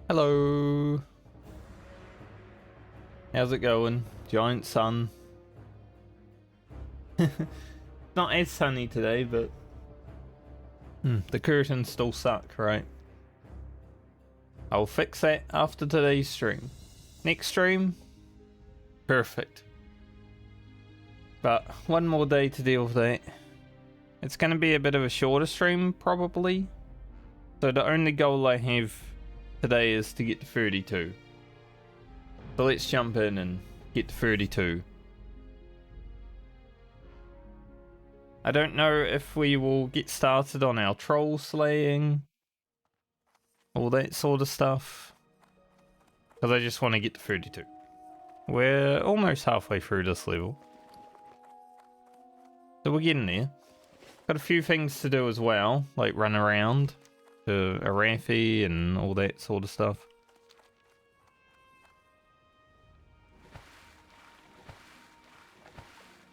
Hello. How's it going? Giant sun. Not as sunny today, but the curtains still suck, right? I'll fix that after today's stream. Next stream, perfect. But one more day to deal with that. It's going to be a bit of a shorter stream, probably. So the only goal I have today is to get to 32. So let's jump in and get to 32. I don't know if we will get started on our troll slaying, all that sort of stuff, because I just want to get to 32. We're almost halfway through this level, so we're getting there. Got a few things to do as well, like run around to Arathi and all that sort of stuff.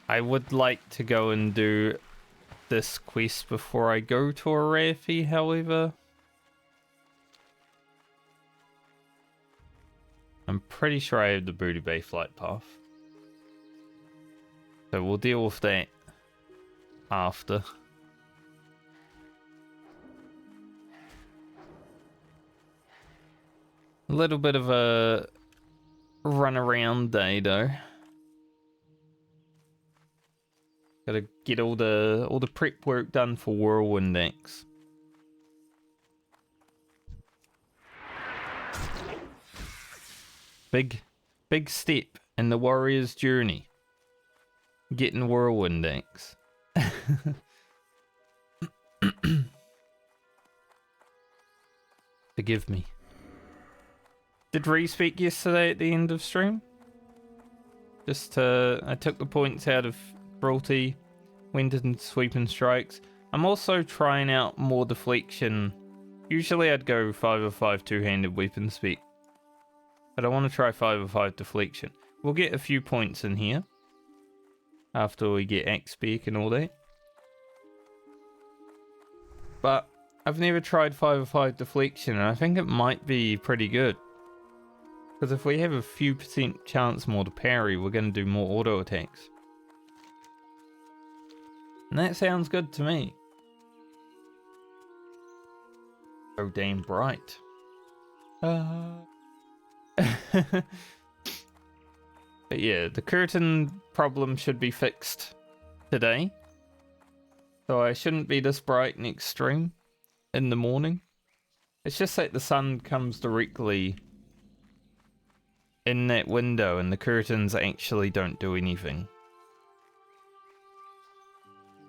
I would like to go and do this quest before I go to Arathi, however. I'm pretty sure I have the Booty Bay flight path. So we'll deal with that after. A little bit of a run around day though. Gotta get all the prep work done for Whirlwind X. Big step in the warrior's journey. Getting Whirlwind X. Forgive me. Did Ree speak yesterday at the end of stream? I took the points out of Cruelty, went in sweeping strikes. I'm also trying out more deflection. Usually I'd go 5 or 5 two-handed weapon spec, but I want to try 5 or 5 deflection. We'll get a few points in here after we get axe spec and all that. But I've never tried 5 or 5 deflection, and I think it might be pretty good. Because if we have a few % chance more to parry, we're going to do more auto attacks. And that sounds good to me. So damn bright. But yeah, the curtain problem should be fixed today. So I shouldn't be this bright next stream in the morning. It's just that the sun comes directly in that window and the curtains actually don't do anything.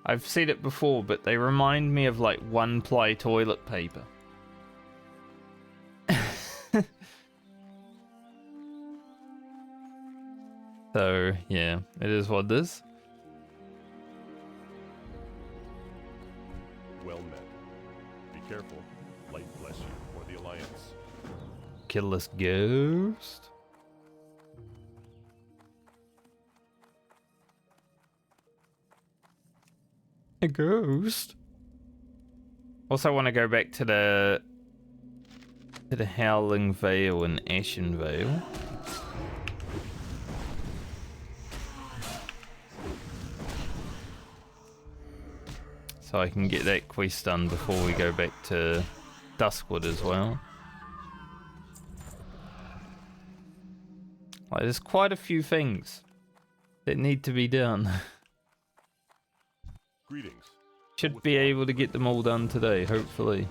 I've said it before, but they remind me of like one-ply toilet paper. So, yeah, it is what it is. Well met. Be careful. Light bless you for the Alliance. Kill this ghost. A ghost. Also want to go back to the Howling Vale and Ashen Vale. So I can get that quest done before we go back to Duskwood as well. Like, there's quite a few things that need to be done. Greetings. Should be able to get them all done today, hopefully.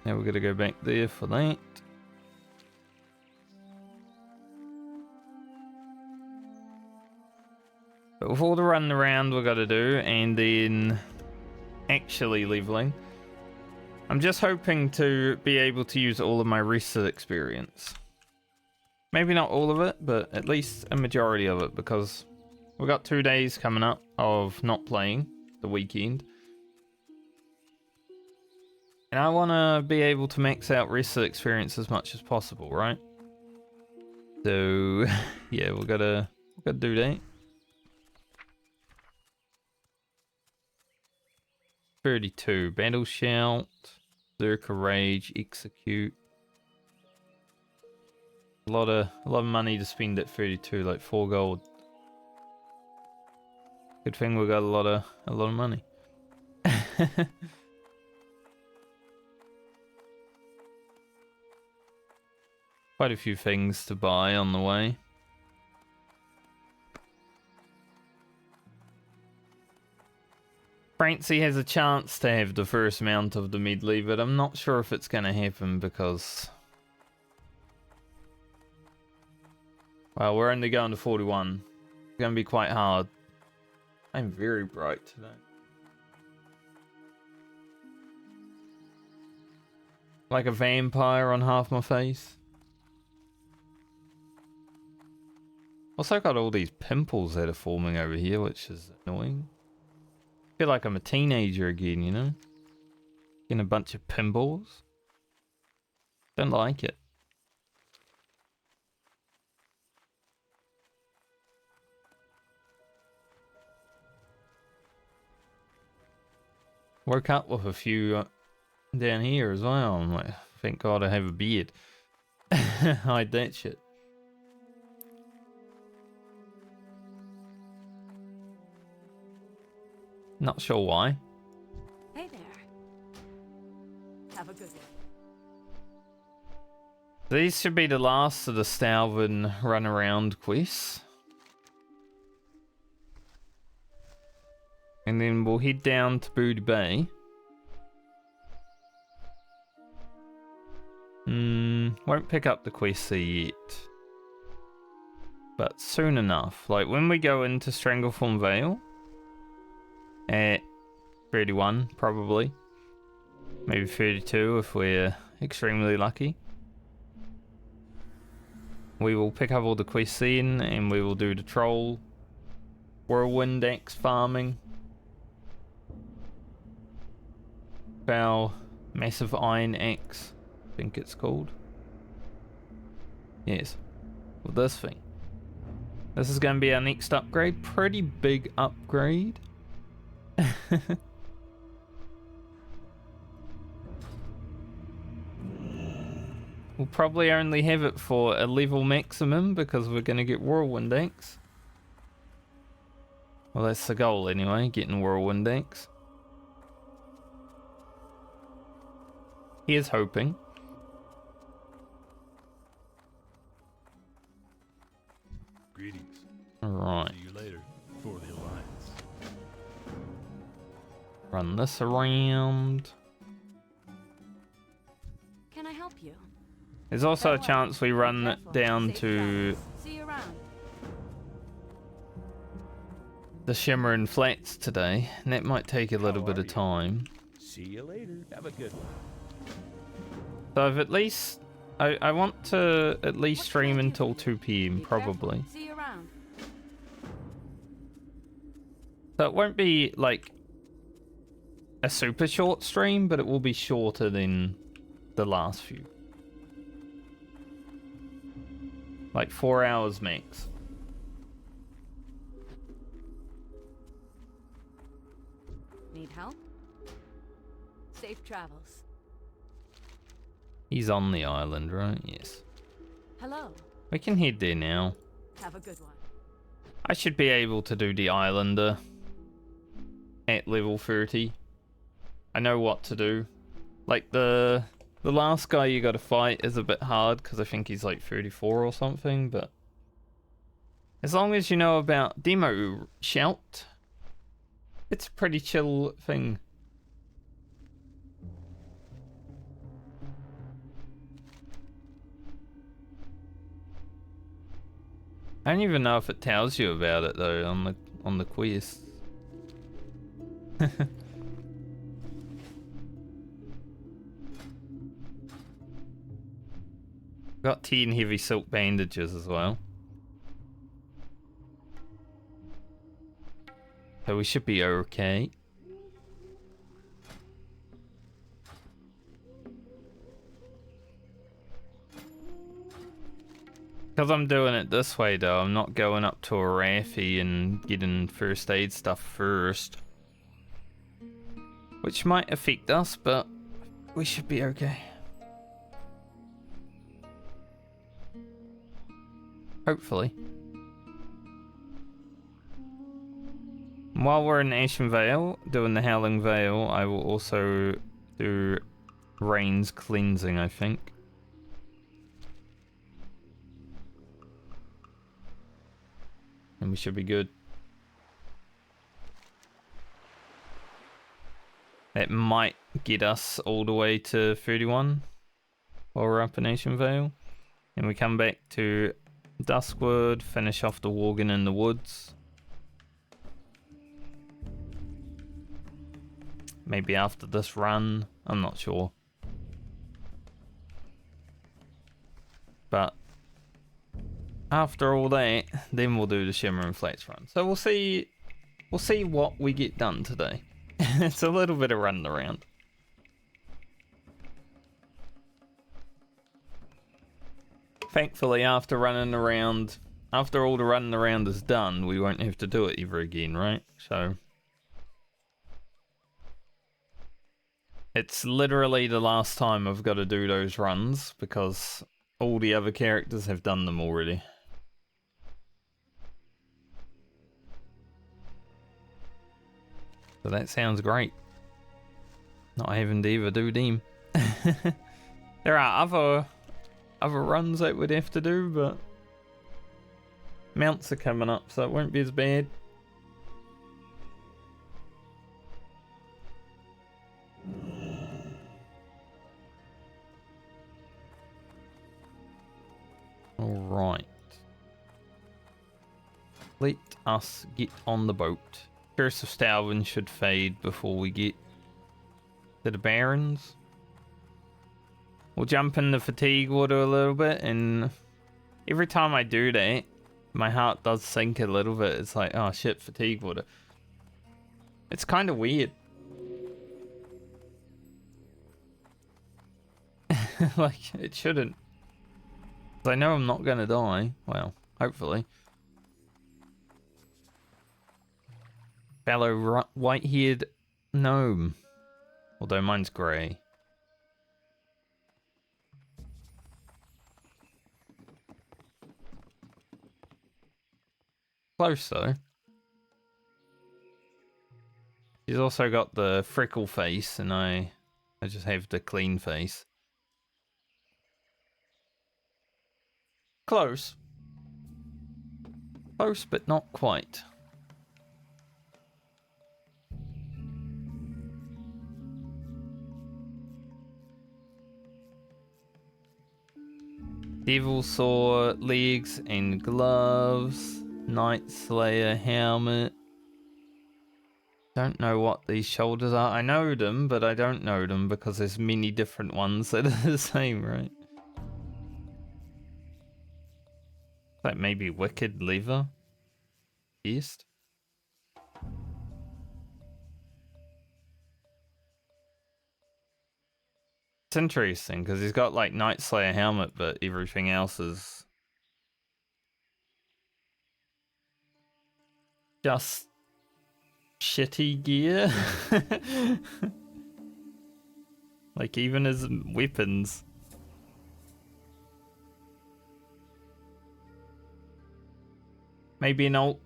Now we're gonna go back there for that. But with all the running around we've got to do, and then actually leveling, I'm just hoping to be able to use all of my rested experience. Maybe not all of it, but at least a majority of it, because we've got 2 days coming up of not playing, the weekend. And I want to be able to max out rested experience as much as possible, right? So, yeah, we've got to do that. 32. Battle Shout, Berserker Rage, Execute. A lot of money to spend at 32, like 4 gold. Good thing we got a lot of money. Quite a few things to buy on the way. Francie has a chance to have the first mount of the medley, but I'm not sure if it's going to happen because... well, we're only going to 41. It's going to be quite hard. I'm very bright today. Like a vampire on half my face. Also got all these pimples that are forming over here, which is annoying. Feel like I'm a teenager again, you know? Getting a bunch of pimples. Don't like it. Woke up with a few down here as well. I'm like, thank God I have a beard. Hide that shit. Not sure why. Hey there. Have a good one. These should be the last of the Stalvin run around quests. And then we'll head down to Booty Bay. Won't pick up the quest there yet. But soon enough. Like when we go into Stranglethorn Vale. At 31, probably. Maybe 32 if we're extremely lucky. We will pick up all the quests then, and we will do the troll whirlwind axe farming. Our massive iron axe, I think it's called. Yes, with this thing. This is going to be our next upgrade. Pretty big upgrade. We'll probably only have it for a level maximum because we're going to get Whirlwind Axe. Well, that's the goal anyway, getting Whirlwind Axe. Here's hoping. Greetings. Alright. See you later for the Alliance. Run this around. Can I help you? There's also a chance we run it down to See you around. the Shimmering Flats today, and that might take a little bit of time. See you later. Have a good one. So I've at least... I want to at least stream until 2 PM, probably. See you around. So it won't be, like, a super short stream, but it will be shorter than the last few. Like 4 hours max. Need help? Safe travels. He's on the island, right? Yes. Hello. We can head there now. Have a good one. I should be able to do the Islander at level 30. I know what to do. Like the last guy you gotta fight is a bit hard because I think he's like 34 or something, but as long as you know about Demo Shout, it's a pretty chill thing. I don't even know if it tells you about it though on the quest. Got 10 heavy silk bandages as well. So we should be okay. Because I'm doing it this way though, I'm not going up to a Raffi and getting first aid stuff first. which might affect us, but we should be okay. Hopefully. While we're in Ashen Vale, doing the Howling Vale, I will also do Rain's Cleansing, I think. And we should be good. That might get us all the way to 31 while we're up in Ashen Vale. And we come back to Duskwood, finish off the Worgen in the woods. Maybe after this run, I'm not sure. But after all that, then we'll do the Shimmer and Flats run. So we'll see what we get done today. It's a little bit of running around. Thankfully, after all the running around is done, we won't have to do it ever again, right? So it's literally the last time I've got to do those runs because all the other characters have done them already. So that sounds great. Not having to ever do them. There are other runs that we'd have to do, but mounts are coming up, so it won't be as bad. Alright. Let us get on the boat. Curse of Stalvin should fade before we get to the Barrens. We'll jump in the fatigue water a little bit, and every time I do that, my heart does sink a little bit. It's like, oh shit, fatigue water. It's kind of weird. Like, it shouldn't. I know I'm not gonna die. Well, hopefully. Fellow white-haired gnome. Although mine's grey. Close though. She's also got the freckle face, and I just have the clean face. Close. Close, but not quite. Devil Saw legs and gloves. Night Slayer helmet. Don't know what these shoulders are. I know them, but I don't know them because there's many different ones that are the same, right? Like maybe Wicked Lever? East? It's interesting because he's got like Night Slayer helmet, but everything else is just shitty gear. Like even his weapons. Maybe an alt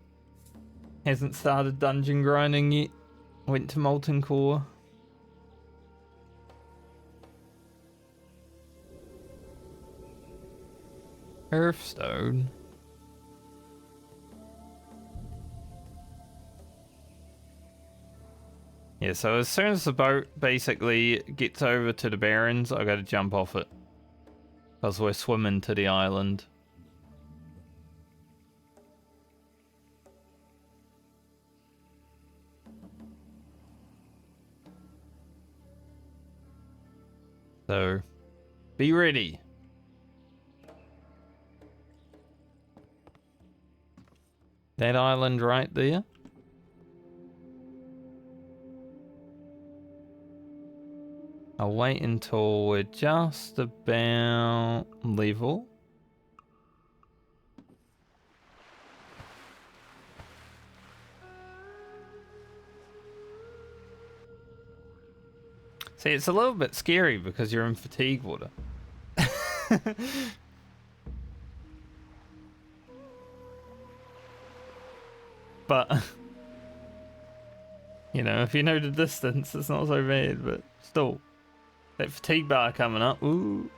hasn't started dungeon grinding yet. Went to Molten Core. Earthstone. Yeah, so as soon as the boat basically gets over to the Barrens, I gotta jump off it. Because we're swimming to the island. So, be ready. That island right there. I'll wait until we're just about level. See, it's a little bit scary because you're in fatigue water. But, you know, if you know the distance, it's not so bad, but still. That fatigue bar coming up, ooh.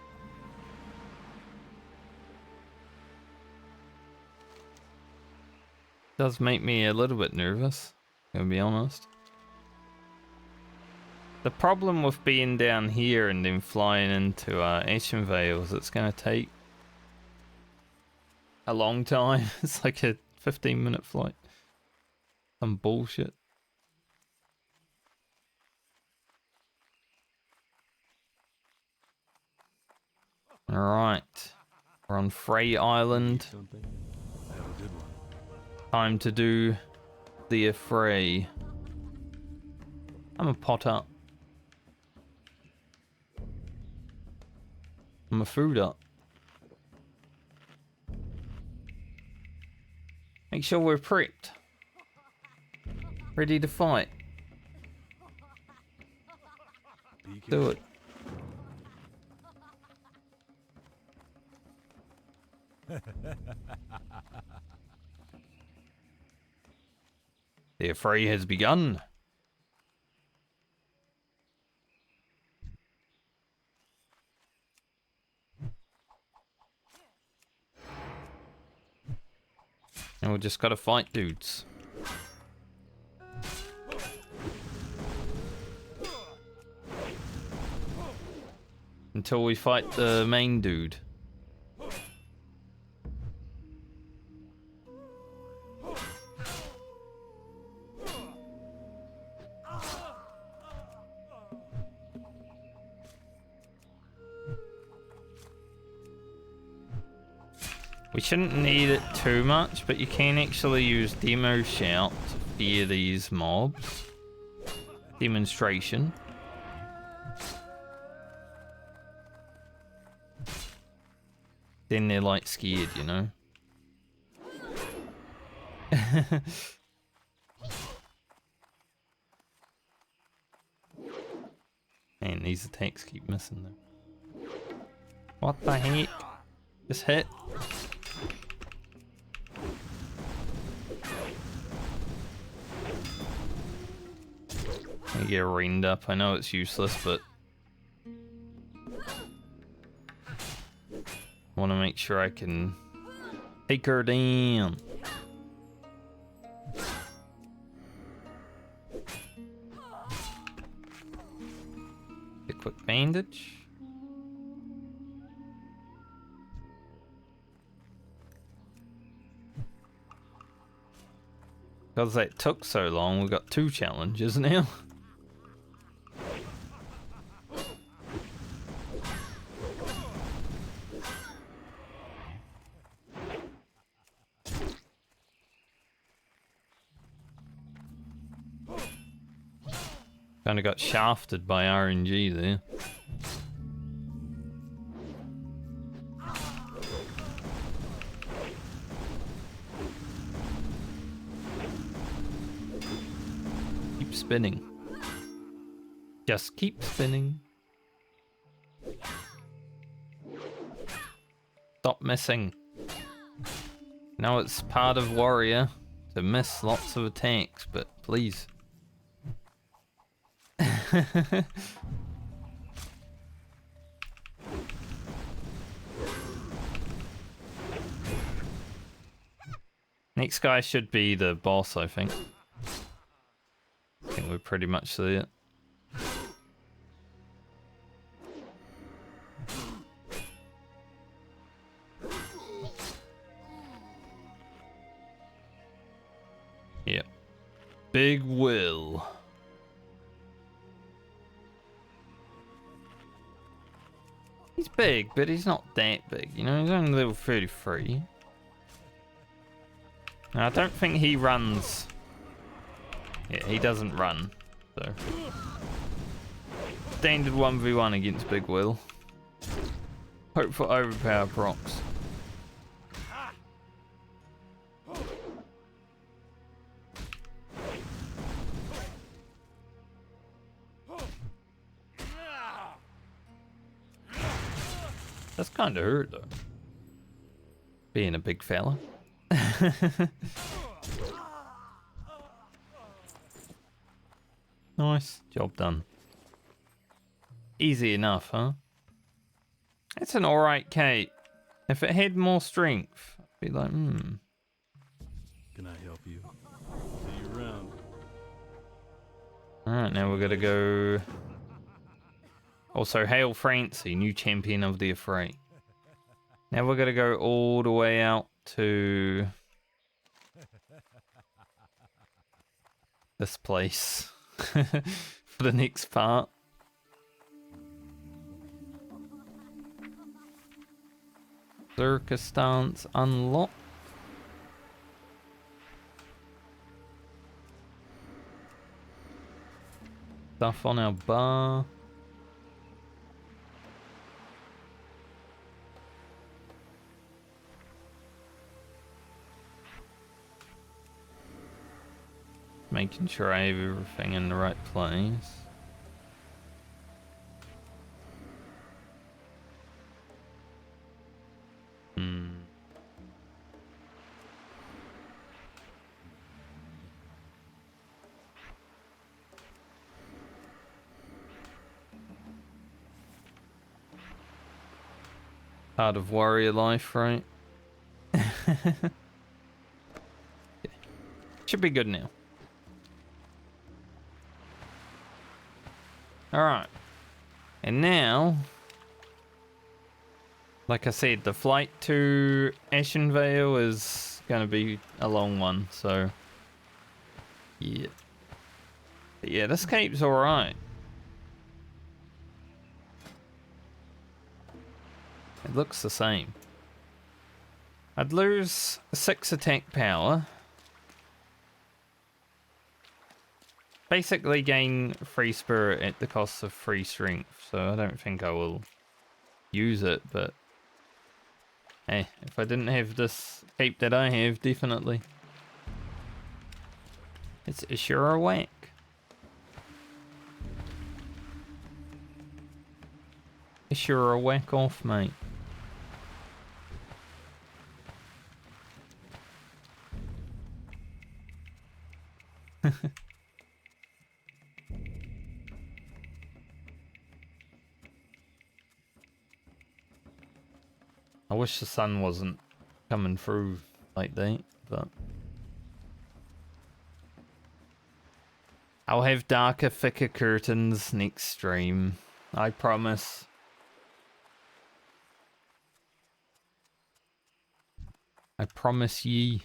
Does make me a little bit nervous, gonna be honest. The problem with being down here and then flying into Ashen Vale is it's gonna take a long time. It's like a 15-minute flight. Some bullshit. Alright. We're on Frey Island. Time to do the affray. I'm a pot up. I'm a food up. Make sure we're prepped. Ready to fight. Do it. The affray has begun. And we just gotta fight dudes. Until we fight the main dude. We shouldn't need it too much, but you can actually use Demo Shout to fear these mobs. Demonstration. Then they're like scared, you know? Man, these attacks keep missing them. What the heck? Just hit. I get rained up. I know it's useless, but I want to make sure I can take her down. A quick bandage. Because that took so long, we've got 2 challenges now. Kinda got shafted by RNG there. Keep spinning. Just keep spinning. Stop missing. Now it's part of Warrior to miss lots of attacks, but please. Next guy should be the boss, I think. I think we pretty much see it. Yep. Big Will. He's big, but he's not that big, you know? He's only level 33. Now, I don't think he runs. Yeah, he doesn't run, so. Standard 1v1 against Big Will. Hope for overpower procs. That's kind of hurt though. Being a big fella. Nice. Job done. Easy enough, huh? It's an alright Kate. If it had more strength, I'd be like, Can I help you? See you around. Alright, now we're gonna go... Also, hail Francie, new champion of the affray. Now we're gonna go all the way out to... this place. For the next part. Circus stance unlocked. Stuff on our bar. Making sure I have everything in the right place. Part of warrior life, right? Okay. Should be good now. Alright. And now, like I said, the flight to Ashenvale is going to be a long one, so yeah. But yeah, this cape's alright. It looks the same. I'd lose 6 attack power. Basically gain free spirit at the cost of free strength, so I don't think I will use it, but hey, if I didn't have this cape that I have, definitely. It's sure a whack. It's sure a whack off, mate. I wish the sun wasn't coming through like that, but I'll have darker, thicker curtains next stream. I promise. I promise ye.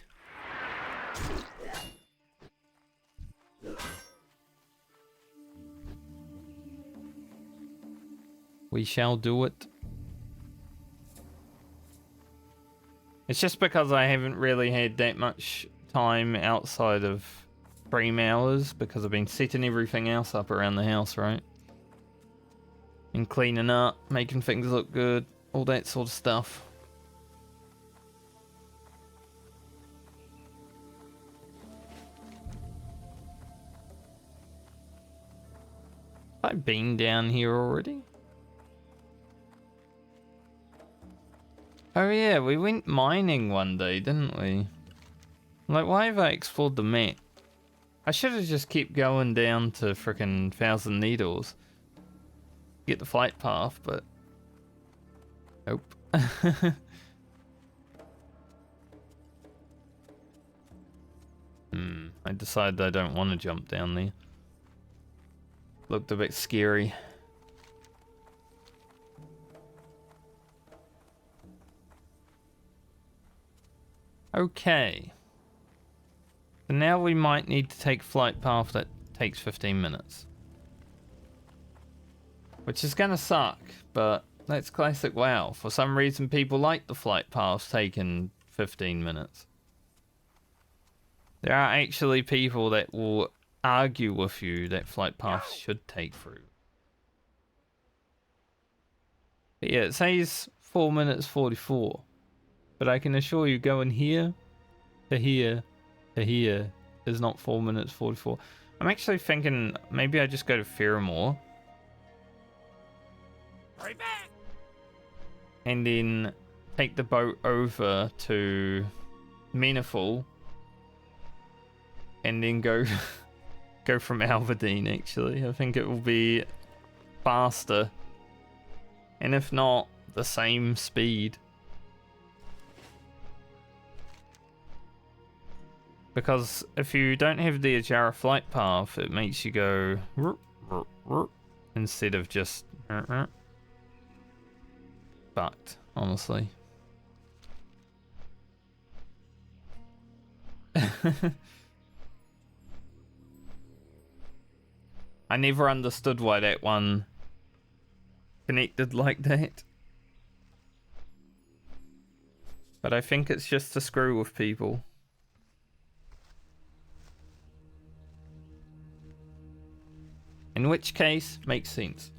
We shall do it. It's just because I haven't really had that much time outside of stream hours because I've been setting everything else up around the house, right? And cleaning up, making things look good, all that sort of stuff. I've been down here already. Oh yeah, we went mining one day, didn't we? Like, why have I explored the map? I should have just kept going down to frickin' Thousand Needles. Get the flight path, but... nope. I decided I don't want to jump down there. Looked a bit scary. Okay. So now we might need to take flight path that takes 15 minutes. Which is gonna suck, but that's classic WoW. For some reason people like the flight paths taking 15 minutes. There are actually people that will argue with you that flight paths should take through. But yeah, it says 4 minutes 44. But I can assure you going here to here to here is not 4 minutes 44. I'm actually thinking maybe I just go to Fairmore. Right back. and then take the boat over to Meniful, and then go go from Alvadine. Actually, I think it will be faster, and if not, the same speed. Because if you don't have the Ajara flight path, it makes you go instead of just fucked, honestly. I never understood why that one connected like that. But I think it's just to screw with people. In which case, makes sense.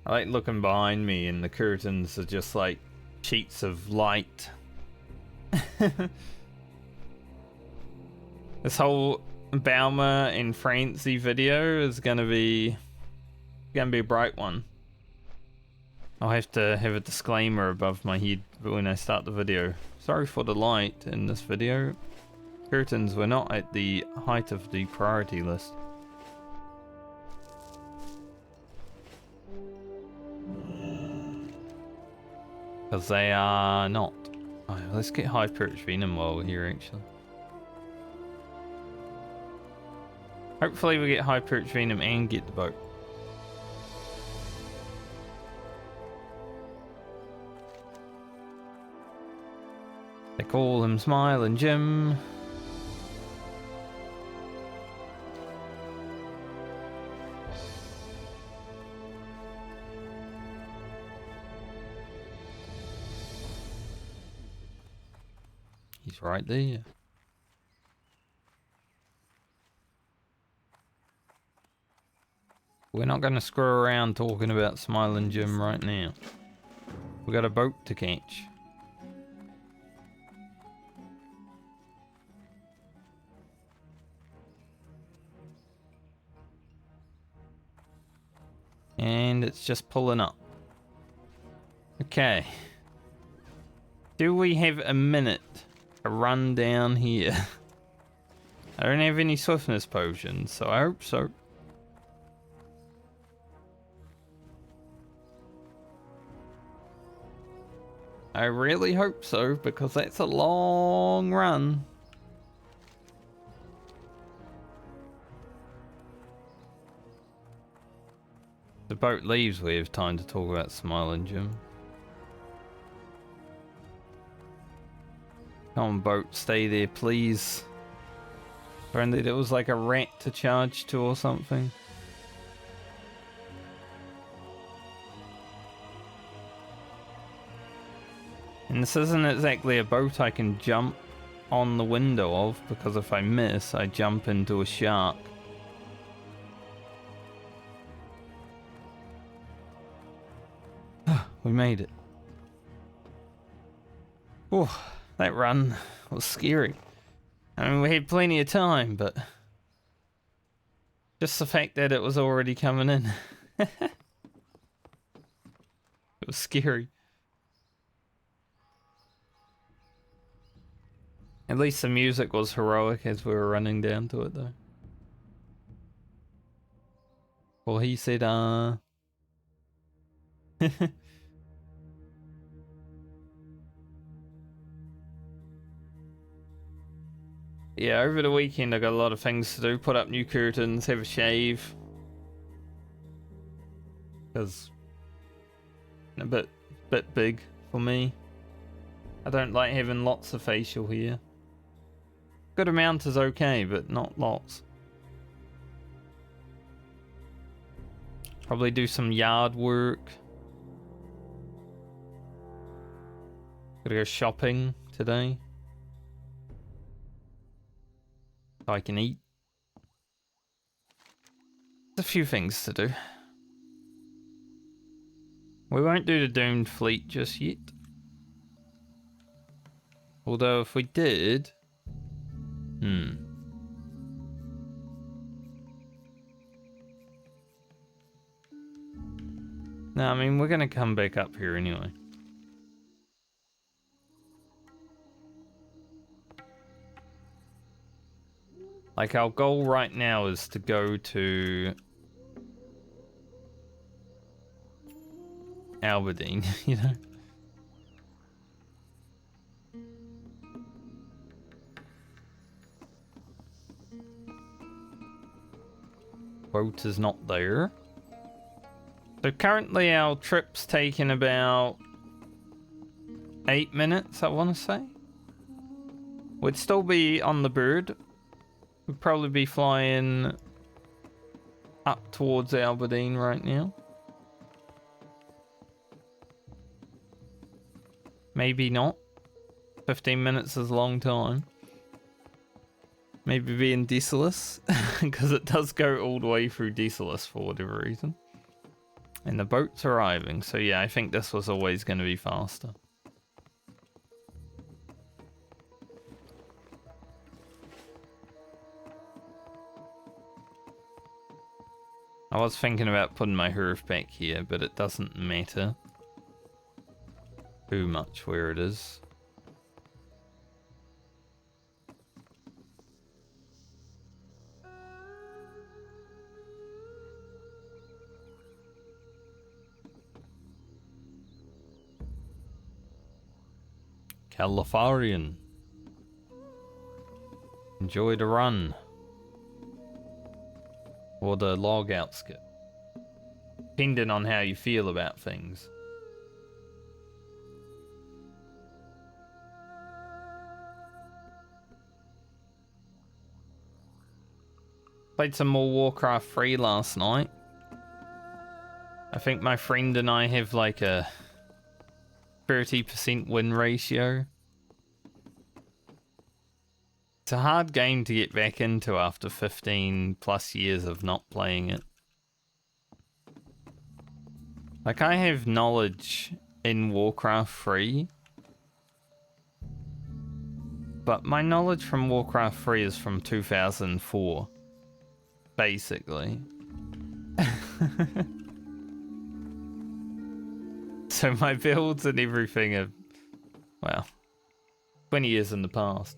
I like looking behind me and the curtains are just like sheets of light. This whole Baumer and Francie video is gonna be a bright one. I'll have to have a disclaimer above my head when I start the video. Sorry for the light in this video. Curtains were not at the height of the priority list. Because they are not. Oh, let's get high perch venom while we're here actually. Hopefully we get high perch venom and get the boat. They call him Smiling Jim. He's right there. We're not going to screw around talking about Smiling Jim right now. We got a boat to catch. And it's just pulling up. Okay. Do we have a minute to run down here? I don't have any swiftness potions, so I hope so. I really hope so, because that's a long run. The boat leaves, we have time to talk about Smiling Jim. Come on, boat, stay there, please. Apparently there was like a rat to charge to or something. And this isn't exactly a boat I can jump on the window of, because if I miss, I jump into a shark. We made it. Oh, that run was scary. I mean, we had plenty of time, but just the fact that it was already coming in. It was scary. At least the music was heroic as we were running down to it, though. Well, he said, Yeah, over the weekend I got a lot of things to do. Put up new curtains, have a shave. Because a bit big for me. I don't like having lots of facial hair. Good amount is okay, but not lots. Probably do some yard work. Gotta go shopping today. So I can eat. There's a few things to do. We won't do the doomed fleet just yet. Although if we did... No, I mean, we're gonna come back up here anyway. Like, our goal right now is to go to Aberdeen, you know? Boat is not there. So currently our trip's taking about 8 minutes, I want to say. We'd still be on the bird. We'd probably be flying up towards Aberdeen right now. Maybe not. 15 minutes is a long time. Maybe being Decius, because it does go all the way through Decius for whatever reason. And the boat's arriving, so yeah, I think this was always going to be faster. I was thinking about putting my Hurf back here, but it doesn't matter too much where it is. Califarian. Enjoy the run. Or the log out skip. Depending on how you feel about things. Played some more Warcraft 3 last night. I think my friend and I have like a 30% win ratio. It's a hard game to get back into after 15 plus years of not playing it. Like, I have knowledge in Warcraft 3, but my knowledge from Warcraft 3 is from 2004, basically. So my builds and everything are, well, 20 years in the past.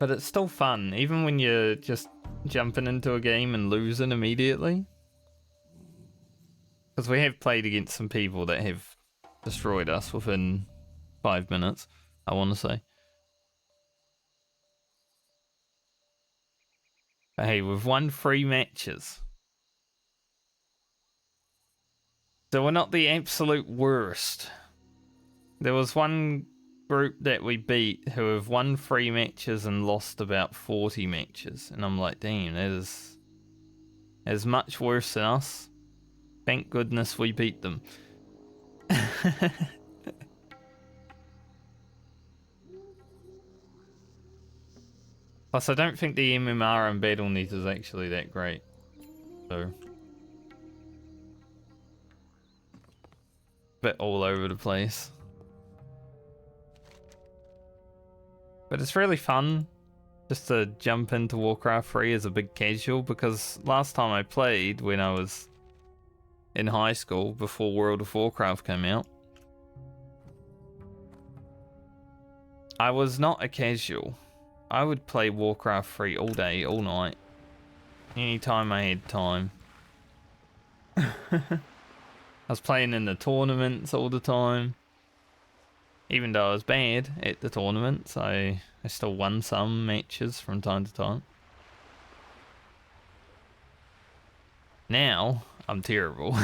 But it's still fun, even when you're just jumping into a game and losing immediately. Because we have played against some people that have destroyed us within 5 minutes, I want to say. But hey, we've won 3 matches. So we're not the absolute worst. There was one group that we beat who have won 3 matches and lost about 40 matches. And I'm like, damn, that is much worse than us. Thank goodness we beat them. Plus, I don't think the MMR and Battle.net is actually that great. So, bit all over the place. But it's really fun just to jump into Warcraft 3 as a big casual, because last time I played when I was in high school before World of Warcraft came out, I was not a casual. I would play Warcraft 3 all day, all night, anytime I had time. I was playing in the tournaments all the time. Even though I was bad at the tournaments, I still won some matches from time to time. Now, I'm terrible.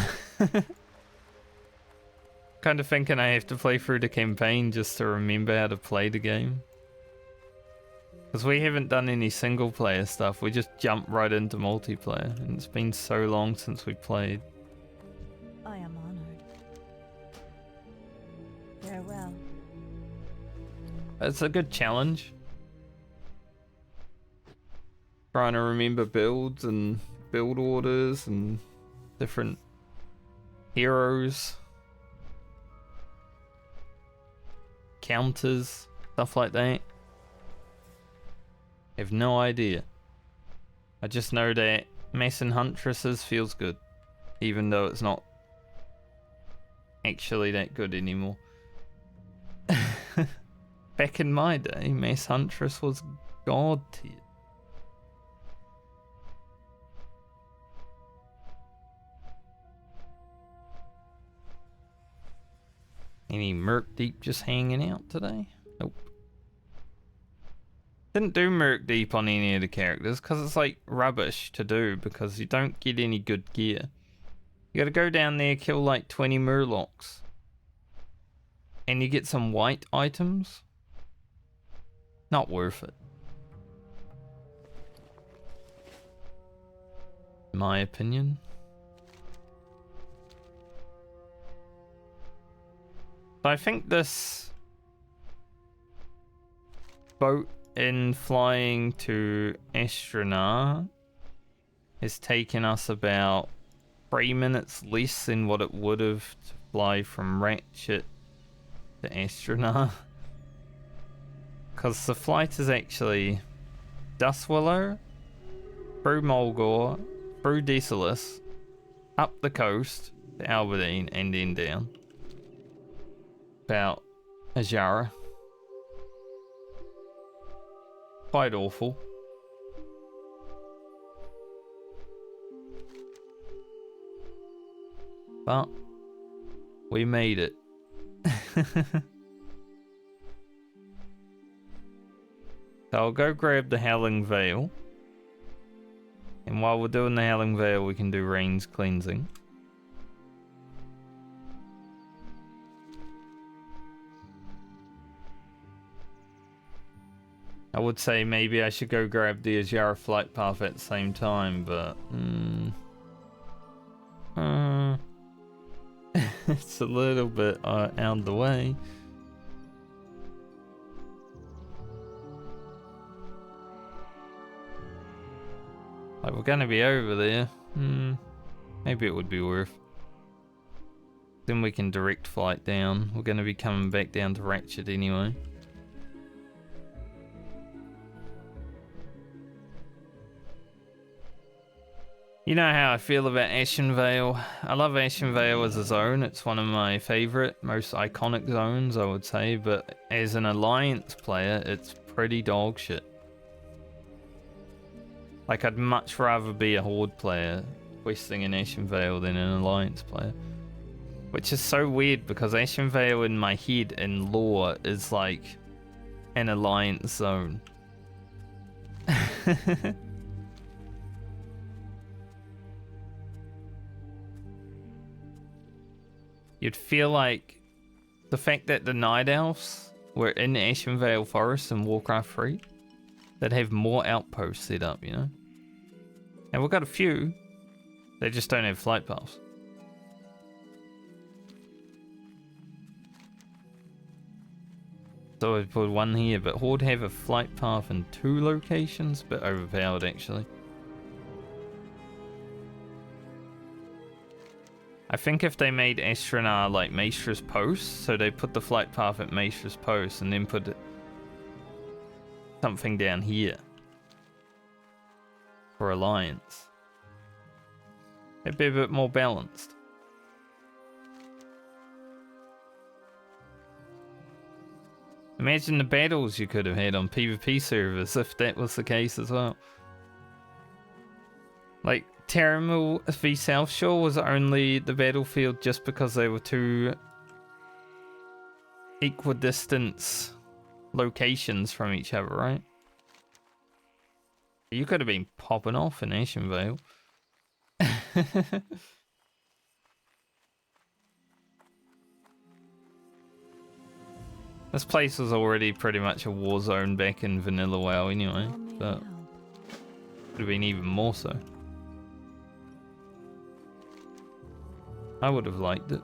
Kind of thinking I have to play through the campaign just to remember how to play the game. Because we haven't done any single player stuff, we just jump right into multiplayer, and it's been so long since we played. I am honored. Farewell. It's a good challenge. Trying to remember builds and build orders and different heroes, counters, stuff like that. I have no idea. I just know that Mason Huntresses feels good, even though it's not actually that good anymore. Back in my day, Mace Huntress was god tier. Any Merc Deep just hanging out today? Nope. Didn't do Merc Deep on any of the characters because it's like rubbish to do because you don't get any good gear. You gotta go down there, kill like 20 Murlocs. And you get some white items. Not worth it. In my opinion. So I think this boat in flying to Astronaut has taken us about 3 minutes less than what it would have to fly from Ratchet to Astronaut. Because the flight is actually Dustwillow, through Mulgore, through Desolus, up the coast to Alberdine, and then down. About Ajara. Quite awful. But we made it. So I'll go grab the Howling Veil. And while we're doing the Howling Veil, we can do Rain's Cleansing. I would say maybe I should go grab the Ajara Flight Path at the same time, but... it's a little bit out of the way. Like, we're gonna be over there. Maybe it would be worth. Then we can direct flight down. We're gonna be coming back down to Ratchet anyway. You know how I feel about Ashen Vale. I love Ashen Vale as a zone. It's one of my favorite, most iconic zones, I would say. But as an Alliance player, it's pretty dog shit. Like, I'd much rather be a Horde player questing in Ashen Vale than an Alliance player. Which is so weird because Ashen Vale in my head and lore is like an Alliance zone. You'd feel like the fact that the Night Elves were in Ashen Vale Forest in Warcraft 3, they'd have more outposts set up, you know? And we've got a few, they just don't have flight paths. So I put one here, but Horde have a flight path in 2 locations, but overpowered actually. I think if they made Astronaut like Maestra's Post, so they put the flight path at Maestra's Post and then put something down here for Alliance, it'd be a bit more balanced. Imagine the battles you could have had on PvP servers if that was the case as well. Like, Terramil v South Shore was only the battlefield just because they were 2 equidistant locations from each other, right? You could have been popping off in Ashen Vale. This place was already pretty much a war zone back in Vanilla WoW anyway, but would have been even more so. I would have liked it.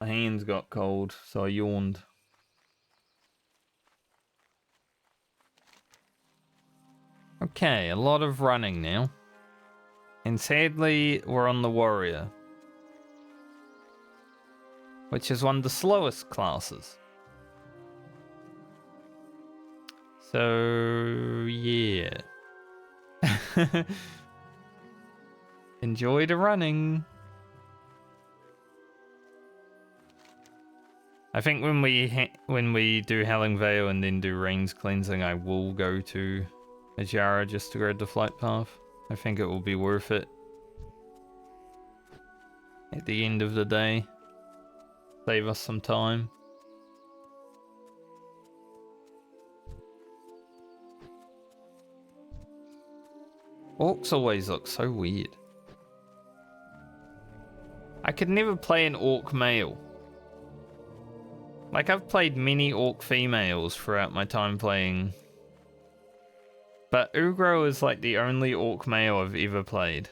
My hands got cold, so I yawned. Okay, a lot of running now. And sadly, we're on the warrior, which is one of the slowest classes. So, yeah. Enjoy the running. I think when we do Howling Vale and then do Rain's Cleansing, I will go to Ajara just to grab the flight path. I think it will be worth it at the end of the day. Save us some time. Orcs always look so weird. I could never play an orc male. Like, I've played many orc females throughout my time playing, but Ugro is like the only orc male I've ever played.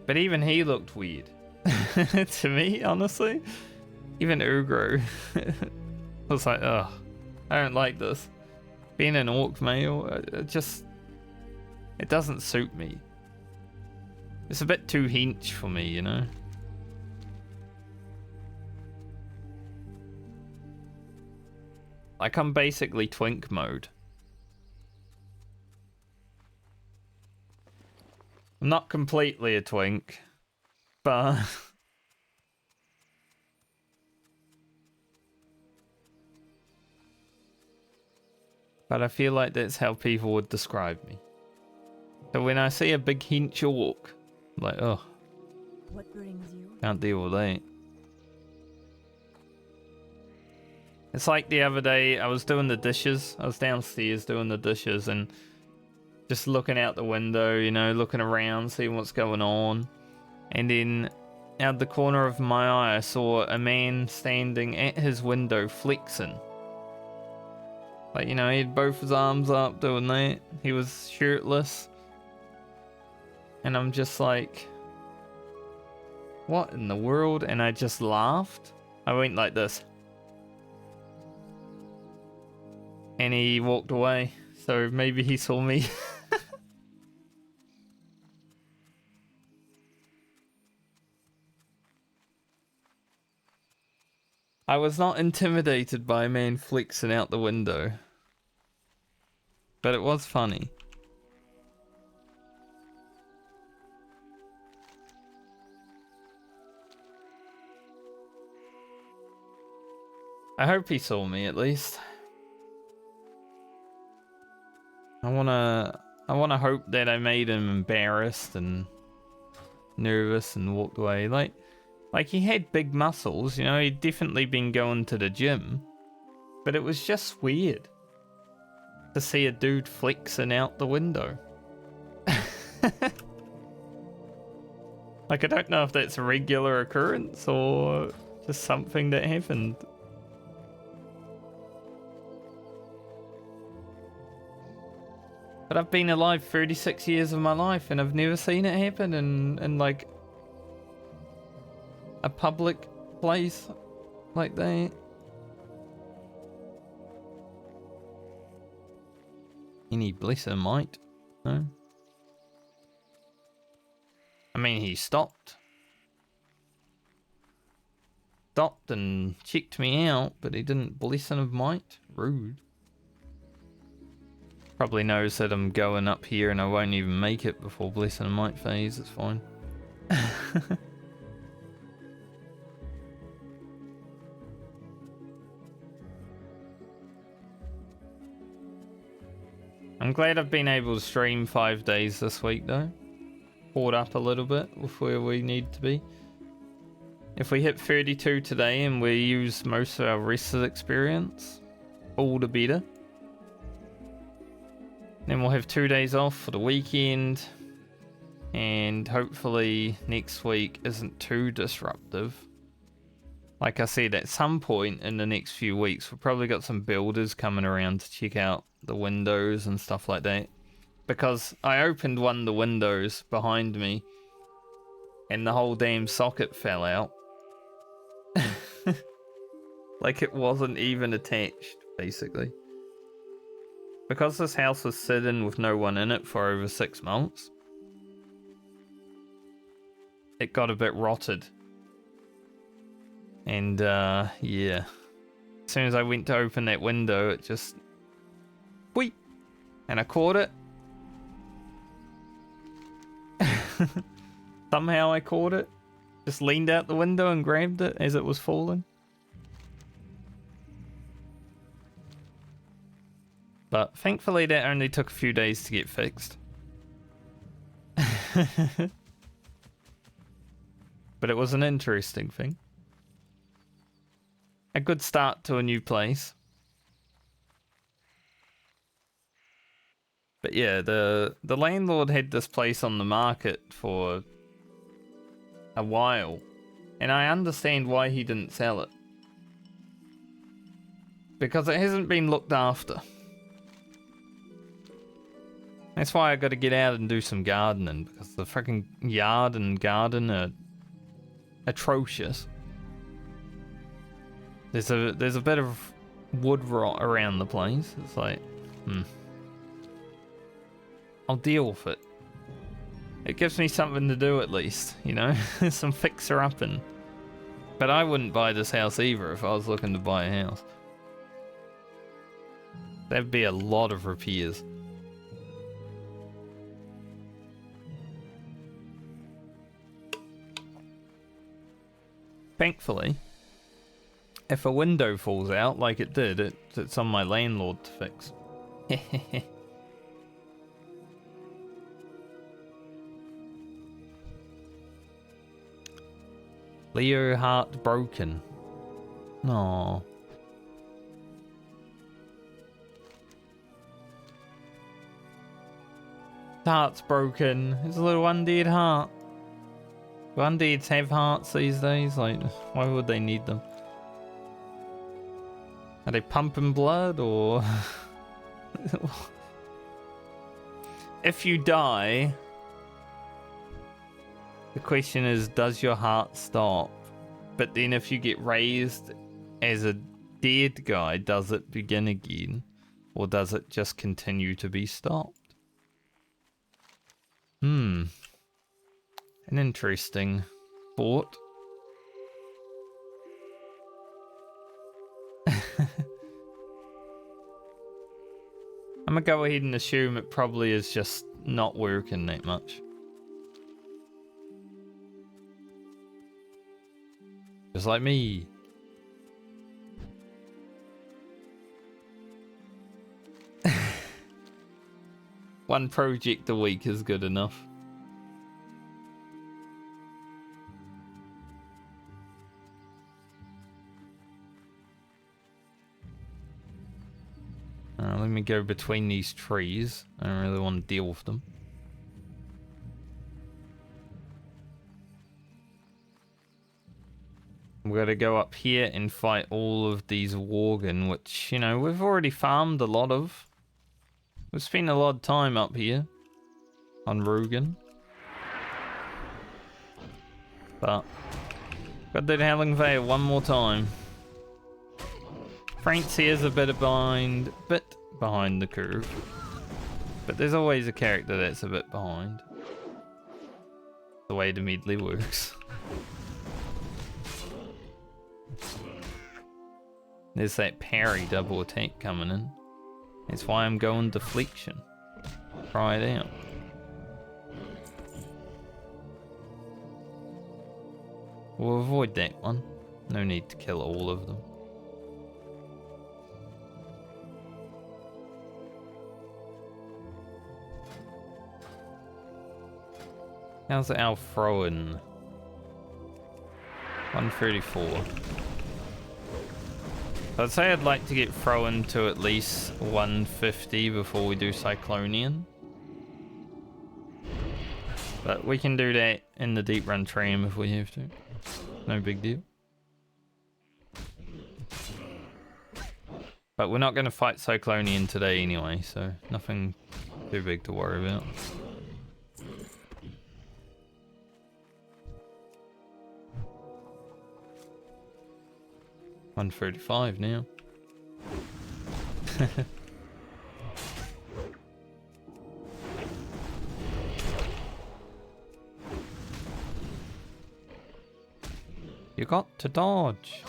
But even he looked weird. To me, honestly. Even Ugro. I was like, ugh, I don't like this. Being an orc male, it doesn't suit me. It's a bit too hench for me, you know? Like, I'm basically twink mode. I'm not completely a twink, but... but I feel like that's how people would describe me. So when I see a big hench orc, I'm like, oh, What brings you? can't deal with that. It's like the other day, I was doing the dishes. I was downstairs doing the dishes and just looking out the window, you know, looking around, seeing what's going on. And then out the corner of my eye, I saw a man standing at his window flexing. Like, you know, he had both his arms up doing that. He was shirtless. And I'm just like, what in the world? And I just laughed. I went like this. And he walked away. So maybe he saw me. I was not intimidated by a man flexing out the window. But it was funny. I hope he saw me at least. I wanna hope that I made him embarrassed and nervous and walked away. Like he had big muscles, you know, he'd definitely been going to the gym. But it was just weird to see a dude flexing out the window. Like, I don't know if that's a regular occurrence or just something that happened. But I've been alive 36 years of my life and I've never seen it happen in like a public place like that. Any blesser might, no? I mean, he stopped. Stopped and checked me out, but he didn't bless of might. Rude. Probably knows that I'm going up here and I won't even make it before blessing of might phase. It's fine. I'm glad I've been able to stream 5 days this week though. Caught up a little bit with where we need to be. If we hit 32 today and we use most of our rested experience, all the better. Then we'll have 2 days off for the weekend. And hopefully next week isn't too disruptive. Like I said, at some point in the next few weeks, we've probably got some builders coming around to check out the windows and stuff like that. because I opened one of the windows behind me and the whole damn socket fell out. Like it wasn't even attached, basically. Because this house was sitting with no one in it for over 6 months, it got a bit rotted. And, yeah. As soon as I went to open that window, it just... Wheep! And I caught it. Somehow I caught it. Just leaned out the window and grabbed it as it was falling. But thankfully that only took a few days to get fixed. But it was an interesting thing. A good start to a new place. But yeah, the landlord had this place on the market for a while. And I understand why he didn't sell it. Because it hasn't been looked after. That's why I gotta get out and do some gardening, because the freaking yard and garden are atrocious. There's a bit of wood rot around the place. It's like, I'll deal with it. It gives me something to do at least, you know? Some fixer-upping. But I wouldn't buy this house either if I was looking to buy a house. That'd be a lot of repairs. Thankfully, if a window falls out like it did, it's on my landlord to fix. Leo heartbroken. Aww. Heart's broken. It's a little undead heart. Do undeads have hearts these days? Like, why would they need them? Are they pumping blood, or... If you die, the question is, does your heart stop? But then if you get raised as a dead guy, does it begin again? Or does it just continue to be stopped? An interesting thought. I'm gonna go ahead and assume it probably is just not working that much. Just like me. One project a week is good enough. Let me go between these trees. I don't really want to deal with them. We're going to go up here and fight all of these Worgen, which, you know, we've already farmed a lot of. We've spent a lot of time up here on Rugen. But, got to do Howling Vale one more time. France here's a bit behind the curve. But there's always a character that's a bit behind. The way the medley works. There's that parry double attack coming in. That's why I'm going deflection. Try it out. We'll avoid that one. No need to kill all of them. How's our throwing? 134. I'd say I'd like to get Thrown to at least 150 before we do Cyclonian. But we can do that in the deep run tram if we have to. No big deal. But we're not going to fight Cyclonian today anyway, so nothing Too big to worry about. $135 now. You got to dodge.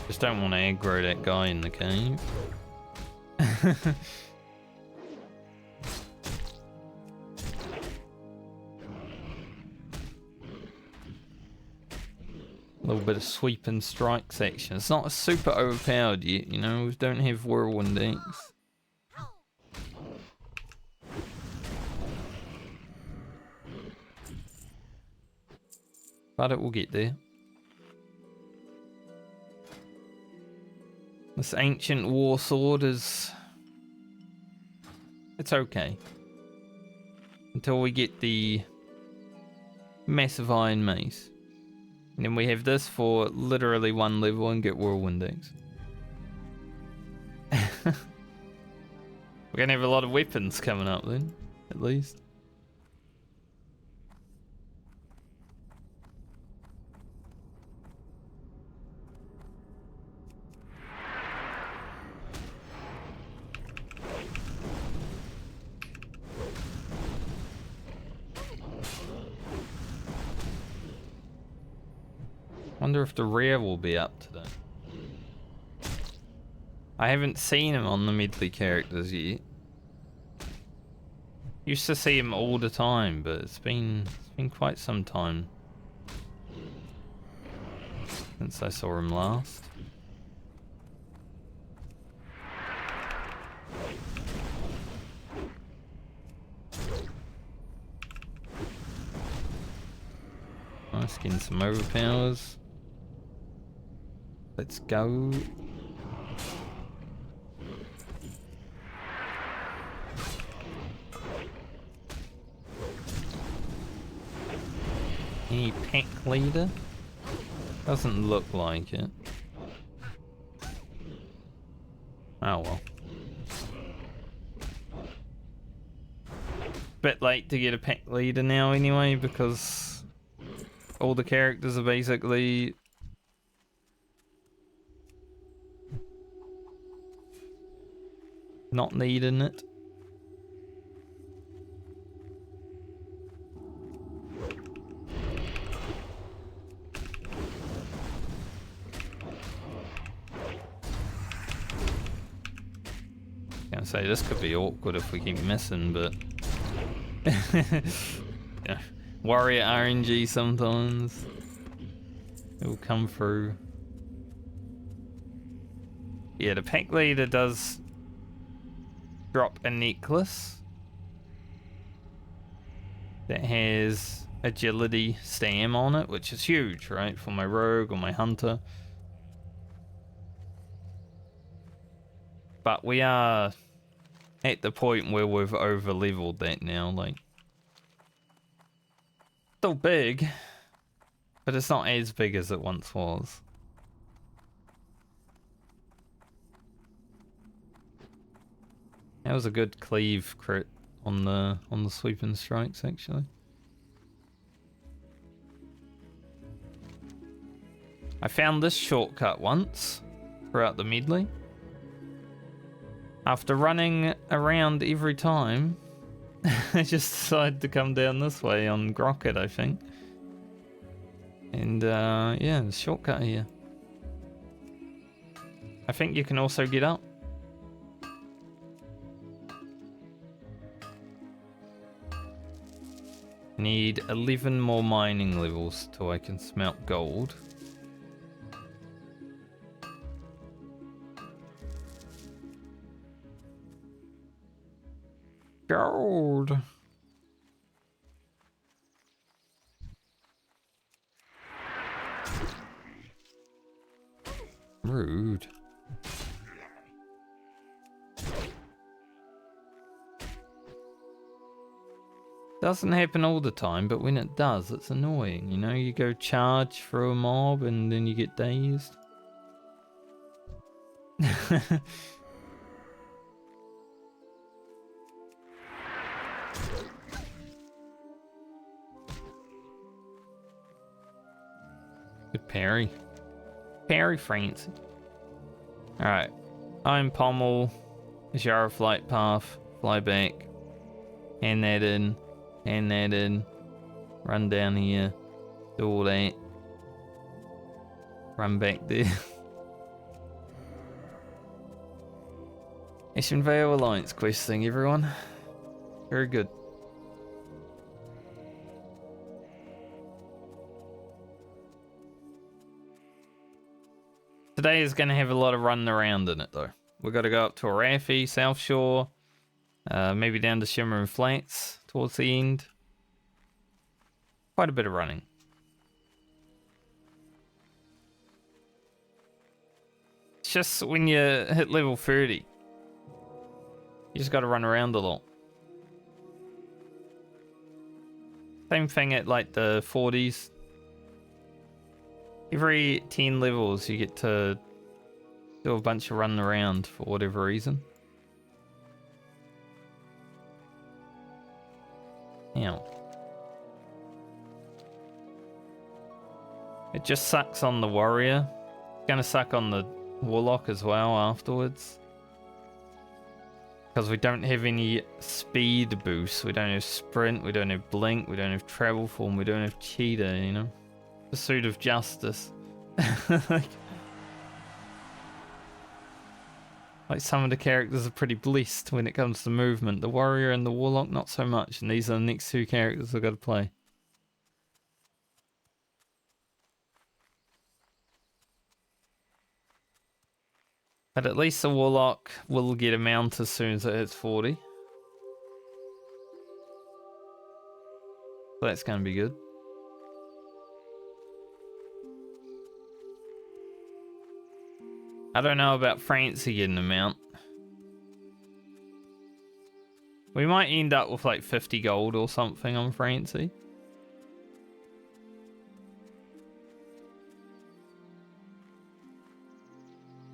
Just don't want to aggro that guy in the cave. A little bit of sweep and strike section. It's not super overpowered yet, you know, we don't have whirlwind X. But it will get there. This ancient war sword is... it's okay. Until we get the massive iron mace. And then we have this for literally 1 level and get whirlwind X. We're gonna have a lot of weapons coming up then, at least. Wonder if the rare will be up today. I haven't seen him on the Medley characters yet. Used to see him all the time, but it's been quite some time since I saw him last. Nice, getting some overpowers. Let's go. Any pack leader? Doesn't look like it. Oh well. Bit late to get a pack leader now anyway, because all the characters are basically not needing it. Gonna say this could be awkward if we keep missing, but yeah. Warrior RNG sometimes it will come through. Yeah, the pack leader does drop a necklace that has agility stam on it, which is huge, right, for my rogue or my hunter. But we are at the point where we've over leveled that now, like, still big, but it's not as big as it once was. That was a good cleave crit on the sweeping strikes, actually. I found this shortcut once throughout the medley. After running around every time, I just decided to come down this way on Grocket, I think. And yeah, the shortcut here. I think you can also get up. Need 11 more mining levels till I can smelt gold. Gold. Rude. Doesn't happen all the time, but when it does, it's annoying. You know, you go charge through a mob and then you get dazed. Good parry. Parry Francie. Alright. I'm Pommel. Jara flight path. Fly back. Hand that in. Hand that in. Run down here. Do all that. Run back there. Mission Vale Alliance quest thing, everyone. Very good. Today is going to have a lot of running around in it, though. We've got to go up to Arathi, South Shore, maybe down to Shimmering Flats towards the end. Quite a bit of running. It's just when you hit level 30, you just got to run around a lot. Same thing at like the 40s. Every 10 levels you get to do a bunch of running around for whatever reason. Now, it just sucks on the warrior. It's gonna suck on the warlock as well afterwards. Because we don't have any speed boosts. We don't have sprint, we don't have blink, we don't have travel form, we don't have cheetah, you know? Pursuit of justice. Like some of the characters are pretty blessed when it comes to movement. The warrior and the warlock not so much, and these are the next two characters I've got to play. But at least the warlock will get a mount as soon as it hits 40. So that's going to be good. I don't know about Francie getting a mount. We might end up with like 50 gold or something on Francie.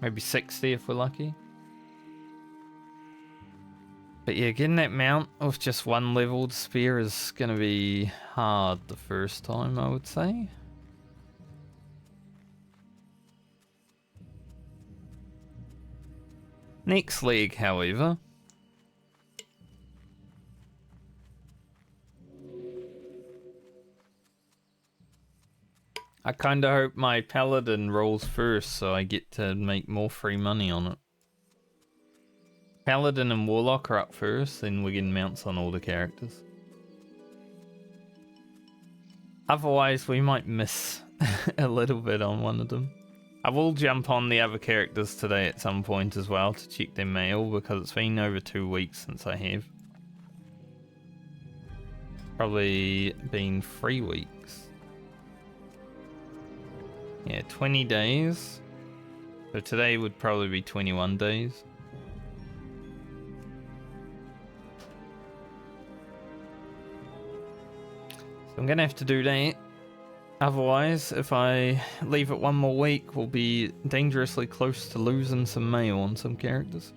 Maybe 60 if we're lucky. But yeah, getting that mount with just one leveled spear is going to be hard the first time, I would say. Next leg, however, I kind of hope my paladin rolls first so I get to make more free money on it. Paladin and warlock are up first, then we're getting mounts on all the characters. Otherwise, we might miss a little bit on one of them. I will jump on the other characters today at some point as well to check their mail because it's been over 2 weeks since I have. Probably been 3 weeks. Yeah, 20 days. So today would probably be 21 days. So I'm gonna have to do that. Otherwise, if I leave it one more week, we'll be dangerously close to losing some mail on some characters.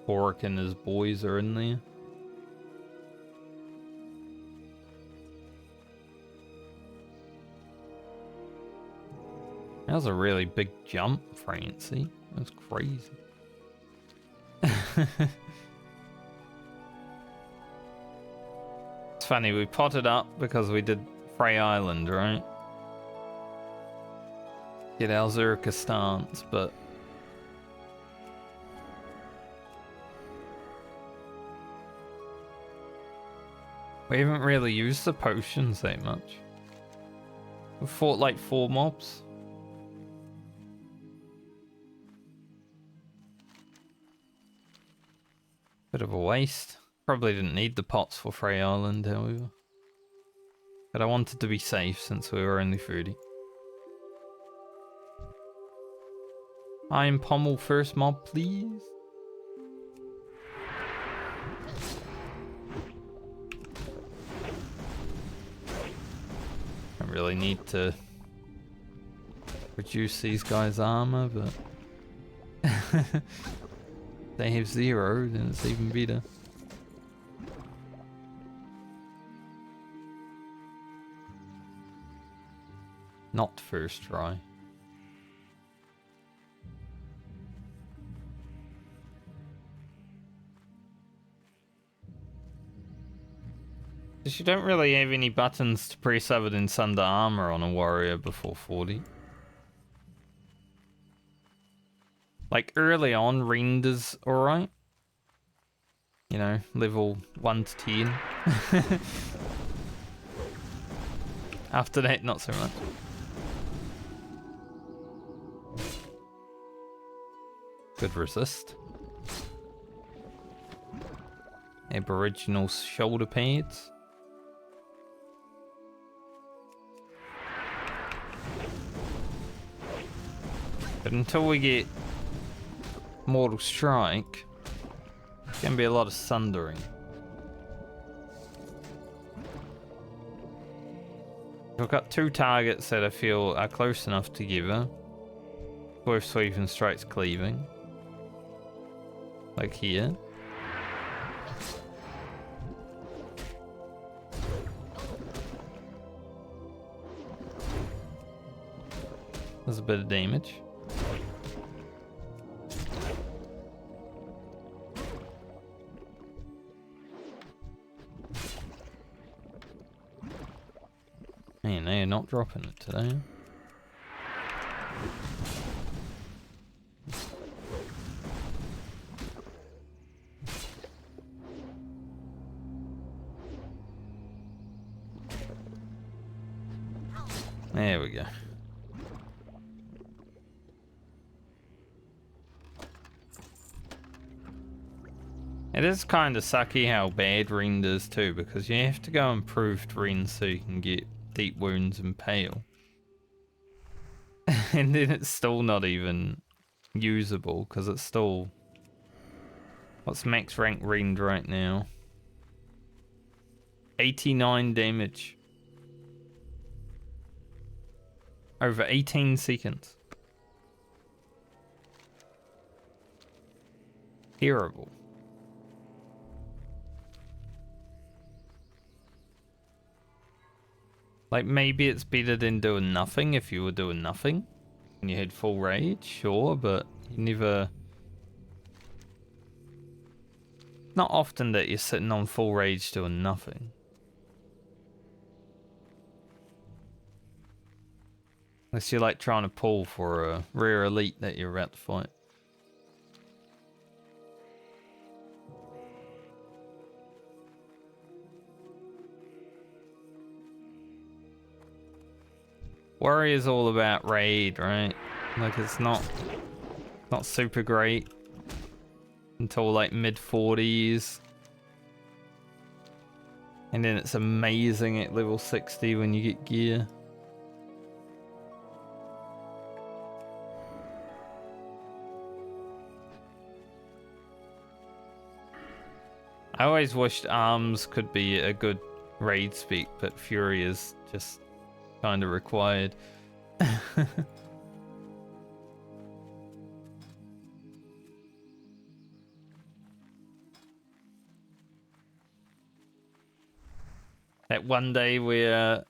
Pork and his boys are in there. That was a really big jump, Francie. That's crazy. It's funny, we potted up because we did Frey Island, right? Get our Zerka stance, but we haven't really used the potions that much. We fought like 4 mobs. Bit of a waste. Probably didn't need the pots for Frey Island, however. But I wanted to be safe since we were only 30. Iron Pommel first mob, please. I really need to reduce these guys' armor, but they have 0, then it's even better. Not first try. Because you don't really have any buttons to press other than Sunder Armor on a warrior before 40. Like early on, renders alright. You know, level 1 to 10. After that, not so much. Good resist. Aboriginal shoulder pads. But until we get Mortal Strike, it's going to be a lot of sundering. I've got 2 targets that I feel are close enough together. Worth sweeping strikes cleaving. Like here. There's a bit of damage. Man, they are not dropping it today. There we go. It is kind of sucky how bad Rend is too, because you have to go improved Rend so you can get deep wounds and pale. And then it's still not even usable, because it's still... What's max rank Rend right now? 89 damage. Over 18 seconds. Terrible. Like, maybe it's better than doing nothing if you were doing nothing. And you had full rage, sure, but you never... Not often that you're sitting on full rage doing nothing. Unless you're like trying to pull for a rare elite that you're about to fight. Warrior's all about raid, right? Like it's not super great until like mid 40s. And then it's amazing at level 60 when you get gear. I always wished arms could be a good raid spec, but Fury is just kind of required. That one day where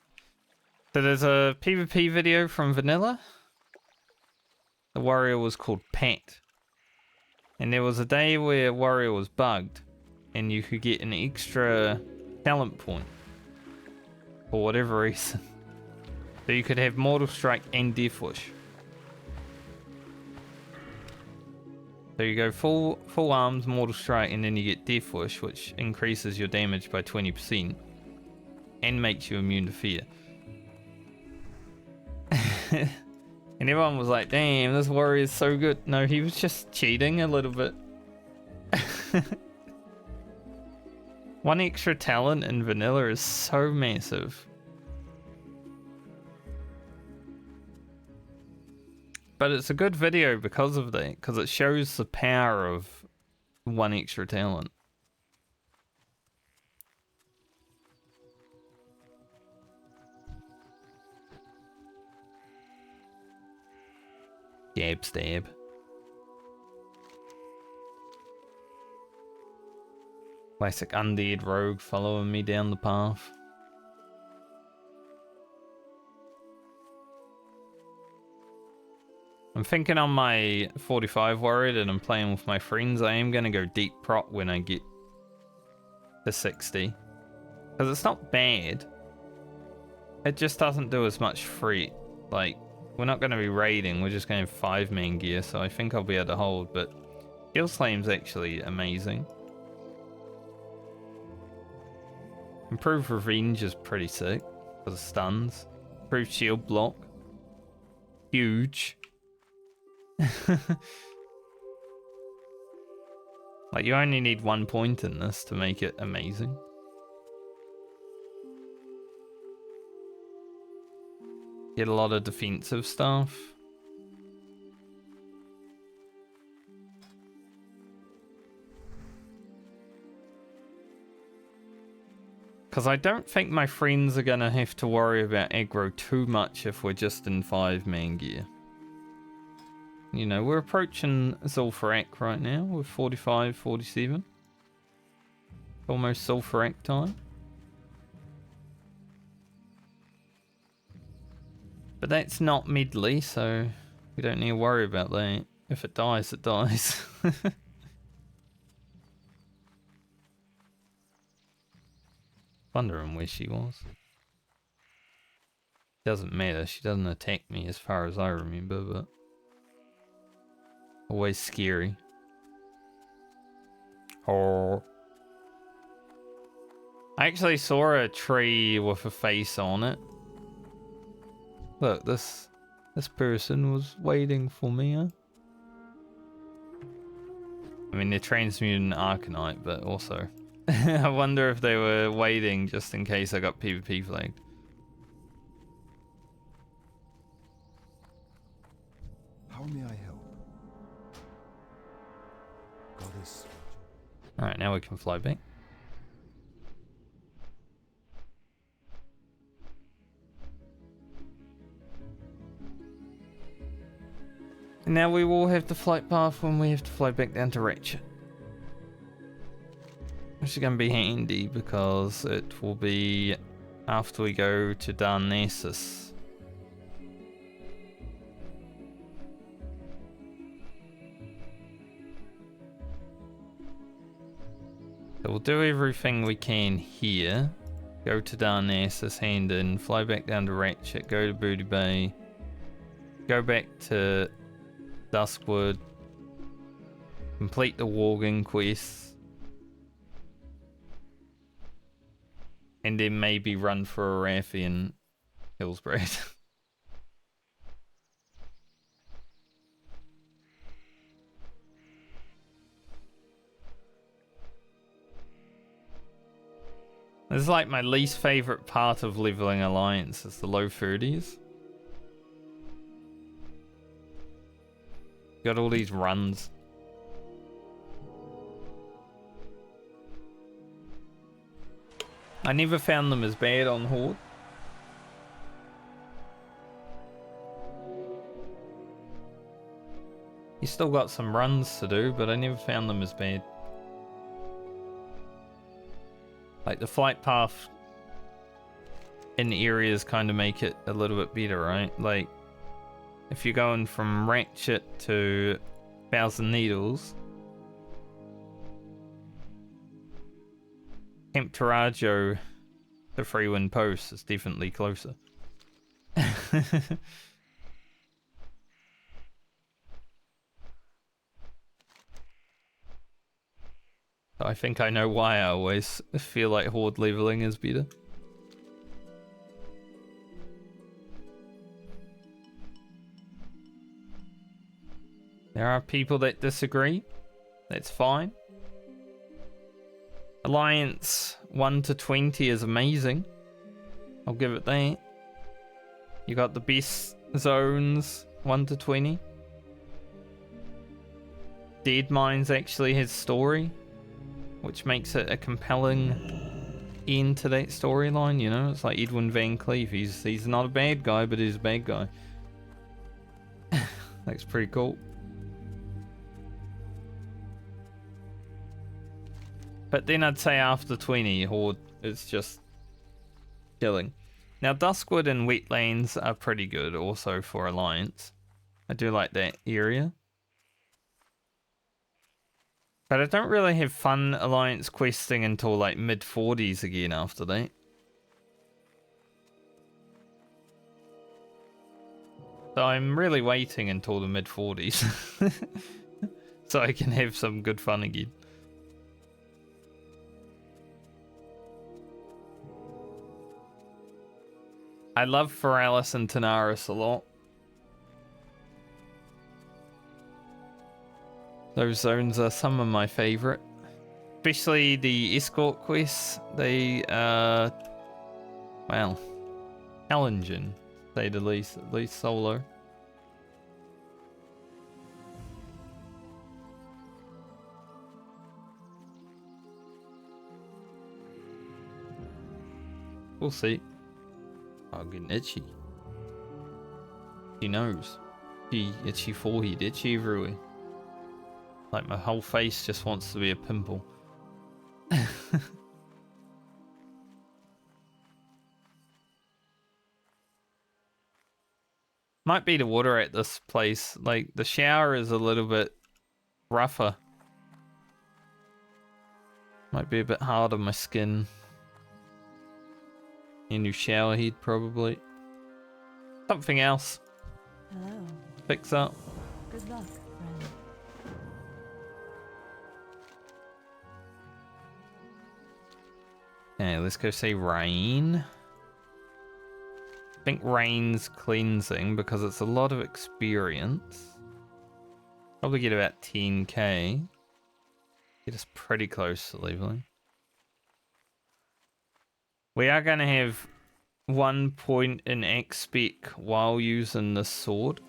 so there's a PvP video from Vanilla. The warrior was called Pat. And there was a day where warrior was bugged and you could get an extra talent point for whatever reason. So you could have Mortal Strike and Death Wish. So you go full arms, Mortal Strike, and then you get Death Wish, which increases your damage by 20% and makes you immune to fear. And everyone was like, damn, this warrior is so good. No, he was just cheating a little bit. One extra talent in vanilla is so massive. But it's a good video because of that, because it shows the power of one extra talent. Jab stab. Classic undead rogue following me down the path. I'm thinking on my 45 warrior and I'm playing with my friends, I am going to go deep prot when I get to 60. Because it's not bad. It just doesn't do as much threat. Like, we're not going to be raiding, we're just going to have 5-man gear, so I think I'll be able to hold, but Kill Slam's actually amazing. Improved Revenge is pretty sick, because of stuns. Improved Shield Block. Huge. Like, you only need 1 point in this to make it amazing. Get a lot of defensive stuff. Because I don't think my friends are going to have to worry about aggro too much if we're just in 5-man gear. You know, we're approaching Zul'Farrak right now with 45, 47. Almost Zul'Farrak time. But that's not Medley, so we don't need to worry about that. If it dies, it dies. Wondering where she was. Doesn't matter, she doesn't attack me as far as I remember, but always scary. Oh. I actually saw a tree with a face on it. Look, this person was waiting for me, huh? I mean, they're transmuting Arcanite, but also I wonder if they were waiting just in case I got PvP flagged. How may I help? Goddess. Alright, now we can fly back. And now we will have the flight path when we have to fly back down to Ratchet. Which is going to be handy because it will be after we go to Darnassus. So we'll do everything we can here. Go to Darnassus, hand in, fly back down to Ratchet, go to Booty Bay, go back to Duskwood, complete the Worgen quests, and then maybe run for a Rathian Hillsbrad. This is like my least favorite part of leveling Alliance, is the low 30s. Got all these runs. I never found them as bad on Horde. You still got some runs to do, but I never found them as bad. Like the flight path in areas kind of make it a little bit better, right? Like if you're going from Ratchet to Thousand Needles, Camp Tarajo to Freewind Post is definitely closer. I think I know why I always feel like Horde leveling is better. There are people that disagree. That's fine. Alliance 1 to 20 is amazing. I'll give it that. You got the best zones, 1 to 20. Dead Mines actually has story, which makes it a compelling end to that storyline, you know? It's like Edwin Van Cleef. He's not a bad guy, but he's a bad guy. That's pretty cool. But then I'd say after 20, Horde is just chilling. Now, Duskwood and Wetlands are pretty good also for Alliance. I do like that area. But I don't really have fun Alliance questing until like mid-40s again after that. So I'm really waiting until the mid-40s. So I can have some good fun again. I love Feralis and Tanaris a lot. Those zones are some of my favorite. Especially the escort quests. They are, well, challenging, to say the least, at least solo. We'll see. I'm getting itchy. She knows. Itchy forehead, itchy everywhere. Like my whole face just wants to be a pimple. Might be the water at this place. Like the shower is a little bit rougher. Might be a bit hard on my skin. A new shower head probably. Something else. Hello. Fix up. Good luck, friend. Okay, let's go say Rain. I think Rain's cleansing because it's a lot of experience. Probably get about 10k. Get us pretty close to leveling. We are going to have 1 point in X spec while using this sword.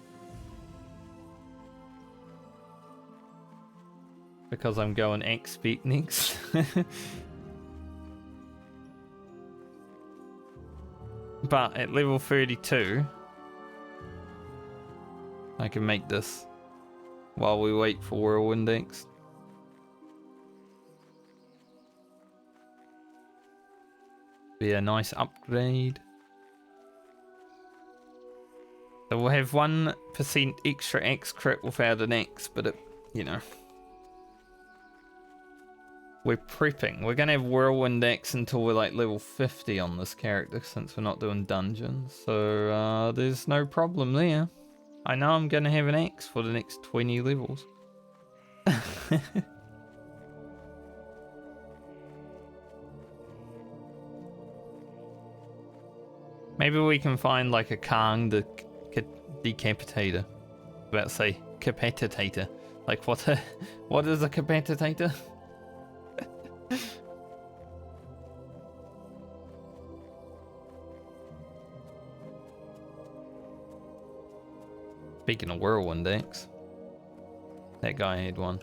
Because I'm going X spec next. But at level 32, I can make this while we wait for Whirlwind X. Be a nice upgrade. So we'll have 1% extra X crit without an X, but it, you know. We're prepping. We're going to have Whirlwind X until we're like level 50 on this character since we're not doing dungeons. So there's no problem there. I know I'm going to have an X for the next 20 levels. Maybe we can find like a Kang the Decapitator. About to say Capacitator. Like what is a Capacitator? Speaking of Whirlwind X, that guy had one.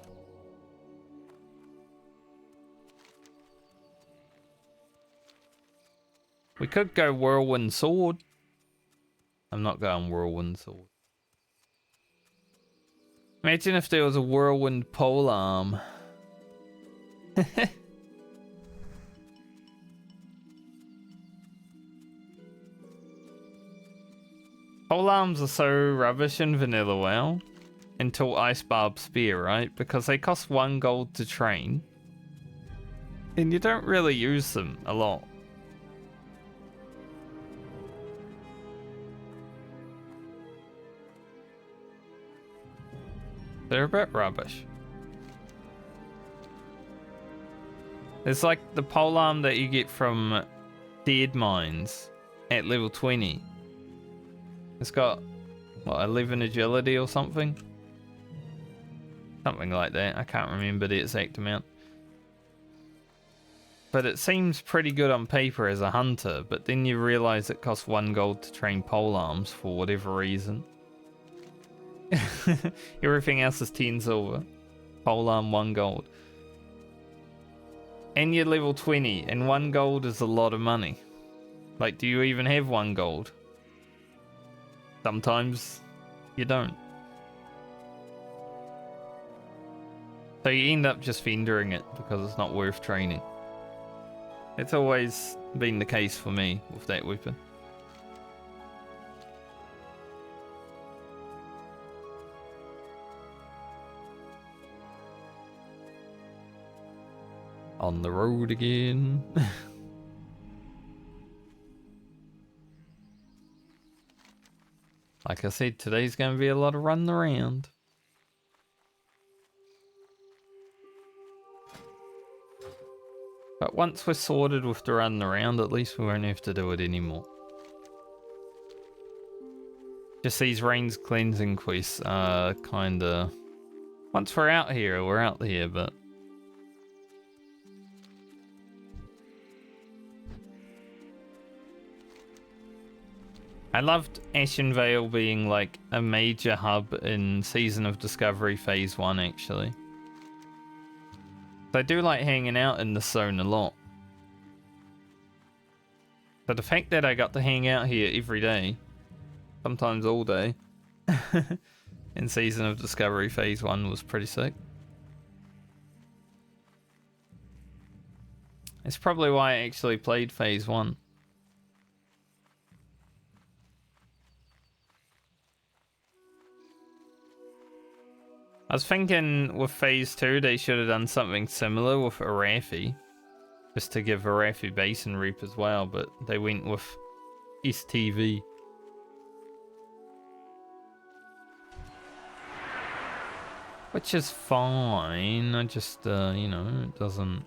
We could go Whirlwind Sword. I'm not going Whirlwind Sword. Imagine if there was a Whirlwind Polearm. Polearms are so rubbish in Vanilla WoW until Ice Barb Spear, right? Because they cost 1 gold to train. And you don't really use them a lot. They're a bit rubbish. It's like the polearm that you get from Dead Mines at level 20. It's got, what, 11 agility or something? Something like that. I can't remember the exact amount. But it seems pretty good on paper as a hunter, but then you realise it costs 1 gold to train polearms for whatever reason. Everything else is 10 silver. Polearm 1 gold. And you're level 20, and 1 gold is a lot of money. Like, do you even have 1 gold? Sometimes you don't. So you end up just vendering it because it's not worth training. It's always been the case for me with that weapon. On the road again. Like I said, today's going to be a lot of running around. But once we're sorted with the running around, at least we won't have to do it anymore. Just these Rain's cleansing quests are kinda... Once we're out here, but... I loved Ashen Vale being like a major hub in Season of Discovery Phase 1 actually. I do like hanging out in the zone a lot. But the fact that I got to hang out here every day, sometimes all day, in Season of Discovery Phase 1 was pretty sick. It's probably why I actually played Phase 1. I was thinking with Phase 2 they should have done something similar with Arathi. Just to give Arathi Basin Reap as well, but they went with STV. Which is fine, I just, you know, it doesn't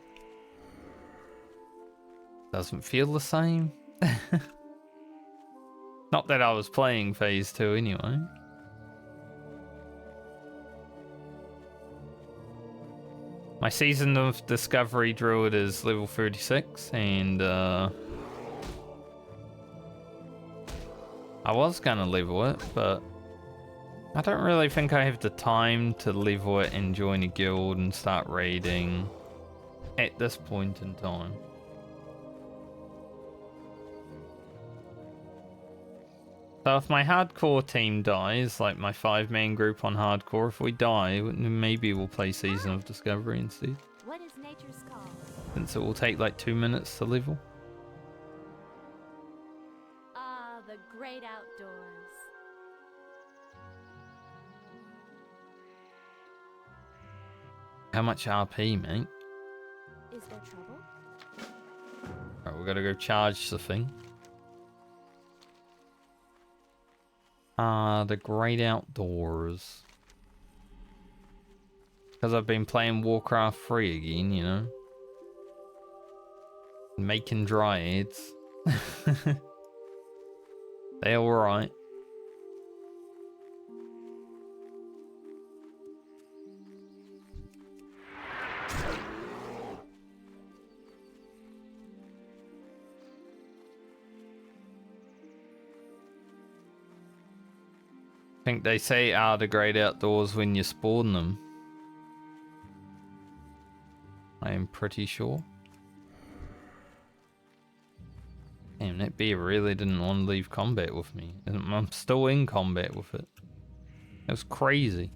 feel the same. Not that I was playing Phase 2 anyway. My Season of Discovery Druid is level 36, and I was gonna level it, but I don't really think I have the time to level it and join a guild and start raiding at this point in time. So if my hardcore team dies, like my 5-man group on hardcore, if we die, maybe we'll play Season of Discovery instead. What is nature's call? Since it will take like 2 minutes to level. Ah, the great outdoors. How much RP, mate? Is there trouble? Alright, we gotta go charge the thing. The great outdoors. Because I've been playing Warcraft 3 again, you know. Making dryads. They're alright. I think they say the great outdoors when you spawn them. I am pretty sure. Damn, that bear really didn't want to leave combat with me. I'm still in combat with it. It was crazy.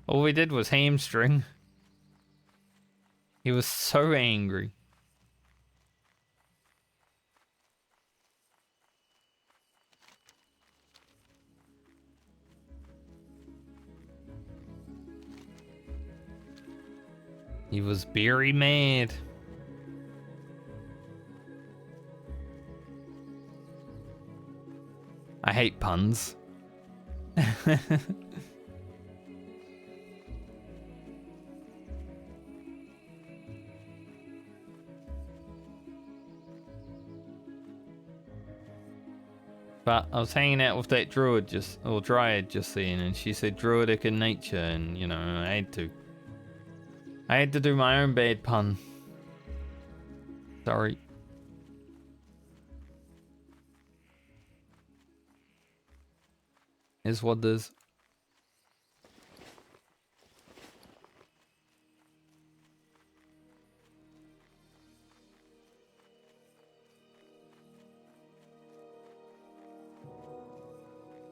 All we did was hamstring. He was so angry. He was very mad. I hate puns. But I was hanging out with that druid or dryad just then, and she said druidic in nature, and you know, I had to do my own bad pun. Sorry. is what it is.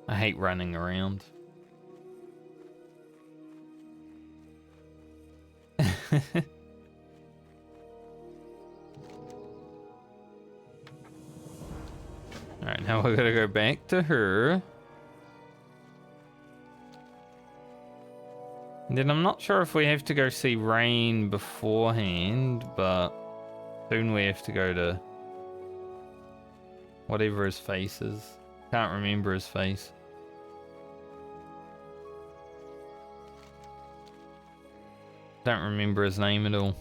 I hate running around. Alright, now we're gonna go back to her. And then I'm not sure if we have to go see Rain beforehand, but soon we have to go to whatever his face is. Can't remember his face. Don't remember his name at all.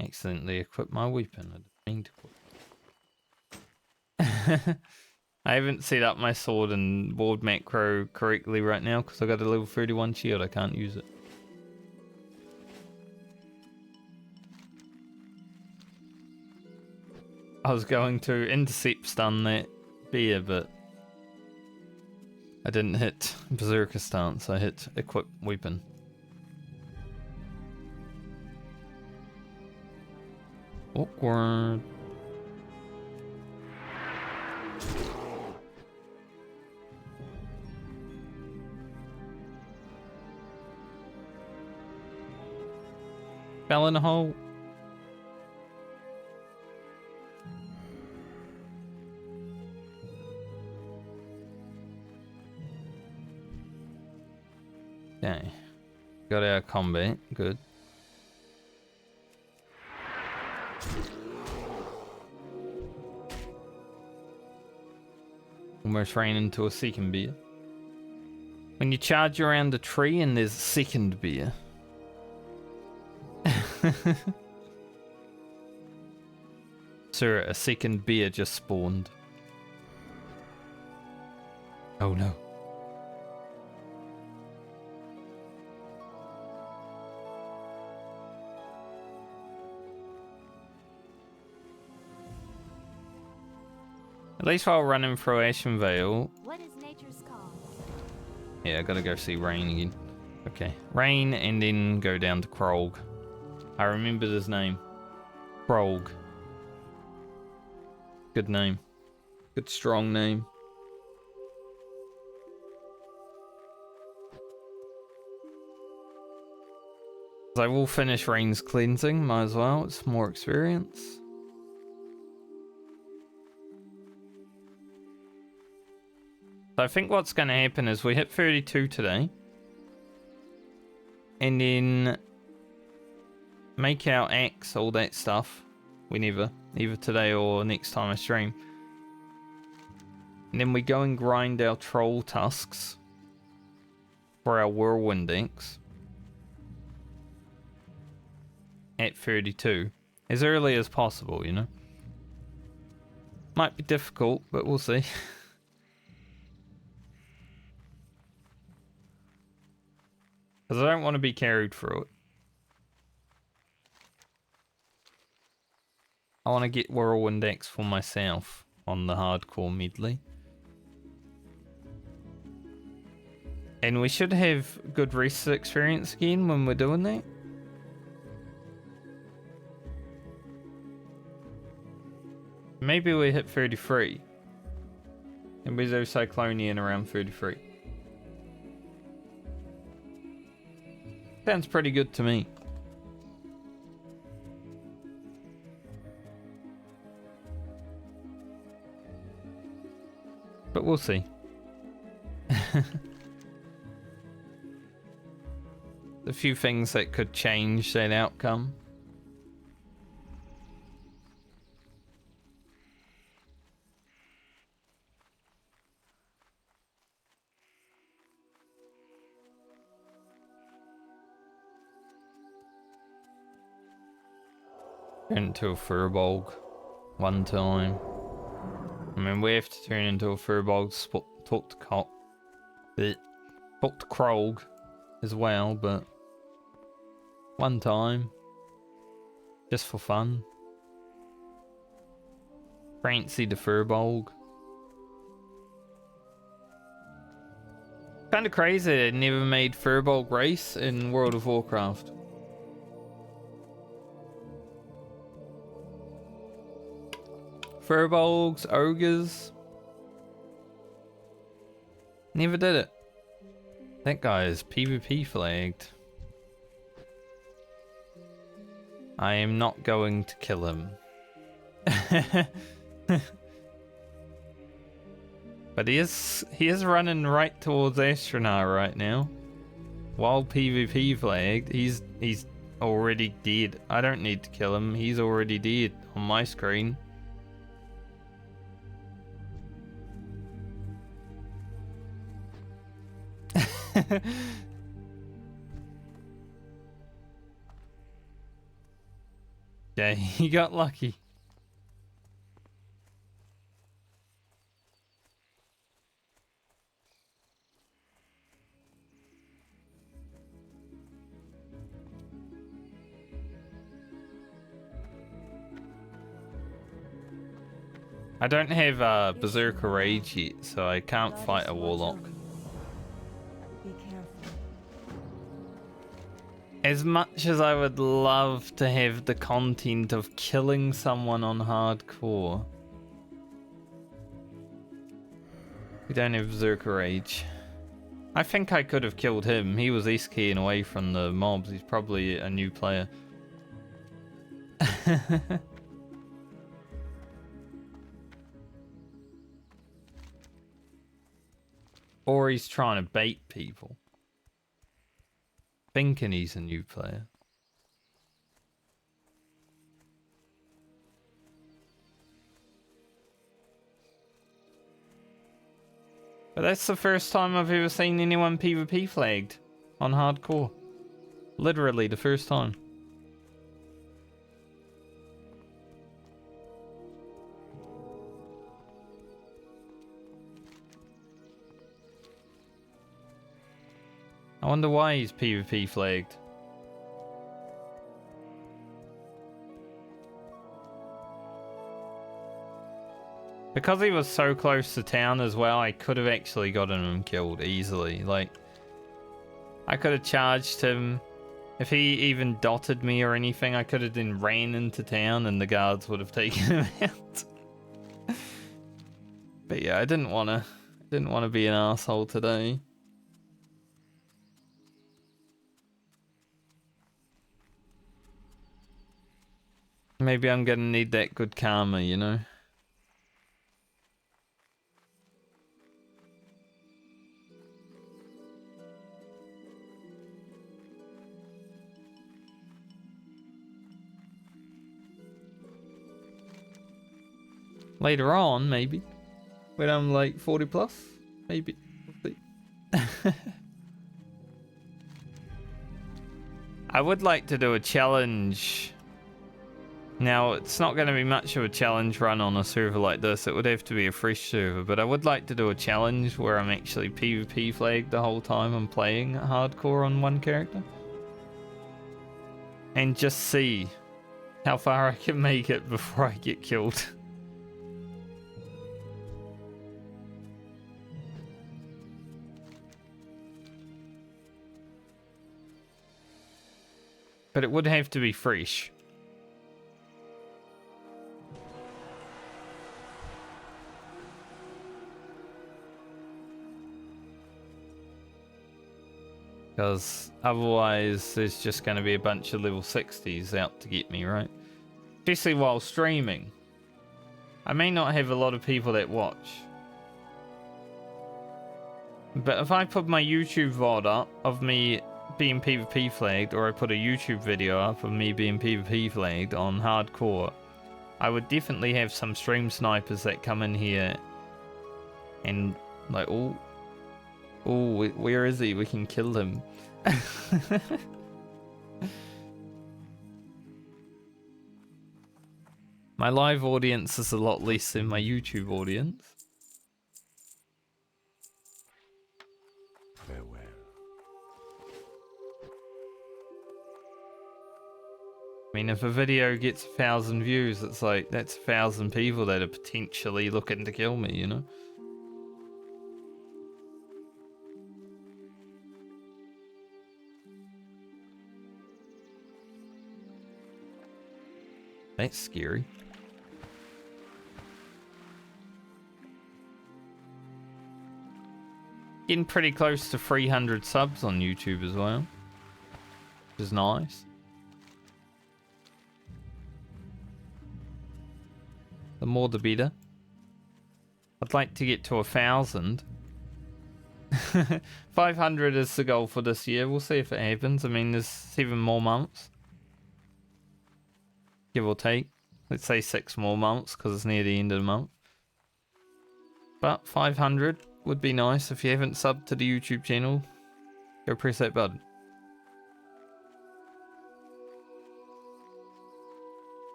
Accidentally equip my weapon. I didn't mean to equip. I haven't set up my sword and board macro correctly right now because I got a level 31 shield. I can't use it. I was going to intercept stun that bear, but I didn't hit Berserker stance. I hit equip weapon. Awkward. Fell in a hole. Okay. Got our combat. Good. Almost ran into a second bear. When you charge around a tree and there's a second bear. Sir, a second bear just spawned. Oh no. At least while running through Ashen Vale. What is nature's call? Yeah, I gotta go see Rain again. Okay, Rain and then go down to Krog. I remembered his name. Krog. Good name. Good strong name. I will finish Rain's cleansing, might as well, it's more experience. So I think what's going to happen is we hit 32 today. And then make our axe, all that stuff, whenever, either today or next time I stream. And then we go and grind our troll tusks for our whirlwind axe at 32, as early as possible, you know. Might be difficult, but we'll see. Because I don't want to be carried through it. I want to get Whirlwind Axe for myself on the Hardcore Medley. And we should have good rest experience again when we're doing that. Maybe we hit 33. And we do Cyclonian around 33. Sounds pretty good to me. But we'll see. A few things that could change that outcome. Turn into a Furbolg one time. I mean, we have to turn into a Furbolg, talk to Krog as well, but one time, just for fun. Francie the Furbolg. Kinda crazy they never made Furbolg race in World of Warcraft. Furbolgs, ogres. Never did it. That guy is PvP flagged. I am not going to kill him. But he is running right towards Astronaut right now. While PvP flagged, he's already dead. I don't need to kill him. He's already dead on my screen. Yeah, he got lucky. I don't have Berserker Rage yet, so I can't fight a Warlock. Be careful. As much as I would love to have the content of killing someone on hardcore, we don't have Berserker Rage. I think I could have killed him. He was S-keying away from the mobs. He's probably a new player. Or he's trying to bait people. Thinking he's a new player. But that's the first time I've ever seen anyone PvP flagged on hardcore. Literally the first time. I wonder why he's PvP flagged. Because he was so close to town as well, I could have actually gotten him killed easily. Like, I could have charged him. If he even dotted me or anything, I could have then ran into town and the guards would have taken him out. But yeah, I didn't want to be an asshole today. Maybe I'm gonna need that good karma, you know? Later on, maybe. When I'm like 40 plus, maybe. We'll see. I would like to do a challenge. Now, it's not going to be much of a challenge run on a server like this. It would have to be a fresh server. But I would like to do a challenge where I'm actually PvP flagged the whole time I'm playing hardcore on one character. And just see how far I can make it before I get killed. But it would have to be fresh. Because otherwise there's just going to be a bunch of level 60s out to get me, right? Especially while streaming. I may not have a lot of people that watch. But if I put my YouTube VOD up of me being PvP flagged, or I put a YouTube video up of me being PvP flagged on hardcore, I would definitely have some stream snipers that come in here and like, oh, where is he? We can kill him. My live audience is a lot less than my YouTube audience. Farewell. mean, if a video gets 1,000 views, it's like, that's 1,000 people that are potentially looking to kill me, you know? That's scary. Getting pretty close to 300 subs on YouTube as well, which is nice. The more the better. I'd like to get to 1,000. 500 is the goal for this year. We'll see if it happens. I mean, there's 7 more months. Give or take. Let's say 6 more months because it's near the end of the month. But 500 would be nice. If you haven't subbed to the YouTube channel, go press that button.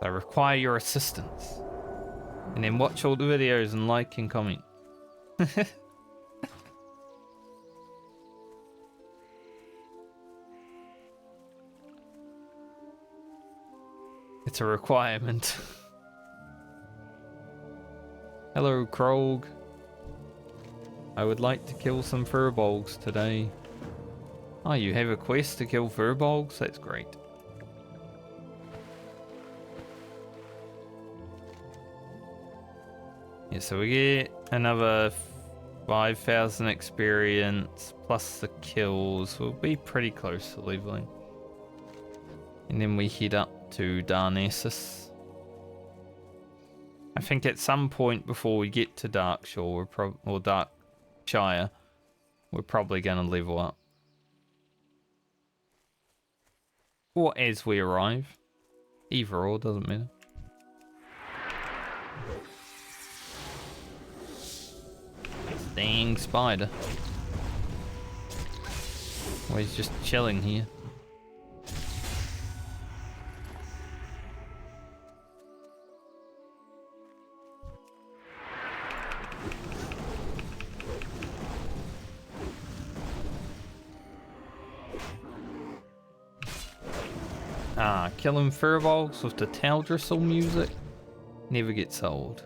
I require your assistance. And then watch all the videos and like and comment. It's a requirement. Hello, Krog. I would like to kill some furbolgs today. Oh, you have a quest to kill furbolgs? That's great. Yeah, so we get another 5,000 experience plus the kills. We'll be pretty close to leveling. And then we head up to Darnassus. I think at some point before we get to Darkshore, or Darkshire, we're probably going to level up. Or as we arrive. Either or, doesn't matter. Dang spider. Oh, he's just chilling here. Ah, killing furbolgs with the Taldristle music never gets old.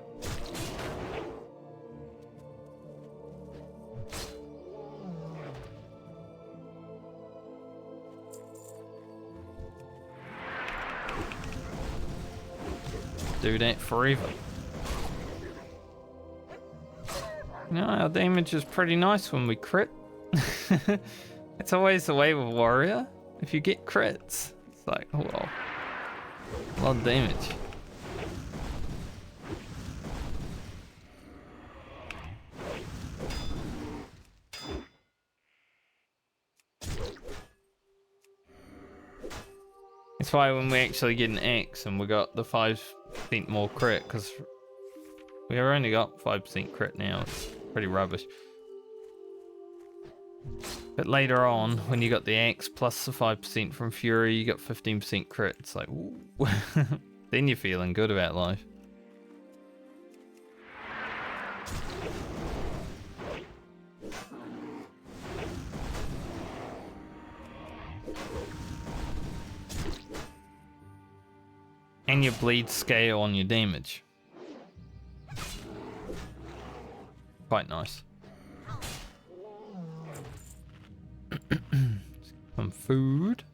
Do that forever. You know, our damage is pretty nice when we crit. It's always the way with warrior. If you get crits, it's like, oh well, a lot of damage. That's why when we actually get an axe and we got the 5% more crit, because we only got 5% crit now, it's pretty rubbish. But later on, when you got the axe plus the 5% from Fury, you got 15% crit. It's like, ooh. Then you're feeling good about life. And your bleed scale on your damage. Quite nice. Some food.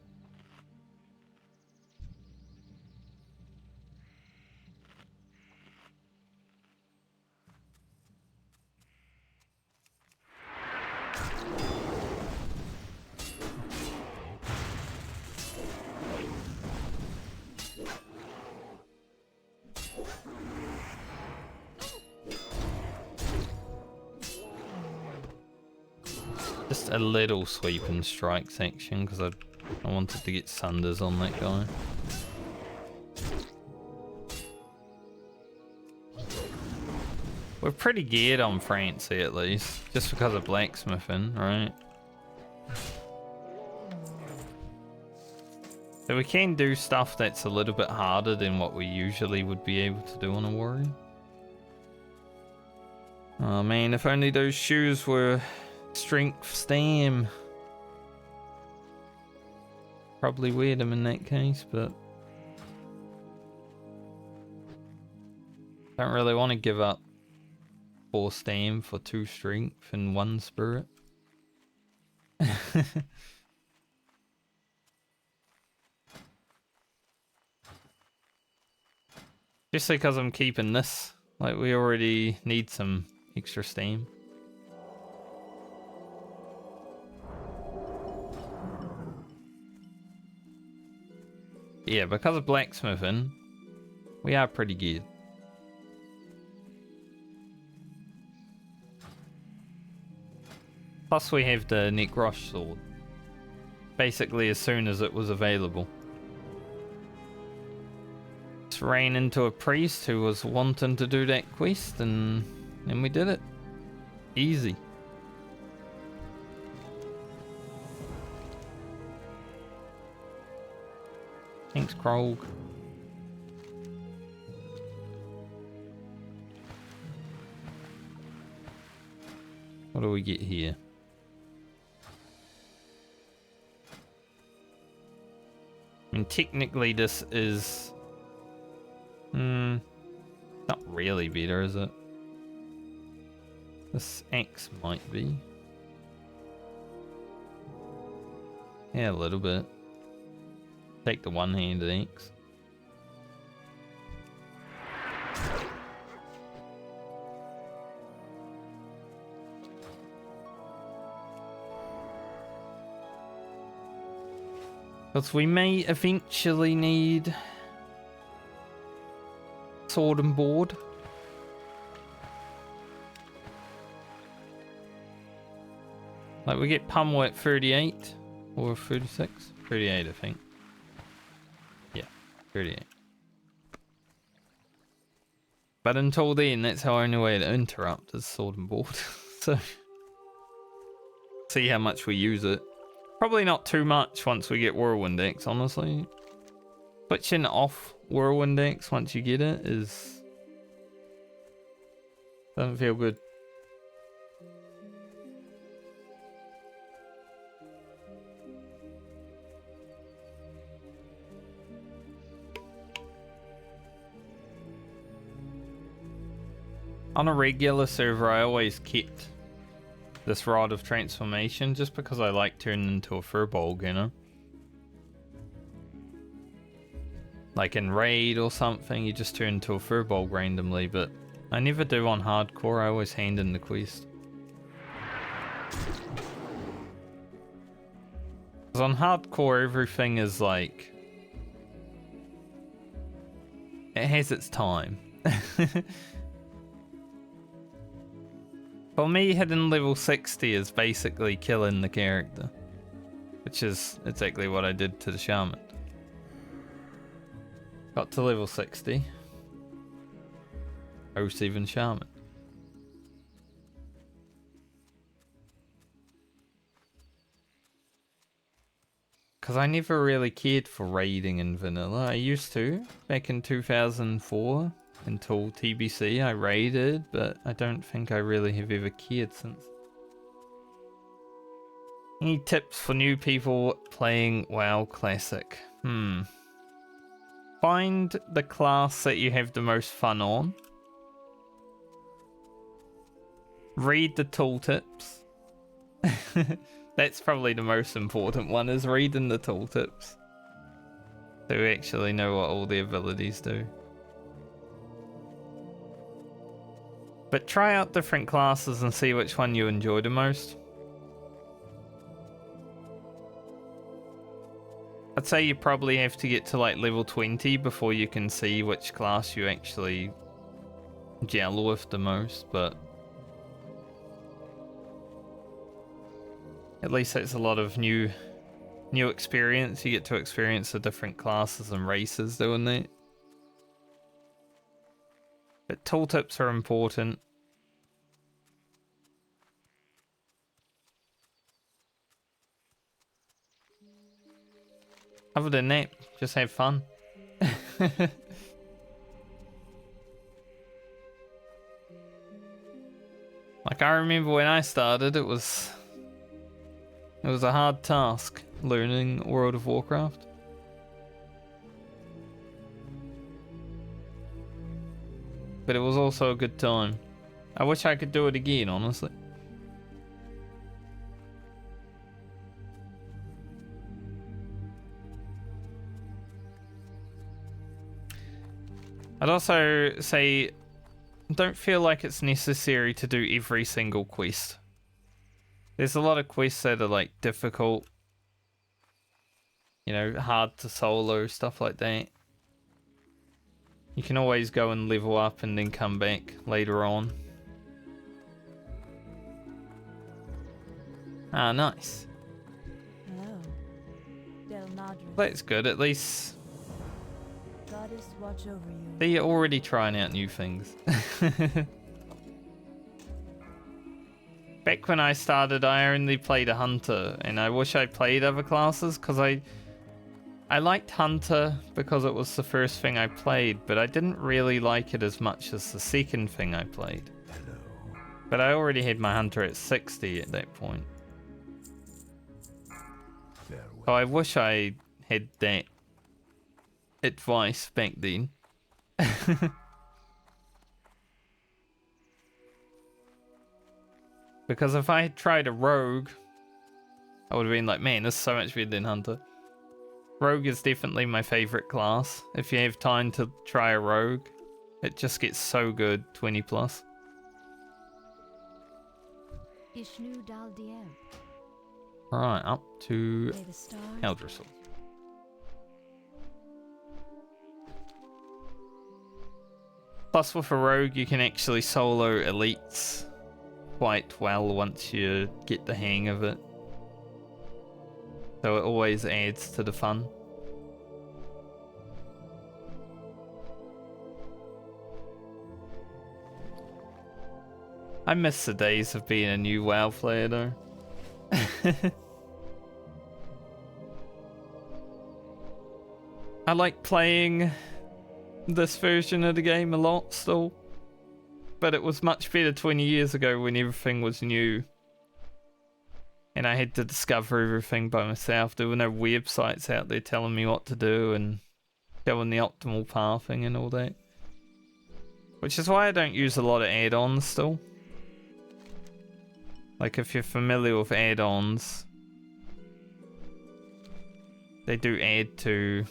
Just a little sweep and strike section because I wanted to get Sunders on that guy. We're pretty geared on Francie at least, just because of blacksmithing, right? So we can do stuff that's a little bit harder than what we usually would be able to do on a warrior. Oh man, if only those shoes were strength stam. probably weird him in that case, but don't really want to give up 4 stam for 2 strength and 1 spirit. Just because I'm keeping this, like we already need some extra stam. Yeah, because of blacksmithing, we are pretty good. Plus we have the Necrosh sword. Basically as soon as it was available. Just ran into a priest who was wanting to do that quest and we did it. Easy. Thanks, Krog. What do we get here? I mean, technically this is... not really better, is it? This axe might be. Yeah, a little bit. Take the one-handed axe. Because we may eventually need sword and board. Like we get pummel at 38 or 36? 38 I think. Yeah, 38. But until then, that's our only way to interrupt is sword and board. So, see how much we use it. Probably not too much once we get Whirlwind Axe, honestly. Switching off Whirlwind Axe once you get it is... doesn't feel good. On a regular server, I always kept this Rod of Transformation just because I like turning into a Furbolg, you know? Like in Raid or something, you just turn into a Furbolg randomly, but I never do on Hardcore, I always hand in the quest. Because on Hardcore, everything is like... it has its time. For me, hitting level 60 is basically killing the character. Which is exactly what I did to the Shaman. Got to level 60. 07 Shaman. Because I never really cared for raiding in vanilla. I used to, back in 2004. Until TBC I raided, but I don't think I really have ever cared since. Any tips for new people playing WoW Classic? Find the class that you have the most fun on. Read the tooltips. That's probably the most important one, is reading the tooltips. So we actually know what all the abilities do. But try out different classes and see which one you enjoy the most. I'd say you probably have to get to like level 20 before you can see which class you actually gel with the most, but at least it's a lot of new experience. You get to experience the different classes and races doing that. But tooltips are important. Other than that, just have fun. Like I remember when I started, it was a hard task. learning World of Warcraft. But it was also a good time. I wish I could do it again, honestly. I'd also say, don't feel like it's necessary to do every single quest. There's a lot of quests that are like difficult, you know, hard to solo, stuff like that. You can always go and level up and then come back later on. Ah, nice. Hello. Del Madre. That's good, at least Goddess watch over you. they're already trying out new things. Back when I started, I only played a hunter, and I wish I played other classes, because I liked hunter because it was the first thing I played, but I didn't really like it as much as the second thing I played. Hello. But I already had my hunter at 60 at that point. Farewell. So I wish I had that advice back then. Because if I had tried a rogue, I would have been like, man, this is so much better than hunter. Rogue is definitely my favorite class. If you have time to try a rogue, it just gets so good, 20 plus. Ishnu Dal Dieb. Alright, up to May the stars. Eldrassil. Plus with a rogue, you can actually solo elites quite well once you get the hang of it. So it always adds to the fun. I miss the days of being a new WoW player though. I like playing this version of the game a lot still. But it was much better 20 years ago when everything was new. And I had to discover everything by myself. There were no websites out there telling me what to do and showing the optimal pathing and all that. Which is why I don't use a lot of add-ons still. Like if you're familiar with add-ons, they do add to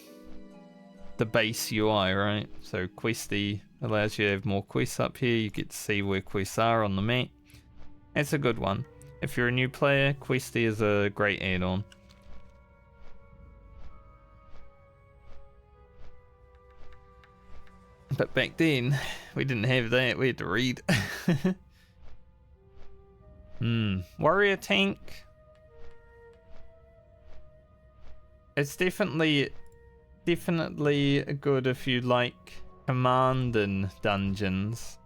the base UI, right? So Questy allows you to have more quests up here. You get to see where quests are on the map. It's a good one. If you're a new player, Questy is a great add-on. But back then, we didn't have that. We had to read. Warrior tank. It's definitely good if you like command and dungeons.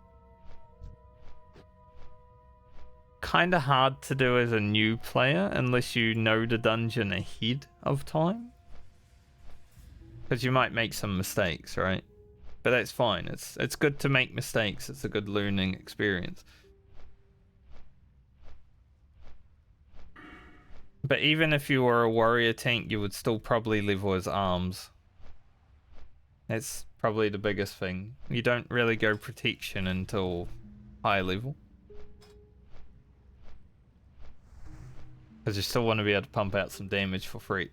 Kind of hard to do as a new player unless you know the dungeon ahead of time. Because you might make some mistakes, right? But that's fine. It's good to make mistakes. It's a good learning experience. But even if you were a warrior tank, you would still probably level as arms. That's probably the biggest thing. You don't really go protection until high level. Because you still want to be able to pump out some damage for free.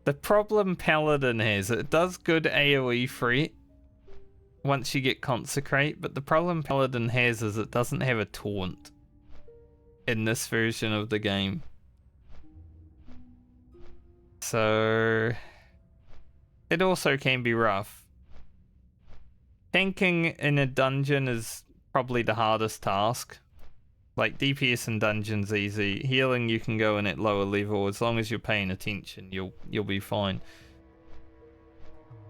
The problem Paladin has, it does good AoE threat once you get Consecrate, but the problem Paladin has is it doesn't have a taunt in this version of the game. So it also can be rough. Tanking in a dungeon is probably the hardest task. Like DPS in dungeons easy. Healing you can go in at lower level as long as you're paying attention. You'll be fine.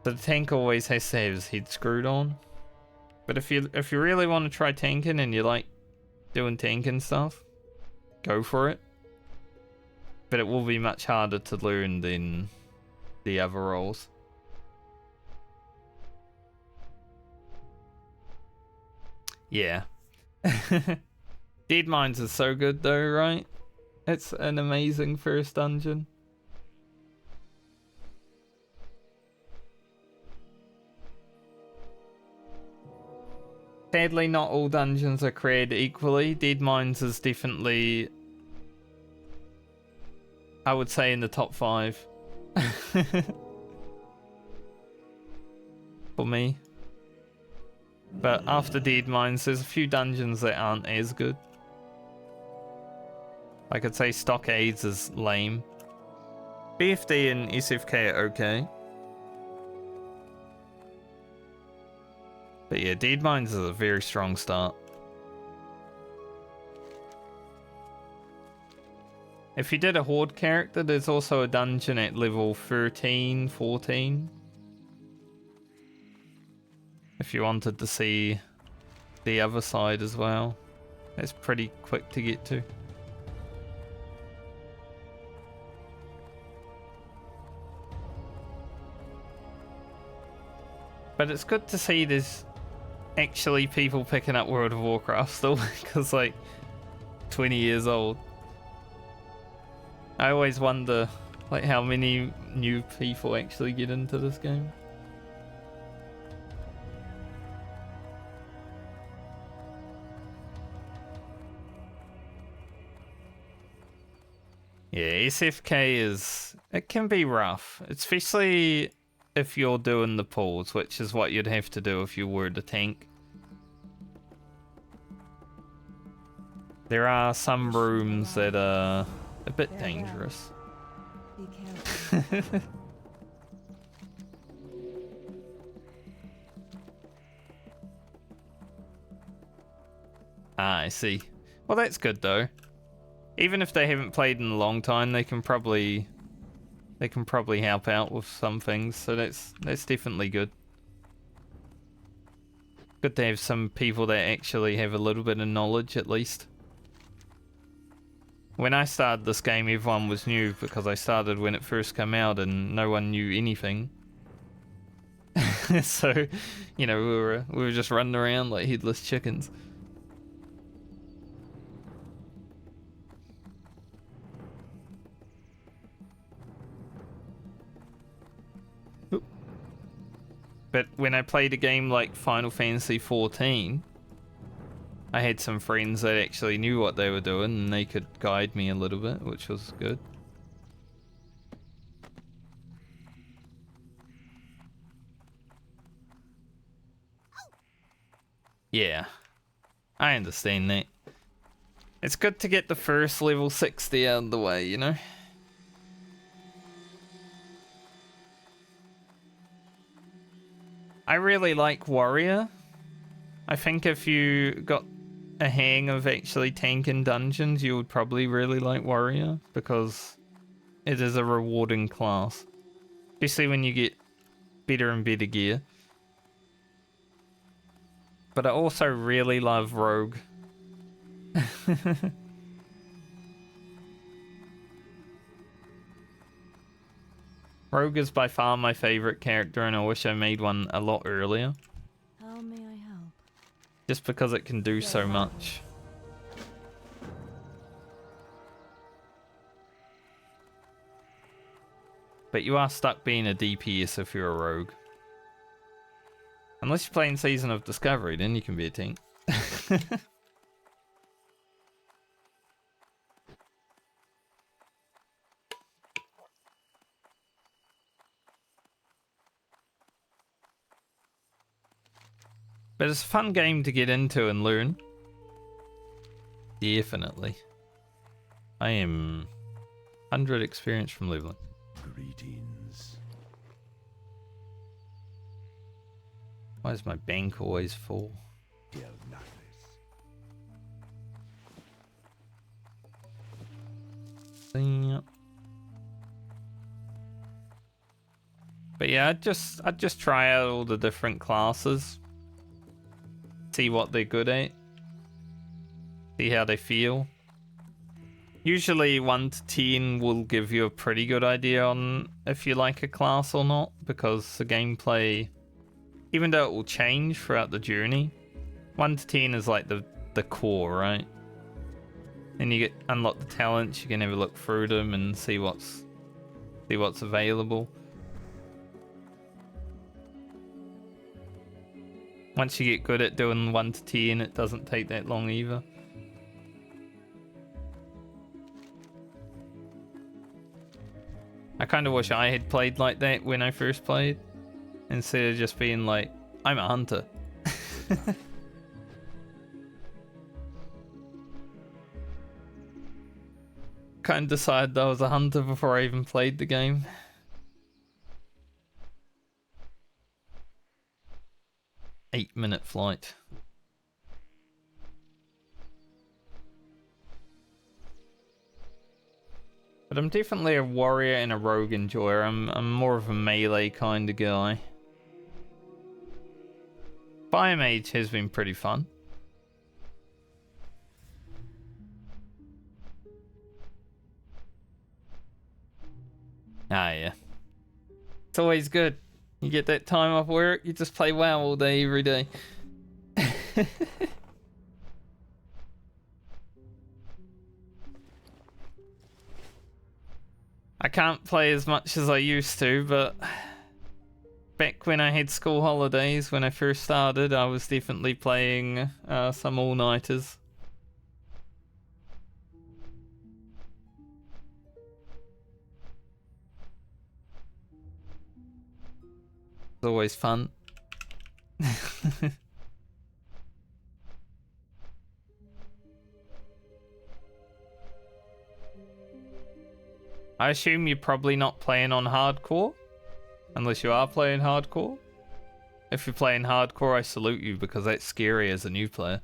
But the tank always has to have his head screwed on. But if you really want to try tanking and you like doing tanking stuff, go for it. But it will be much harder to learn than the other roles. Yeah. Dead Mines is so good though, right? It's an amazing first dungeon. Sadly, not all dungeons are created equally. Dead Mines is definitely, I would say, in the top 5. For me. But after Dead Mines, there's a few dungeons that aren't as good. I could say Stockades is lame. BFD and SFK are okay. But yeah, Dead Mines is a very strong start. If you did a Horde character, there's also a dungeon at level 13, 14. If you wanted to see the other side as well. It's pretty quick to get to. But it's good to see there's actually people picking up World of Warcraft still, because like 20 years old. I always wonder like how many new people actually get into this game. Yeah, SFK it can be rough, especially if you're doing the pulls, which is what you'd have to do if you were the tank. There are some rooms that are a bit dangerous. Be careful. Ah, I see. Well, that's good though. Even if they haven't played in a long time, they can probably help out with some things. So that's definitely good. Good to have some people that actually have a little bit of knowledge at least. When I started this game, everyone was new because I started when it first came out and no one knew anything. So, you know, we were just running around like headless chickens. But when I played a game like Final Fantasy XIV, I had some friends that actually knew what they were doing and they could guide me a little bit, which was good. Yeah, I understand that. It's good to get the first level 60 out of the way, you know? I really like Warrior. I think if you got a hang of actually tanking dungeons, you would probably really like Warrior, because it is a rewarding class. Especially when you get better and better gear. But I also really love Rogue. Rogue is by far my favorite character, and I wish I made one a lot earlier. How may I help? Just because it can do so much. But you are stuck being a DPS if you're a rogue. Unless you're playing Season of Discovery, then you can be a tank. But it's a fun game to get into and learn. Definitely. I am 100 experience from leveling. Greetings. Why is my bank always full? Del Nares. Yeah. But yeah, I'd just try out all the different classes. See what they're good at. See how they feel. Usually 1 to 10 will give you a pretty good idea on if you like a class or not, because the gameplay, even though it will change throughout the journey, 1 to 10 is like the core, right? And you unlock the talents, you can have a look through them and see what's available. Once you get good at doing 1 to 10, it doesn't take that long either. I kind of wish I had played like that when I first played, instead of just being like, I'm a hunter. Kind of decided I was a hunter before I even played the game. Eight-minute flight. But I'm definitely a warrior and a rogue enjoyer. I'm more of a melee kind of guy. Biomage has been pretty fun. Ah, yeah. It's always good. You get that time off work, you just play WoW all day, every day. I can't play as much as I used to, but back when I had school holidays, when I first started, I was definitely playing some all-nighters. It's always fun. I assume you're probably not playing on hardcore, unless you are playing hardcore. If you're playing hardcore, I salute you, because that's scary as a new player.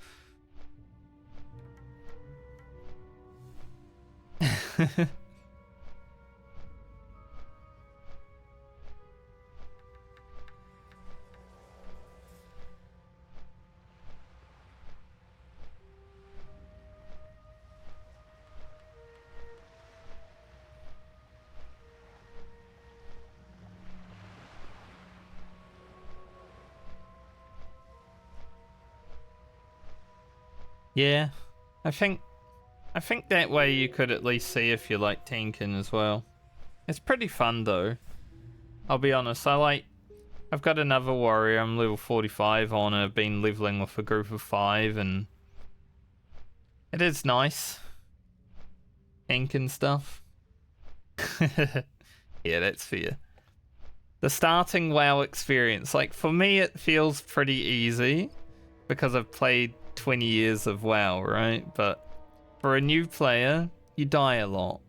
Yeah, I think that way you could at least see if you like tanking as well. It's pretty fun though. I'll be honest, I've got another warrior, I'm level 45 on, I've been leveling with a group of 5, and it is nice. Tanking stuff. Yeah, that's fair. The starting WoW experience, like for me it feels pretty easy, because I've played 20 years of WoW, right? But for a new player, you die a lot.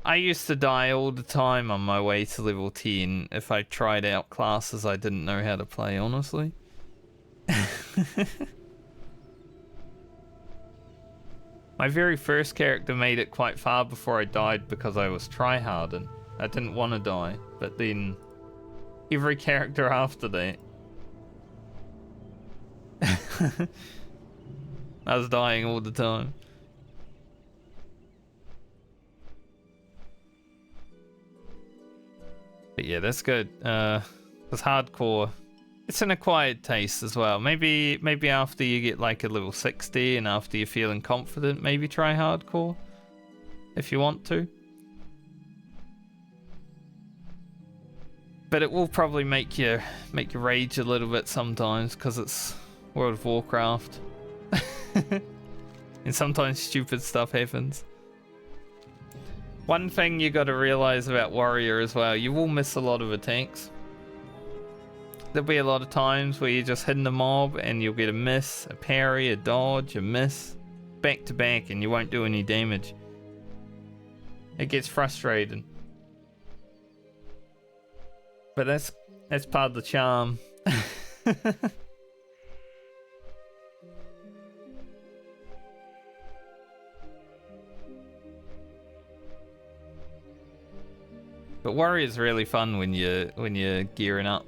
I used to die all the time on my way to level 10 if I tried out classes I didn't know how to play, honestly. My very first character made it quite far before I died because I was tryharding. I didn't want to die, but then every character after that, I was dying all the time. But yeah, that's good. Because hardcore, it's an acquired taste as well. Maybe after you get like a level 60 and after you're feeling confident, maybe try hardcore if you want to. But it will probably make you rage a little bit sometimes, because it's World of Warcraft. And sometimes stupid stuff happens. One thing you got to realize about warrior as well, you will miss a lot of attacks. There'll be a lot of times where you're just hitting the mob and you'll get a miss, a parry, a dodge, a miss, back to back, and you won't do any damage. It gets frustrating. But that's part of the charm. But warrior's really fun when you're gearing up.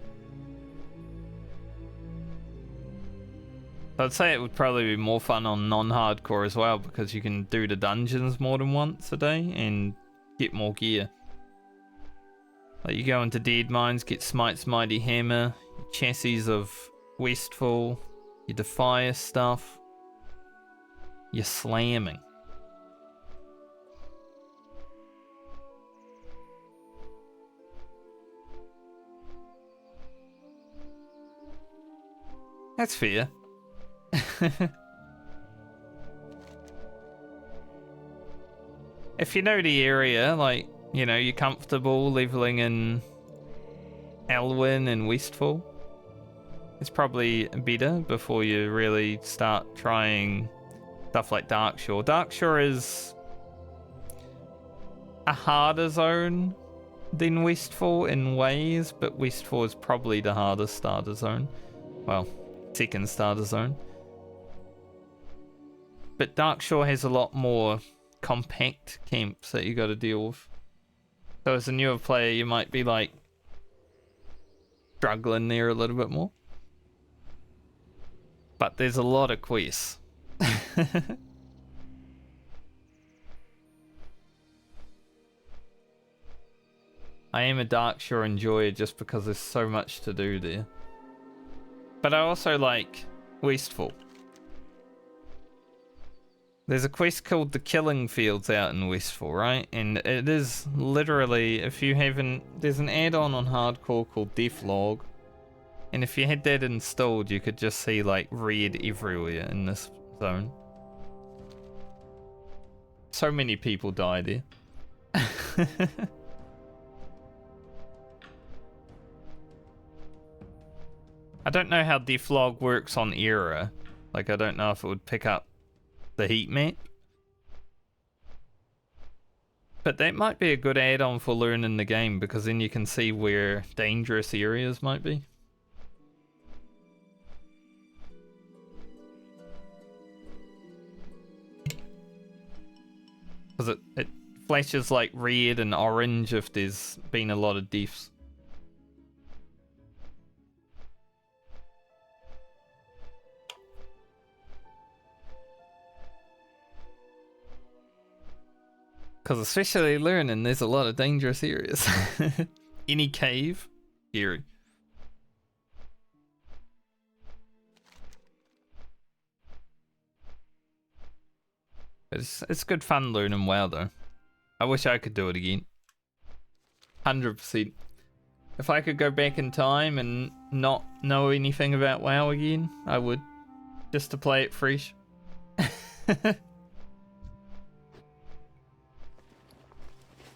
I'd say it would probably be more fun on non-hardcore as well, because you can do the dungeons more than once a day and get more gear. Like you go into Dead Mines, get Smite's Mighty Hammer, chassis of Westfall, your Defier stuff, you're slamming. That's fair. If you know the area, like, you know, you're comfortable leveling in Elwyn and Westfall, it's probably better before you really start trying stuff like Darkshore. Darkshore is a harder zone than Westfall in ways, but Westfall is probably the hardest starter zone. Well, second starter zone. But Darkshore has a lot more compact camps that you got to deal with. So as a newer player, you might be like struggling there a little bit more. But there's a lot of quests. I am a Darkshore enjoyer just because there's so much to do there. But I also like Westfall. There's a quest called the Killing Fields out in Westfall, right? And it is literally, if you haven't, there's an add-on on Hardcore called Deathlog. And if you had that installed, you could just see like red everywhere in this zone. So many people die there. I don't know how Deathlog works on Era. Like, I don't know if it would pick up the heat map. But that might be a good add-on for learning the game, because then you can see where dangerous areas might be. Because it flashes like red and orange if there's been a lot of deaths. Because especially learning, there's a lot of dangerous areas. Any cave, scary. It's good fun learning WoW though. I wish I could do it again. 100%. If I could go back in time and not know anything about WoW again, I would. Just to play it fresh.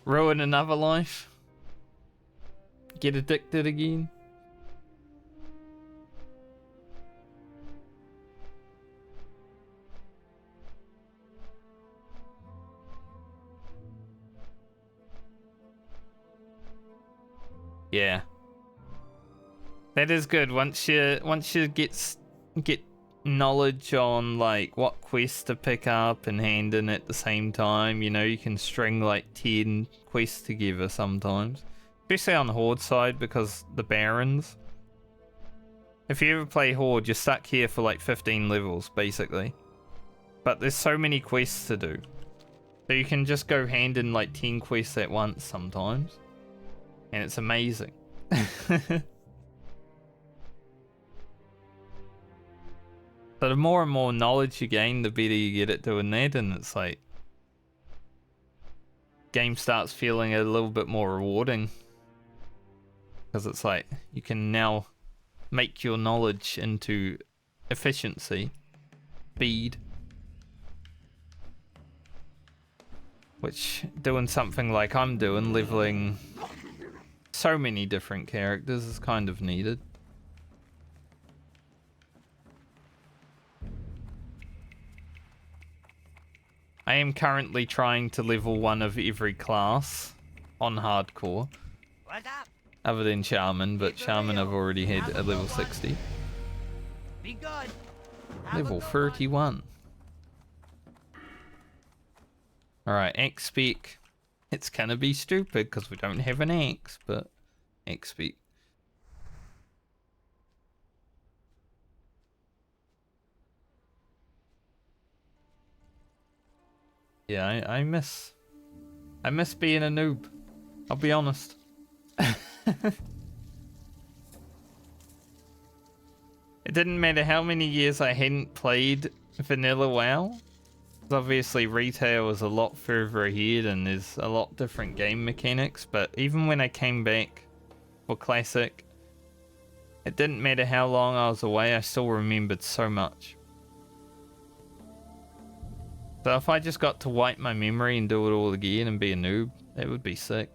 Ruin another life. Get addicted again. Yeah. That is good. Once you get knowledge on like what quests to pick up and hand in at the same time, you know, you can string like 10 quests together sometimes, especially on the Horde side, because the Barons, if you ever play Horde, you're stuck here for like 15 levels basically, but there's so many quests to do, so you can just go hand in like 10 quests at once sometimes, and it's amazing. So the more and more knowledge you gain, the better you get at doing that, and it's like game starts feeling a little bit more rewarding, because it's like you can now make your knowledge into efficiency, speed, which doing something like I'm doing, leveling so many different characters, is kind of needed. I am currently trying to level one of every class on Hardcore. What's up? Other than Shaman, but Shaman I've already had at level 60. Be good. Level 31. Alright, Axe spec. It's gonna be stupid because we don't have an axe, but Axe spec. Yeah, I miss being a noob. I'll be honest. It didn't matter how many years I hadn't played vanilla WoW. Obviously retail is a lot further ahead and there's a lot different game mechanics, but even when I came back for Classic, it didn't matter how long I was away, I still remembered so much. So if I just got to wipe my memory and do it all again and be a noob, that would be sick.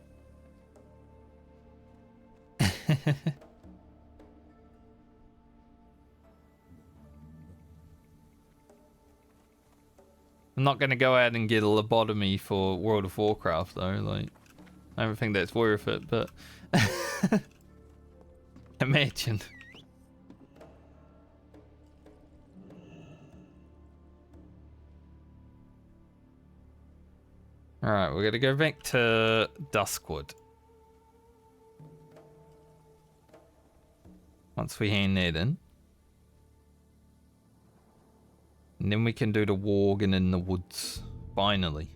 I'm not going to go out and get a lobotomy for World of Warcraft though, like, I don't think that's worth it, but imagine. Alright, we're going to go back to Duskwood. Once we hand that in. And then we can do the Worgen in the woods, finally.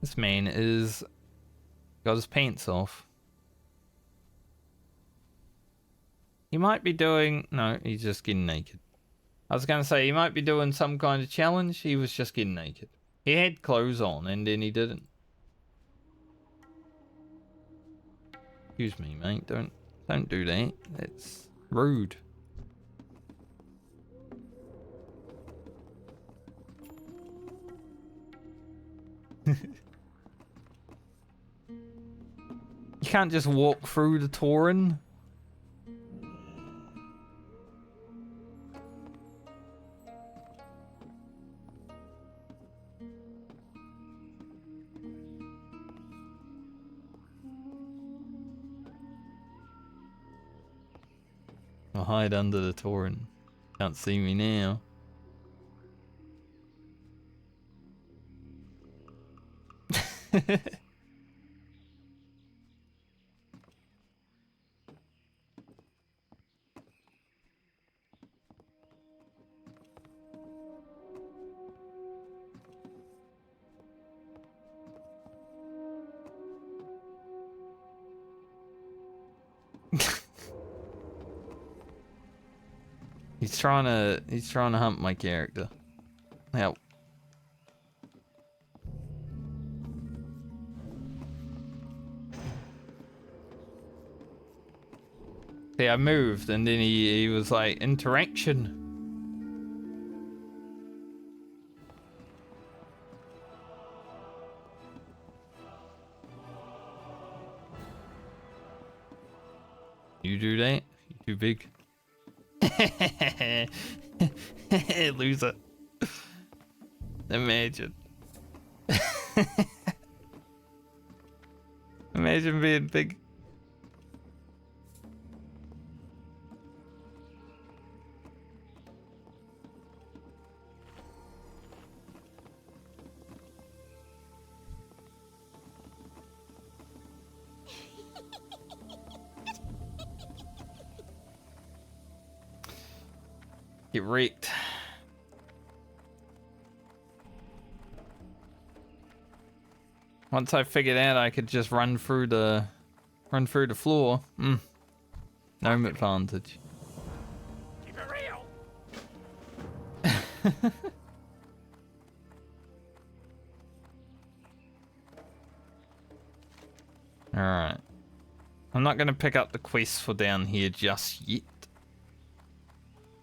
This man is got his pants off. He might be doing... No, he's just getting naked. I was going to say, he might be doing some kind of challenge. He was just getting naked. He had clothes on and then he didn't. Excuse me, mate. Don't do that. That's rude. You can't just walk through the Tauren. I'll hide under the Tauren. Can't see me now. He's trying to hump my character. Help. See, I moved and then he was like, interaction. You do that? You too big. Loser. Imagine. Imagine being big. Get wrecked. Once I figured out I could just run through the floor. No advantage. Keep it real. Alright. I'm not gonna pick up the quest for down here just yet.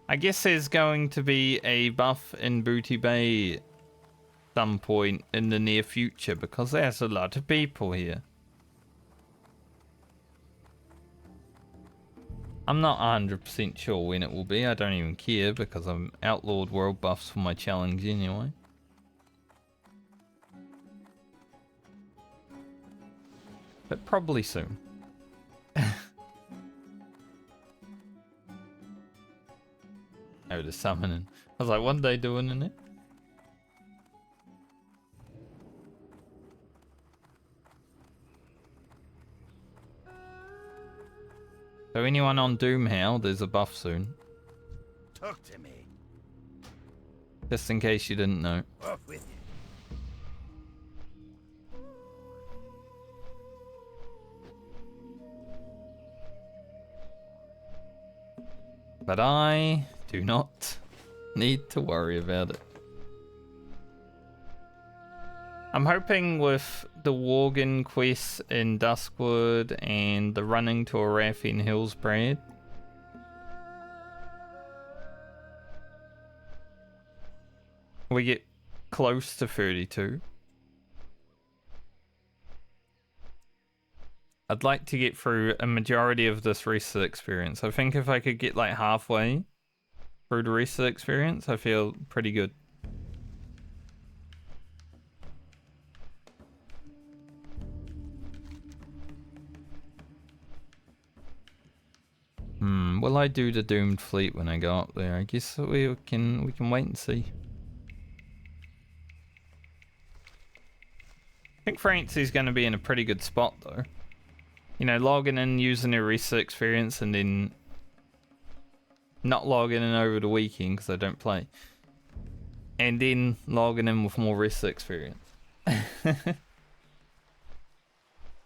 I guess there's going to be a buff in Booty Bay some point in the near future because there's a lot of people here. I'm not 100% sure when it will be. I don't even care because I'm outlawed world buffs for my challenge anyway. But probably soon. Oh, the summoning. I was like, what are they doing in it? So anyone on Doomhow, there's a buff soon. Talk to me. Just in case you didn't know. Off with you. But I do not need to worry about it. I'm hoping with the Worgen quest in Duskwood and the running to Arafian Hills Brad, we get close to 32. I'd like to get through a majority of this rest of the experience. I think if I could get like halfway through the rest of the experience, I feel pretty good. Will I do the Doomed Fleet when I go up there? I guess we can wait and see. I think Francie's going to be in a pretty good spot though. You know, logging in, using a rest experience, and then not logging in over the weekend because I don't play. And then logging in with more rest experience.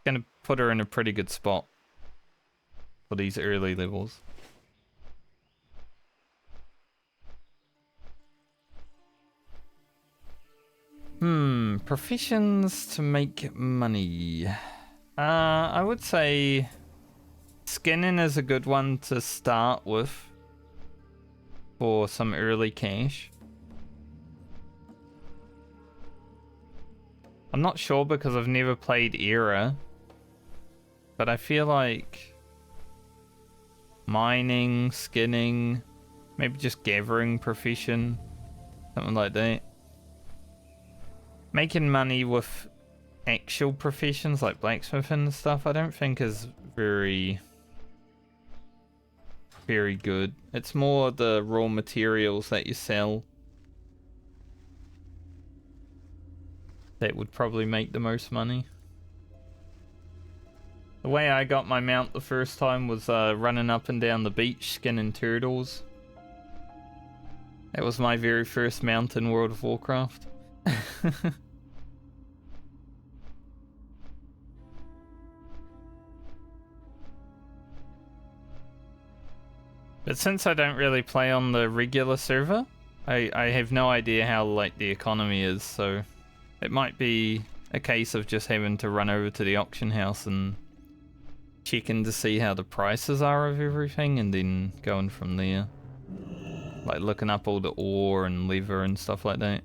Gonna put her in a pretty good spot for these early levels. Professions to make money. I would say skinning is a good one to start with for some early cash. I'm not sure because I've never played Era, but I feel like mining, skinning, maybe just gathering profession, something like that. Making money with actual professions like blacksmithing and stuff, I don't think is very good. It's more the raw materials that you sell that would probably make the most money. The way I got my mount the first time was running up and down the beach skinning turtles. That was my very first mount in World of Warcraft. But since I don't really play on the regular server, I have no idea how like the economy is, so it might be a case of just having to run over to the auction house and checking to see how the prices are of everything and then going from there. Like looking up all the ore and leather and stuff like that.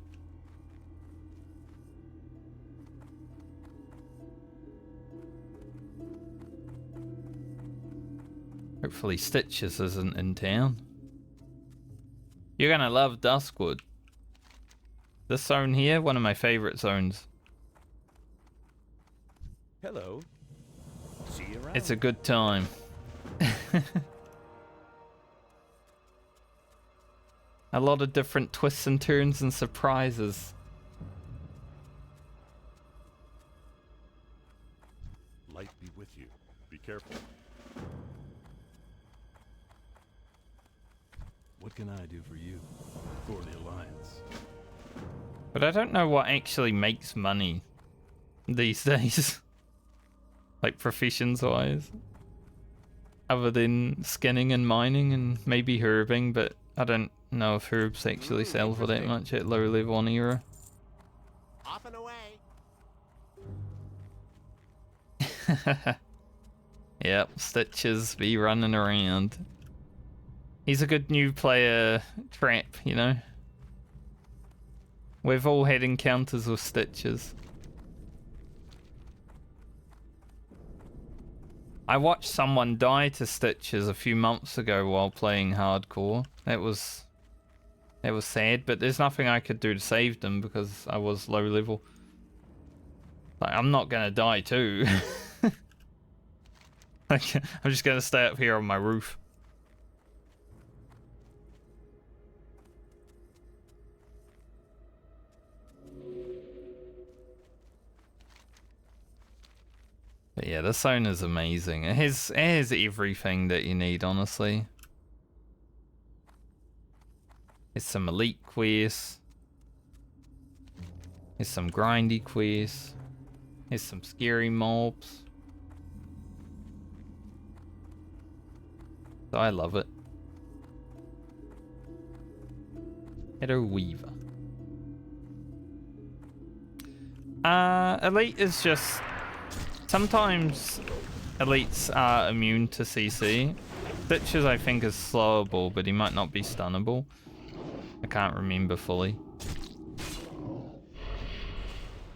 Hopefully Stitches isn't in town. You're gonna love Duskwood. This zone here, one of my favorite zones. Hello. See you around. It's a good time. A lot of different twists and turns and surprises. Light be with you. Be careful. What can I do for you? For the Alliance. But I don't know what actually makes money these days. Like professions wise. Other than skinning and mining and maybe herbing, but I don't know if herbs actually sell for that much at low level on Era. Off and away. Yep, Stitches be running around. He's a good new player trap, you know. We've all had encounters with Stitches. I watched someone die to Stitches a few months ago while playing Hardcore. That was sad, but there's nothing I could do to save them because I was low level. Like, I'm not gonna die too. Like, I'm just gonna stay up here on my roof. But yeah, this zone is amazing. It has everything that you need, honestly. It's some elite quests. Here's some grindy quests. Here's some scary mobs. So I love it. Shadow Weaver. Elite is just... Sometimes elites are immune to CC. Stitches I think is slowable, but he might not be stunnable. I can't remember fully.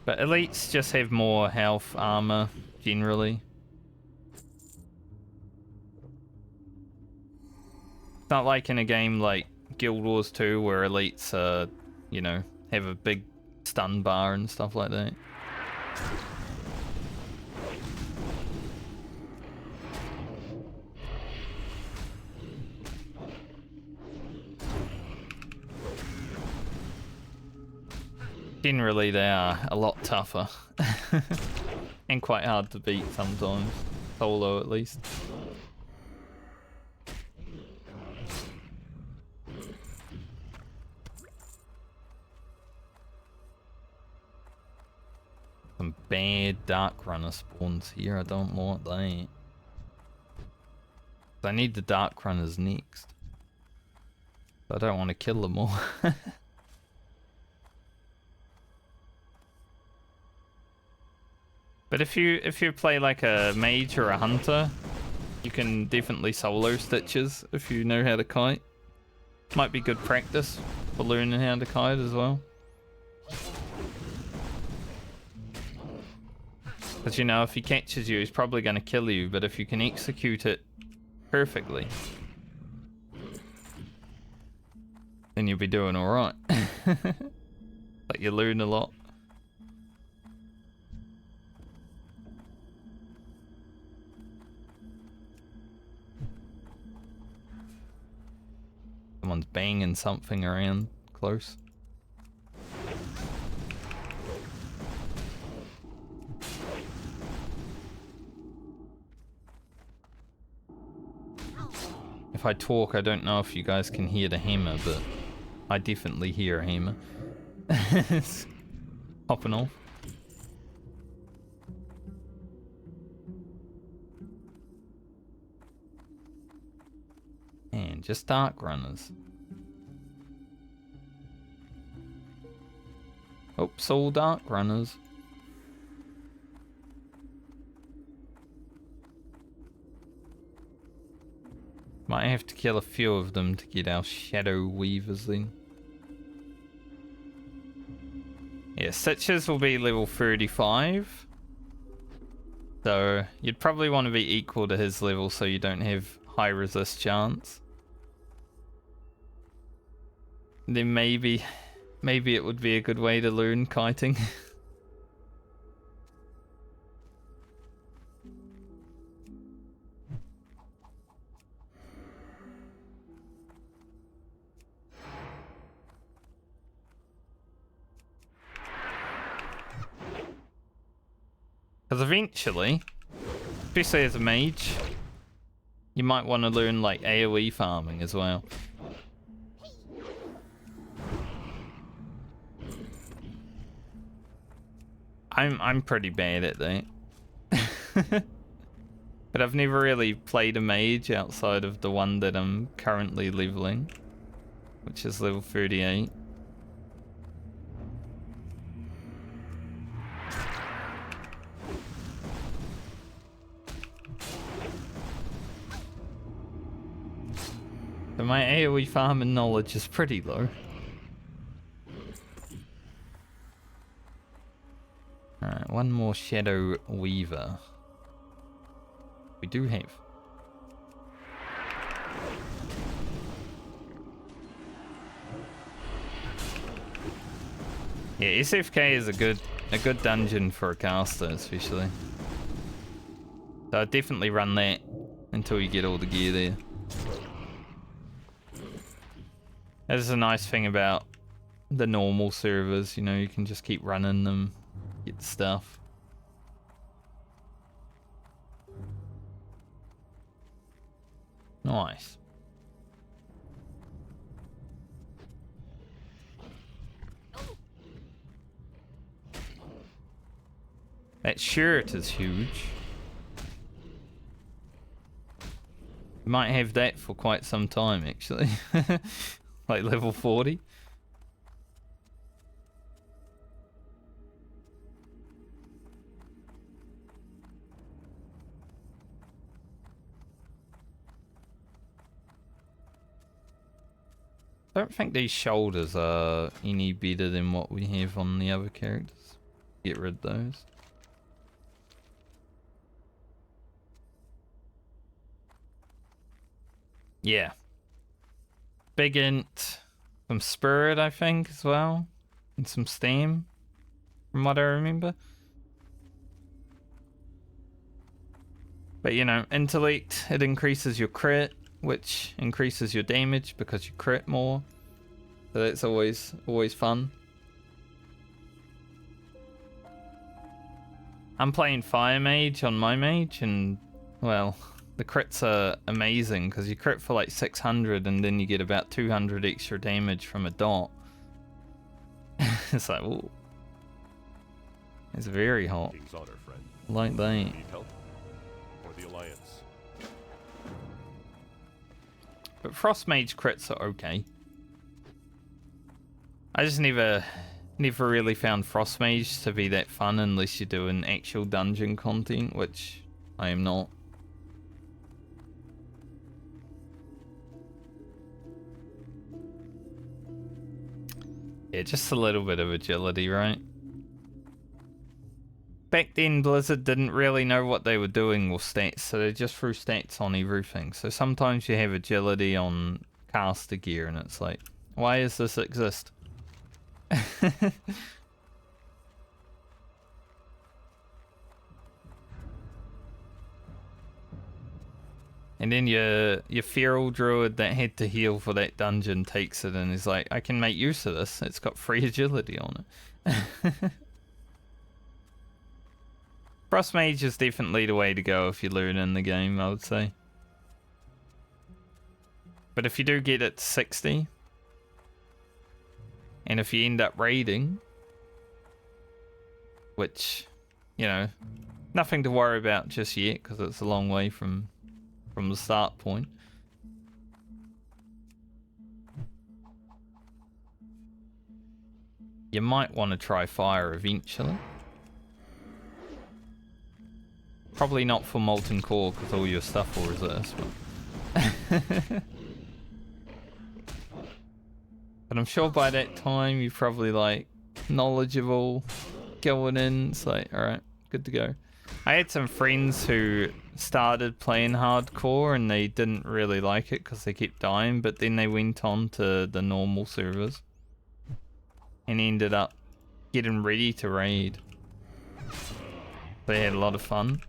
But elites just have more health, armor, generally. It's not like in a game like Guild Wars 2 where elites, you know, have a big stun bar and stuff like that. Generally, they are a lot tougher. And quite hard to beat sometimes. Solo, at least. Some bad Dark Runner spawns here. I don't want that. I need the Dark Runners next. I don't want to kill them all. But if you play like a mage or a hunter, you can definitely solo Stitches if you know how to kite. Might be good practice for learning how to kite as well. Because you know, if he catches you, he's probably going to kill you, but if you can execute it perfectly, then you'll be doing alright. But you learn a lot. Someone's banging something around close. If I talk, I don't know if you guys can hear the hammer, but I definitely hear a hammer. It's popping off. And just Dark Runners. Oops, all Dark Runners. Might have to kill a few of them to get our Shadow Weavers then. Yeah, Stitches will be level 35. So you'd probably want to be equal to his level so you don't have high resist chance. Then maybe it would be a good way to learn kiting. Because eventually, especially as a mage, you might want to learn like AoE farming as well. I'm pretty bad at that. But I've never really played a mage outside of the one that I'm currently leveling, which is level 38. But my AoE farming knowledge is pretty low. Alright, one more Shadow Weaver. We do have. Yeah, SFK is a good dungeon for a caster, especially. So I'd definitely run that until you get all the gear there. That is a nice thing about the normal servers, you know, you can just keep running them, get stuff. Nice. That shirt is huge. Might have that for quite some time, actually. Like level 40. I don't think these shoulders are any better than what we have on the other characters. Get rid of those. Yeah. Big int. Some spirit, I think, as well. And some stam. From what I remember. But you know, intellect, it increases your crit, which increases your damage because you crit more. So that's always fun. I'm playing Fire Mage on my mage, and well, the crits are amazing because you crit for like 600 and then you get about 200 extra damage from a dot. It's like, ooh. It's very hot. King's honor, friend. Like that. Need help? Or the Alliance? But Frost Mage crits are okay. I just never really found Frost Mage to be that fun unless you're doing actual dungeon content, which I am not. Yeah, just a little bit of agility, right? Back then, Blizzard didn't really know what they were doing with stats, so they just threw stats on everything. So sometimes you have agility on caster gear, and it's like, why does this exist? And then your feral druid that had to heal for that dungeon takes it and is like, I can make use of this. It's got free agility on it. Frost Mage is definitely the way to go if you learn in the game, I would say. But if you do get it to 60, and if you end up raiding, which, you know, nothing to worry about just yet because it's a long way from the start point. You might want to try fire eventually. Probably not for Molten Core because all your stuff will resist. But I'm sure by that time you're probably like knowledgeable going in. It's like, alright, good to go. I had some friends who started playing hardcore and they didn't really like it because they kept dying, but then they went on to the normal servers and ended up getting ready to raid. They had a lot of fun.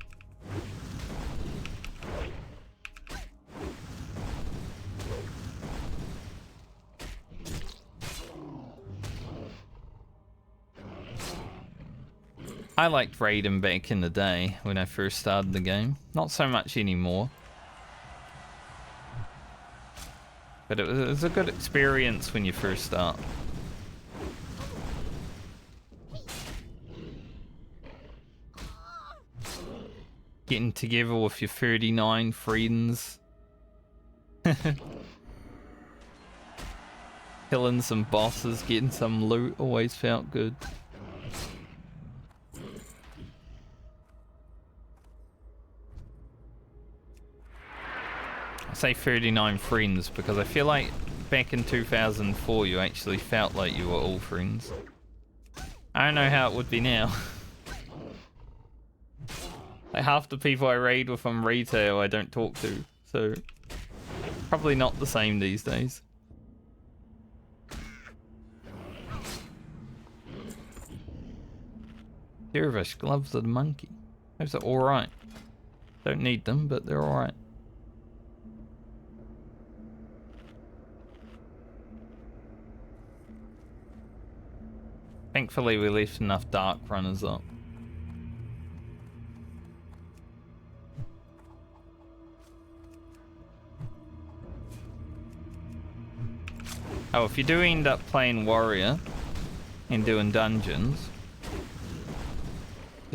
I liked raiding back in the day when I first started the game. Not so much anymore. But it was a good experience when you first start. Getting together with your 39 friends. Killing some bosses, getting some loot always felt good. I say 39 friends because I feel like back in 2004 you actually felt like you were all friends. I don't know how it would be now. Like half the people I raid with on retail I don't talk to, so probably not the same these days. Dervish gloves of the monkey. Those are alright. Don't need them, but they're alright. Thankfully we left enough dark runners up. Oh, if you do end up playing warrior and doing dungeons,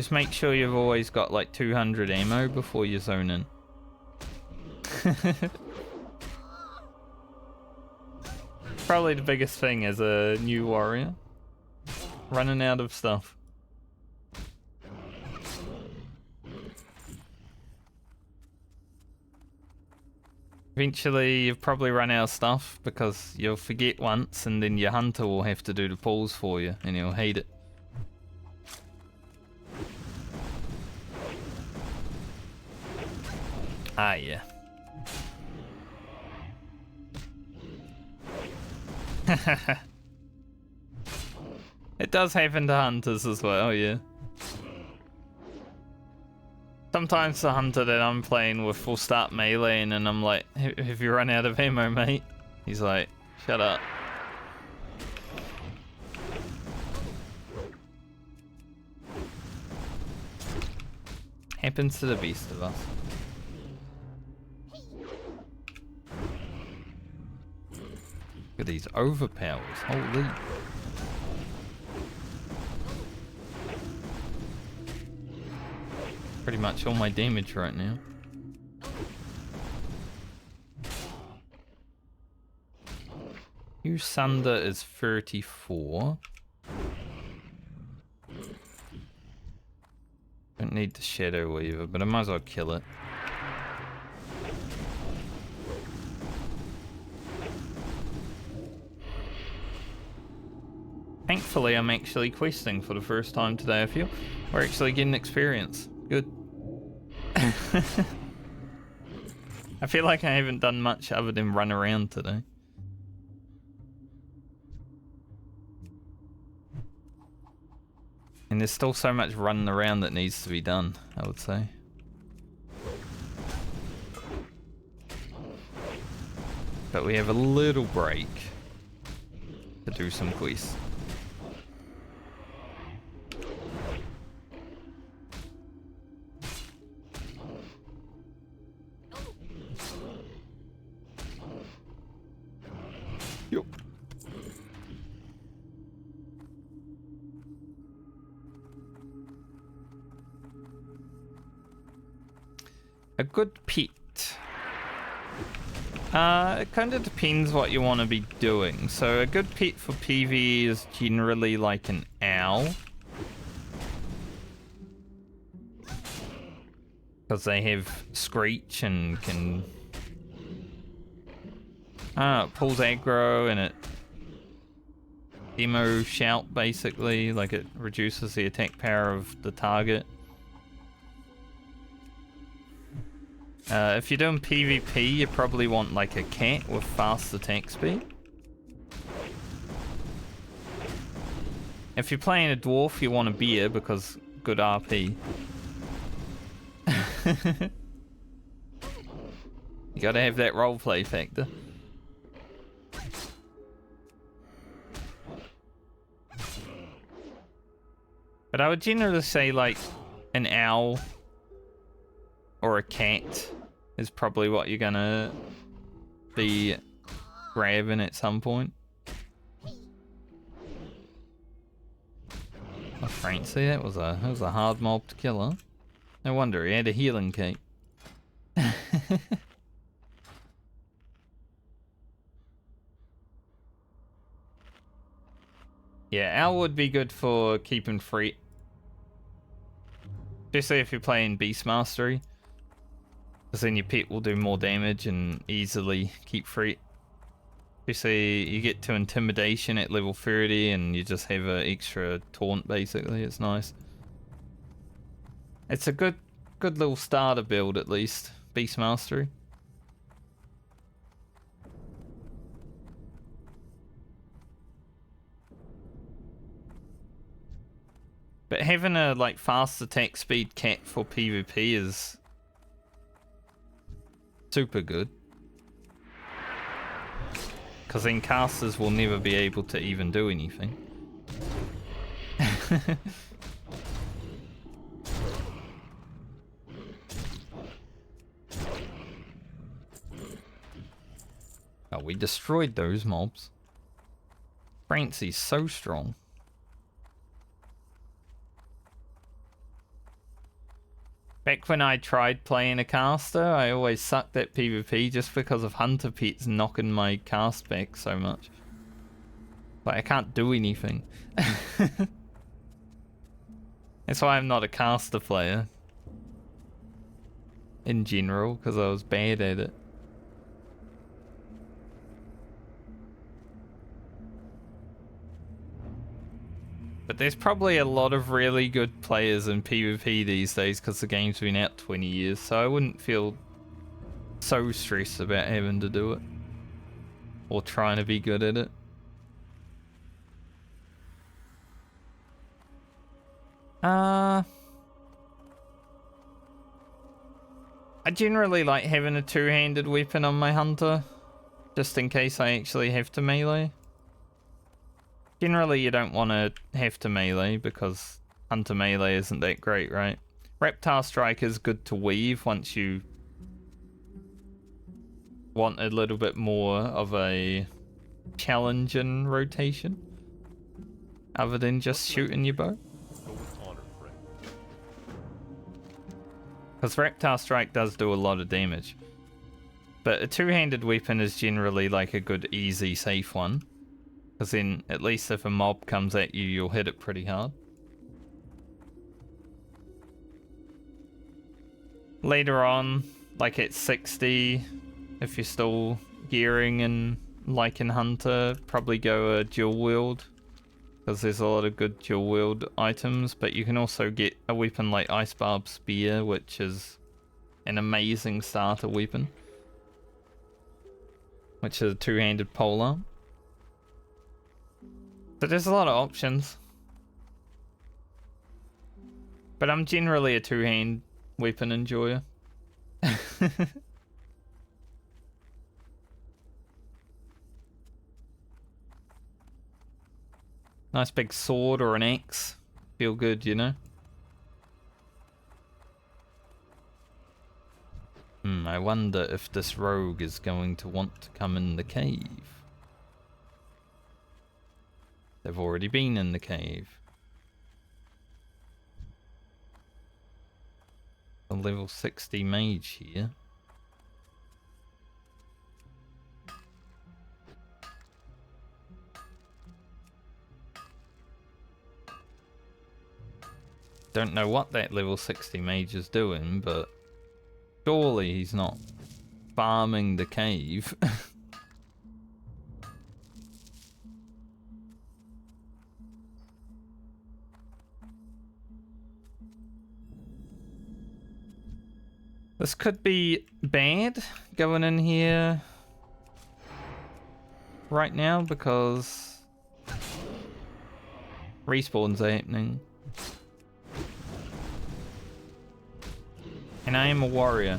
Just make sure you've always got like 200 ammo before you zone in. Probably the biggest thing as a new warrior. Running out of stuff. Eventually you've probably run out of stuff because you'll forget once and then your hunter will have to do the pulls for you and he'll hate it. Ah, yeah. It does happen to hunters as well, yeah. Sometimes the hunter that I'm playing with will start meleeing and I'm like, have you run out of ammo, mate? He's like, shut up. Happens to the best of us. Look at these overpowers, holy. Pretty much all my damage right now. Your Sunder is 34. Don't need the Shadow Weaver, but I might as well kill it. Thankfully, I'm actually questing for the first time today, I feel. We're actually getting experience. Good. I feel like I haven't done much other than run around today. And there's still so much running around that needs to be done, I would say. But we have a little break to do some quests. Yup. A good pet. It kind of depends what you want to be doing. So a good pet for PvE is generally like an owl. Because they have screech and can... it pulls aggro and it... Demo shout basically, like it reduces the attack power of the target. If you're doing PvP, you probably want like a cat with fast attack speed. If you're playing a dwarf, you want a bear because good RP. You gotta have that roleplay factor. But I would generally say like an owl or a cat is probably what you're gonna be grabbing at some point. Oh, Francie, that was a hard mob to kill, huh? No wonder he had a healing cape. Yeah, owl would be good for keeping free. Especially if you're playing Beast Mastery. Because then your pet will do more damage and easily keep free. Especially you get to Intimidation at level 30 and you just have an extra taunt basically. It's nice. It's a good little starter build at least. Beast Mastery. But having a like fast attack speed cat for PvP is super good. Because then casters will never be able to even do anything. Oh, we destroyed those mobs. Francie's so strong. Back when I tried playing a caster, I always sucked at PvP just because of hunter pets knocking my cast back so much. But I can't do anything. That's why I'm not a caster player. In general, because I was bad at it. But there's probably a lot of really good players in PvP these days because the game's been out 20 years, so I wouldn't feel so stressed about having to do it. Or trying to be good at it. I generally like having a two-handed weapon on my hunter, just in case I actually have to melee. Generally, you don't want to have to melee because hunter melee isn't that great, right? Reptile Strike is good to weave once you want a little bit more of a challenge in rotation, other than just shooting your bow. Go with honor, friend. Because Reptile Strike does do a lot of damage. But a two-handed weapon is generally like a good, easy, safe one. Because then, at least if a mob comes at you, you'll hit it pretty hard. Later on, like at 60, if you're still gearing and liking Hunter, probably go a dual wield. Because there's a lot of good dual wield items, but you can also get a weapon like Ice Barb Spear, which is an amazing starter weapon. Which is a two-handed polearm. So there's a lot of options. But I'm generally a two-hand weapon enjoyer. Nice big sword or an axe. Feel good, you know? I wonder if this rogue is going to want to come in the cave. They've already been in the cave. A level 60 mage here. Don't know what that level 60 mage is doing, but surely he's not farming the cave. This could be bad going in here right now because respawns are happening. And I am a warrior.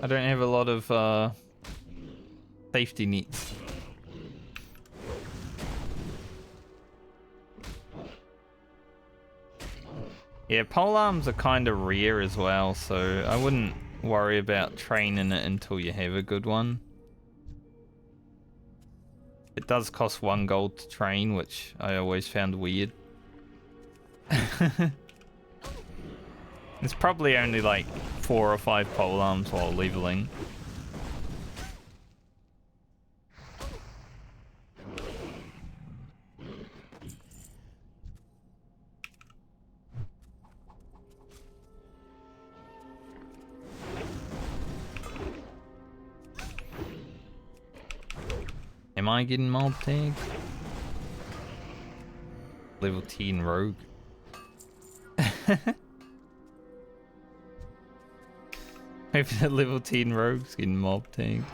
I don't have a lot of safety nets. Yeah, polearms are kind of rare as well, so I wouldn't worry about training it until you have a good one. It does cost 1 gold to train, which I always found weird. It's probably only like 4 or 5 polearms while leveling. Am I getting mob tagged? Level 10 rogue. Maybe the level 10 rogue's getting mob tagged.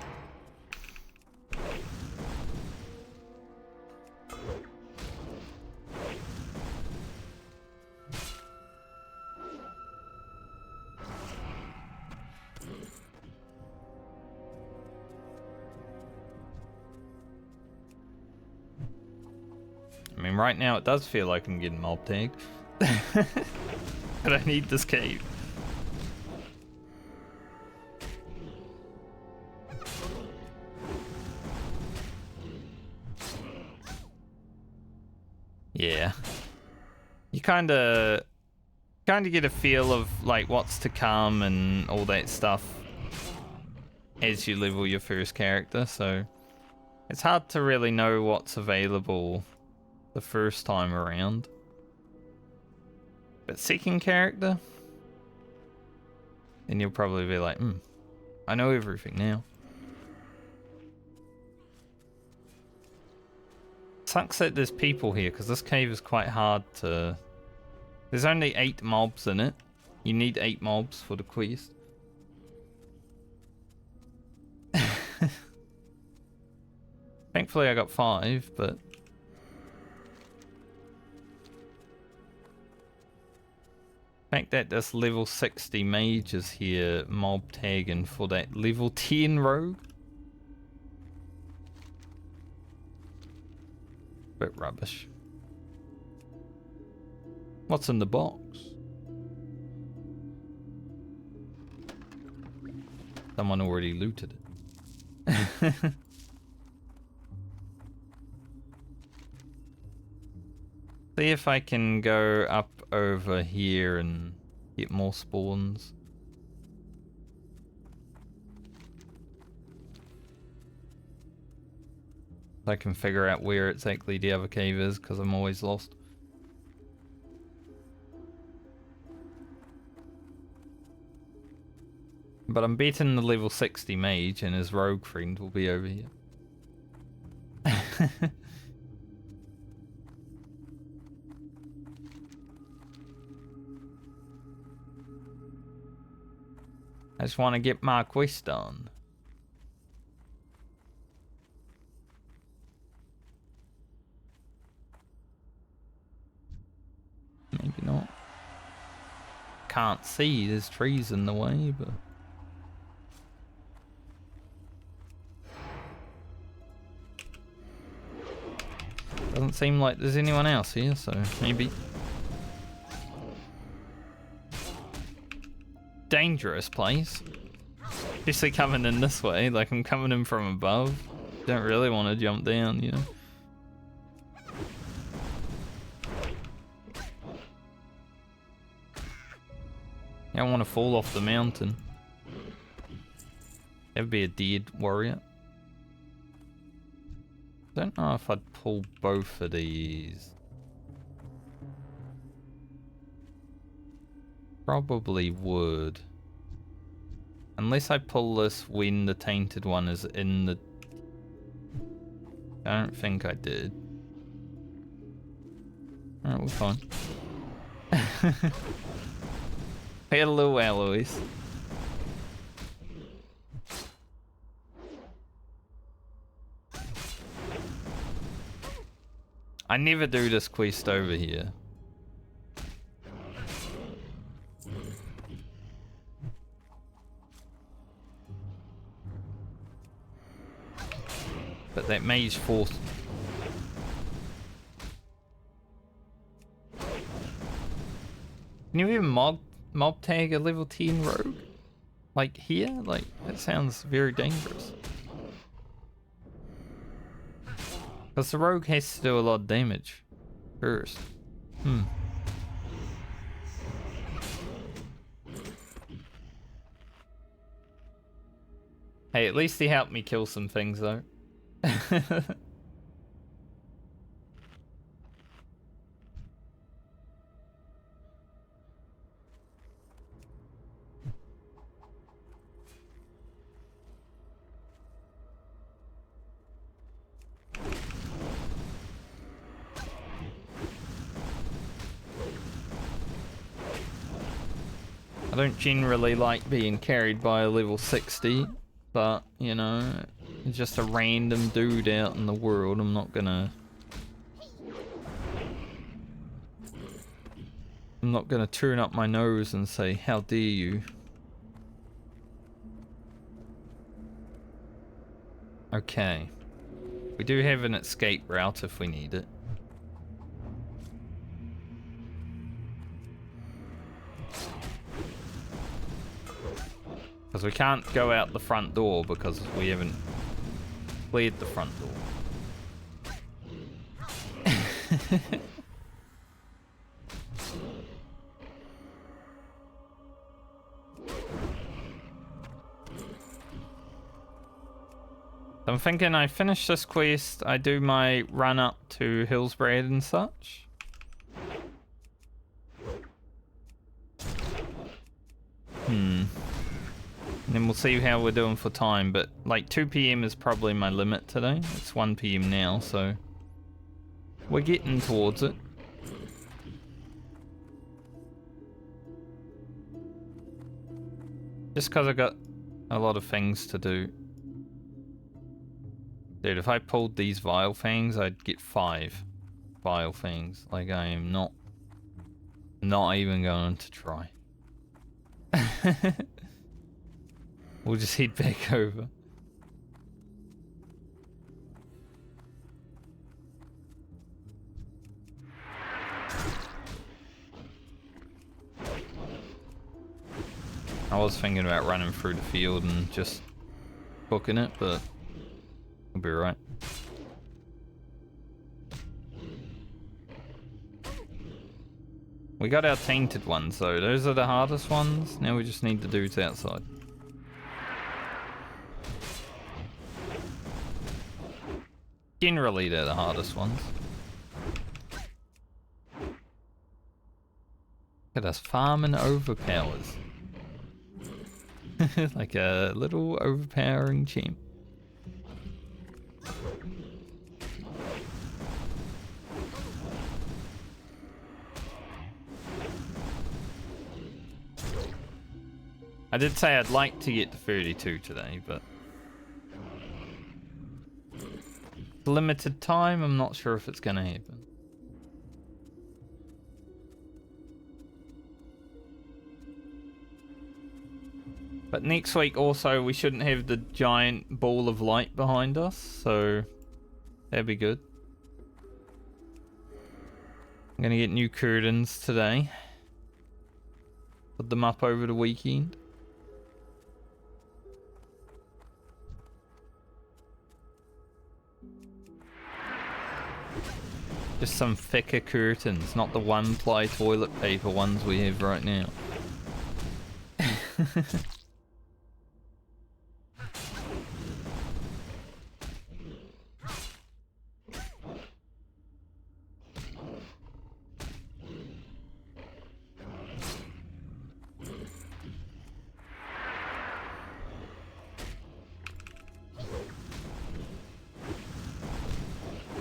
I mean, right now it does feel like I'm getting mob tagged. But I need this cave. Yeah. You kinda kind of get a feel of like what's to come and all that stuff as you level your first character, so it's hard to really know what's available the first time around. But second character, then you'll probably be like, I know everything now. Sucks that there's people here, because this cave is quite hard to... There's only 8 mobs in it. You need 8 mobs for the quest. Thankfully I got 5, but... The fact that this level 60 mage is here mob tagging for that level 10 rogue. Bit rubbish. What's in the box? Someone already looted it. See if I can go up over here and get more spawns. I can figure out where exactly the other cave is, because I'm always lost. But I'm betting the level 60 mage and his rogue friend will be over here. I just want to get my quest done. Maybe not. Can't see, there's trees in the way, but... Doesn't seem like there's anyone else here, so maybe... Dangerous place. Especially coming in this way, like I'm coming in from above. Don't really want to jump down, you know. I don't want to fall off the mountain. That'd be a dead warrior. Don't know if I'd pull both of these. Probably would. Unless I pull this when the tainted one is in the... I don't think I did. Alright, we're fine. Hello, Alois. I never do this quest over here. But that mage force... Can you even mob tag a level 10 rogue? Like here? Like, that sounds very dangerous. Because the rogue has to do a lot of damage first. Hey, at least he helped me kill some things though. I don't generally like being carried by a level 60, but, you know, it's just a random dude out in the world. I'm not gonna turn up my nose and say, how dare you. Okay. We do have an escape route if we need it. Because we can't go out the front door because we haven't cleared the front door. I'm thinking I finish this quest, I do my run up to Hillsbrad and such. And then we'll see how we're doing for time, but like 2 PM is probably my limit today. It's 1 PM now, so we're getting towards it. Just because I got a lot of things to do. Dude, if I pulled these Vile Fangs, I'd get 5 Vile Fangs. Like, I am not even going to try. We'll just head back over. I was thinking about running through the field and just booking it, but we'll be right. We got our tainted ones though. Those are the hardest ones. Now we just need the dudes outside. Generally, they're the hardest ones. Look at us farming overpowers. Like a little overpowering champ. I did say I'd like to get to 32 today, but limited time, I'm not sure if it's gonna happen. But next week also we shouldn't have the giant ball of light behind us, so that'd be good. I'm gonna get new curtains today. Put them up over the weekend. Just some thicker curtains, not the one-ply toilet paper ones we have right now.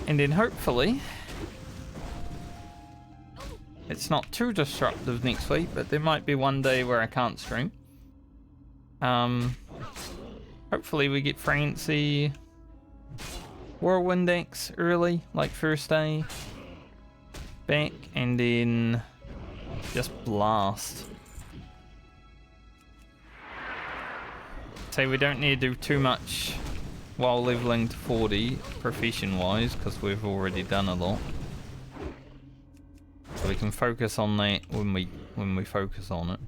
And then hopefully it's not too disruptive next week, but there might be one day where I can't stream. Hopefully we get Francie Whirlwind X early, like first day back, and then just blast. Say we don't need to do too much while leveling to 40 profession wise, because we've already done a lot. So we can focus on that when we focus on it.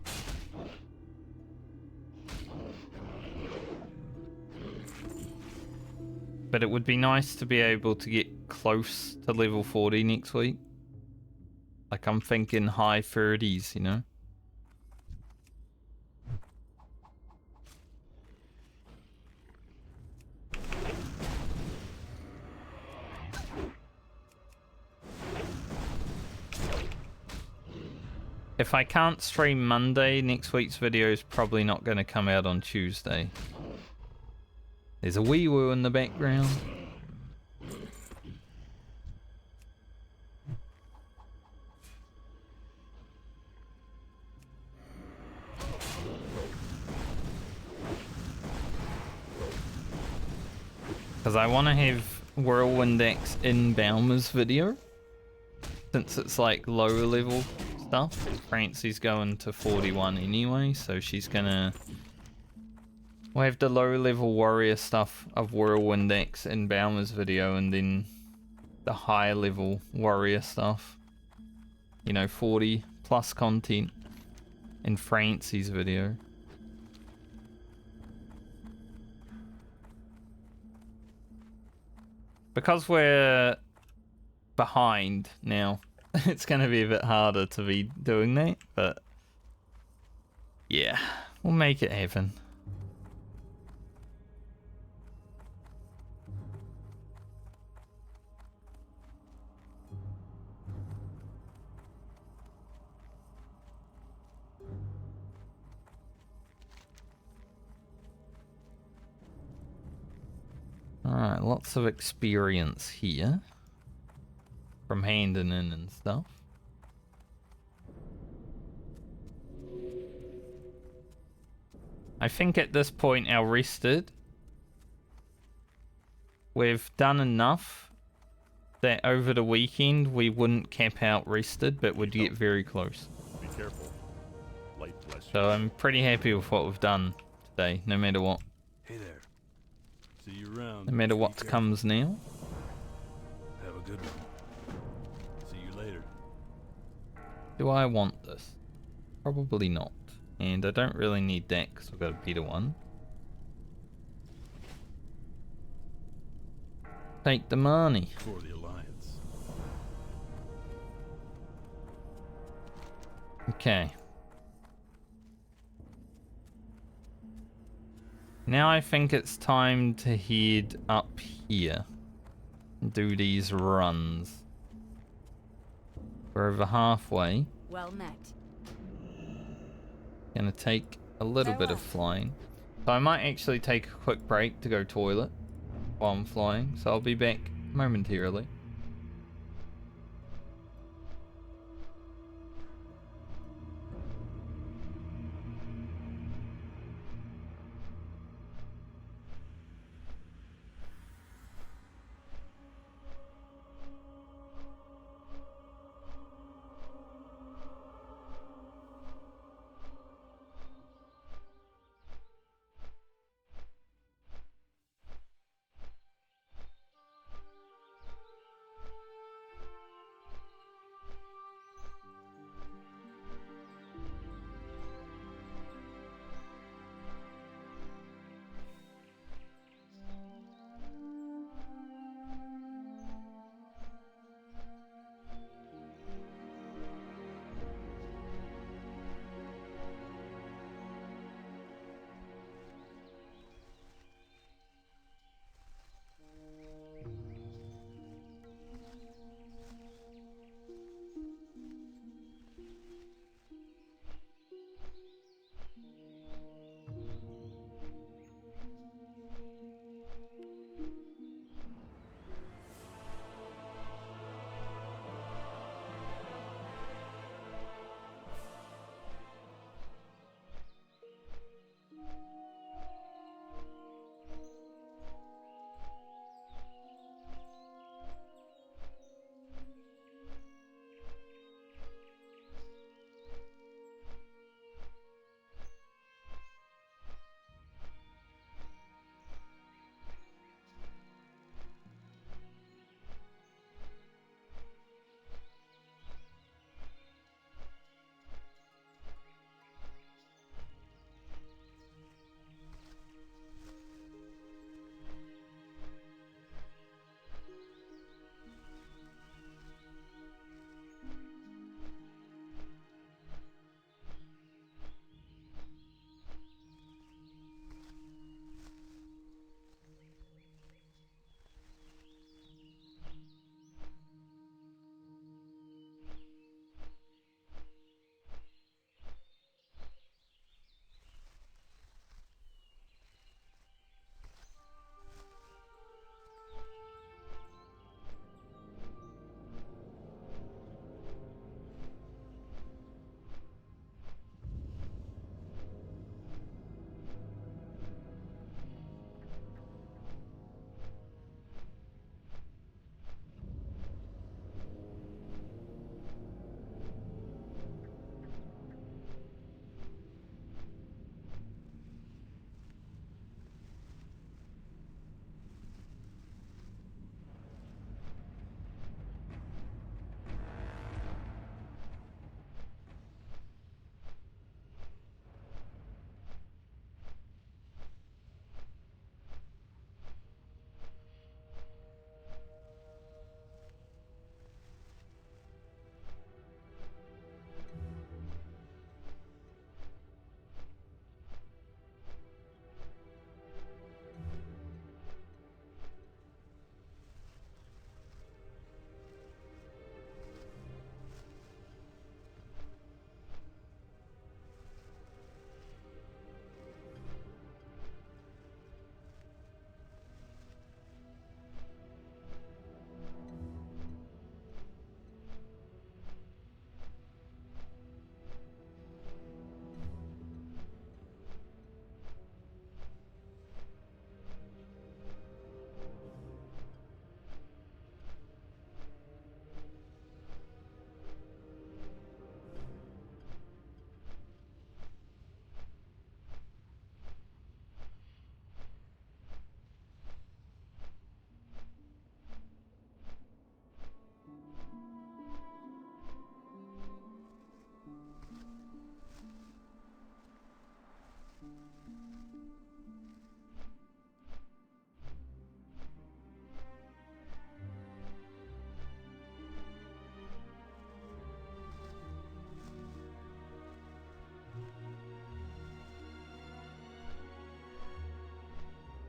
But it would be nice to be able to get close to level 40 next week. Like I'm thinking high 30s, you know? If I can't stream Monday, next week's video is probably not going to come out on Tuesday. There's a wee woo in the background. Because I want to have Whirlwind X in Balmer's video. Since it's like lower level stuff. Francie's going to 41 anyway, so she's gonna... We'll have the low level warrior stuff of Whirlwind X in Balmer's video, and then the high level warrior stuff. You know, 40 plus content in Francie's video. Because we're behind now, it's going to be a bit harder to be doing that, but yeah, we'll make it happen. Alright, lots of experience here. From handing in and stuff. I think at this point our rested. We've done enough that over the weekend we wouldn't cap out rested, but would get very close. Be careful. Light bless you. So I'm pretty happy with what we've done today, no matter what. Hey there. See you around. No matter Be what careful. comes now. Have a good one. See you later. Do I want this? Probably not. And I don't really need that because we've got a better one. Take the money. For the Alliance. Okay. Now I think it's time to head up here and do these runs. We're over halfway. Well met. Gonna take a little bit of flying. So I might actually take a quick break to go toilet while I'm flying. So I'll be back momentarily.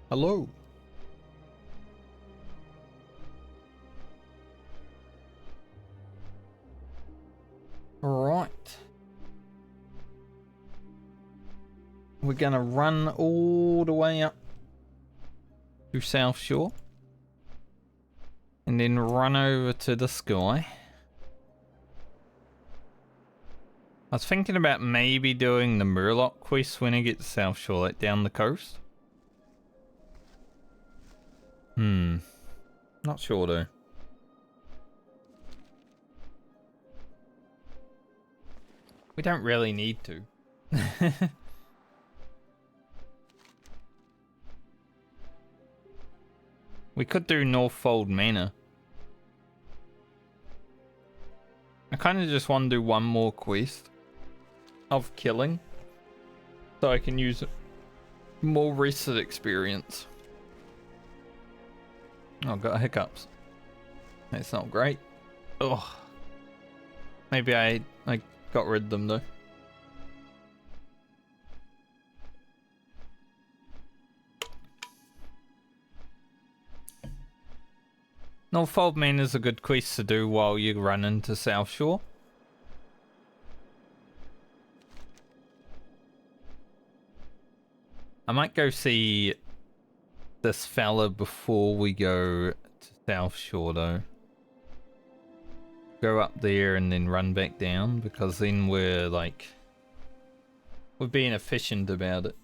Hello. Right. We're gonna run all the way up to South Shore. And then run over to the sky. I was thinking about maybe doing the Murloc quest when I get to South Shore, like down the coast. Not sure though. We don't really need to. We could do Northfold Manor. I kind of just want to do one more quest of killing, so I can use more rested experience. Oh, got hiccups. That's not great. Ugh. Maybe I got rid of them though. Northfold Man is a good quest to do while you run into South Shore. I might go see this fella before we go to South Shore though. Go up there and then run back down, because then we're being efficient about it.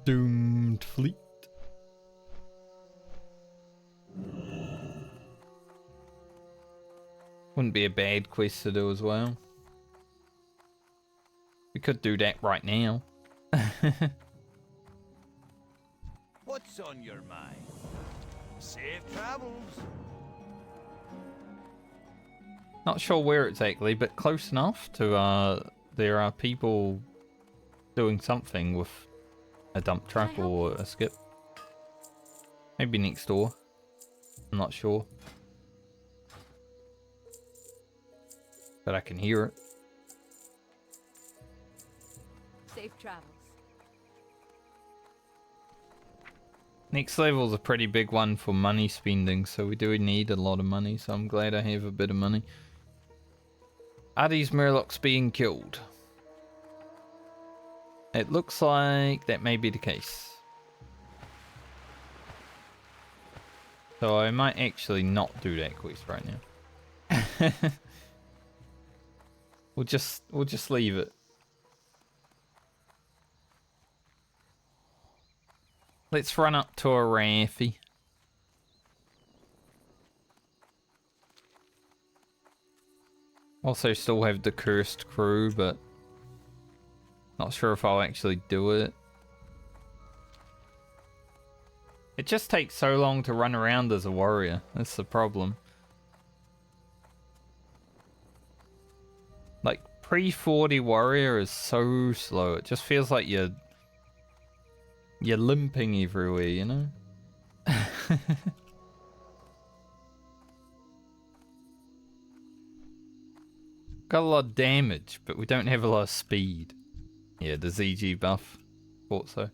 Doomed fleet. Wouldn't be a bad quest to do as well. We could do that right now. What's on your mind? Safe travels. Not sure where exactly, but close enough to there are people doing something with a dump truck or a skip. Maybe next door. I'm not sure. But I can hear it. Safe travels. Next level is a pretty big one for money spending, so we do need a lot of money, so I'm glad I have a bit of money. Are these Murlocs being killed? It looks like that may be the case. So I might actually not do that quest right now. We'll just leave it. Let's run up to a Raffy. Also still have the cursed crew, but not sure if I'll actually do it. It just takes so long to run around as a warrior. That's the problem. Like, pre-40 warrior is so slow. It just feels like you're limping everywhere, you know? Got a lot of damage, but we don't have a lot of speed. Yeah, the ZG buff. Thought so.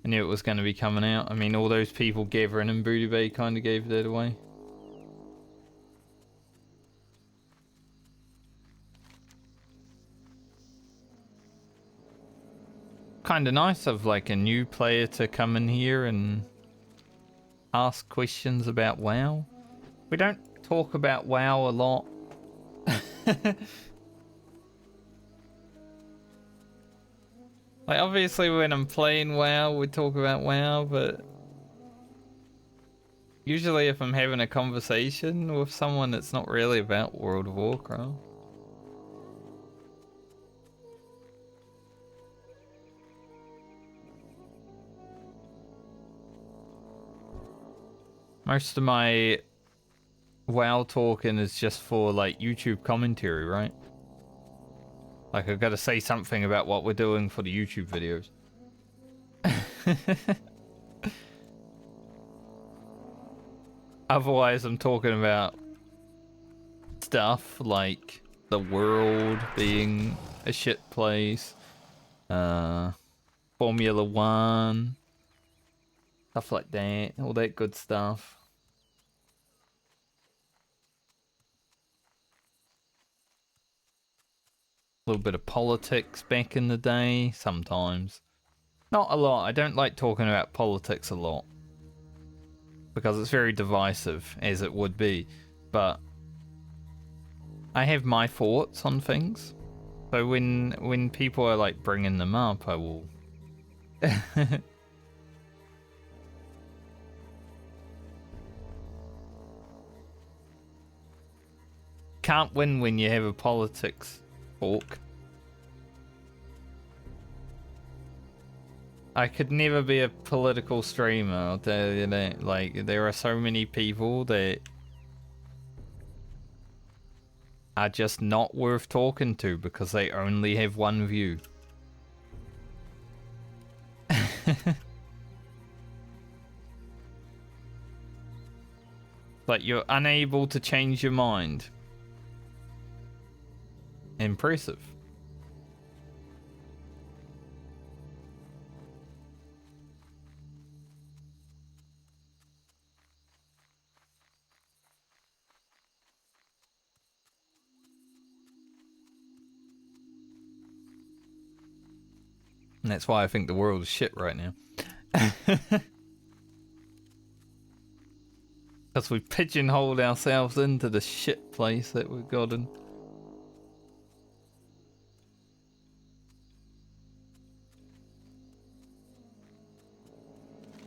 I knew it was going to be coming out. I mean, all those people gathering in Booty Bay kind of gave that away. Kind of nice of like a new player to come in here and ask questions about WoW. We don't talk about WoW a lot. Like, obviously when I'm playing WoW, we talk about WoW, but usually if I'm having a conversation with someone, it's not really about World of Warcraft. Most of my WoW talking is just for like YouTube commentary, right? Like, I've got to say something about what we're doing for the YouTube videos. Otherwise, I'm talking about stuff like the world being a shit place, Formula One, stuff like that, all that good stuff. A little bit of politics back in the day, sometimes. Not a lot. I don't like talking about politics a lot, because it's very divisive, as it would be. But I have my thoughts on things. So when people are like bringing them up, I will... Can't win when you have a politics talk. I could never be a political streamer, I'll tell you that. Like, there are so many people that are just not worth talking to because they only have one view. Like, you're unable to change your mind. Impressive. And that's why I think the world is shit right now. Because we pigeonholed ourselves into the shit place that we've gotten.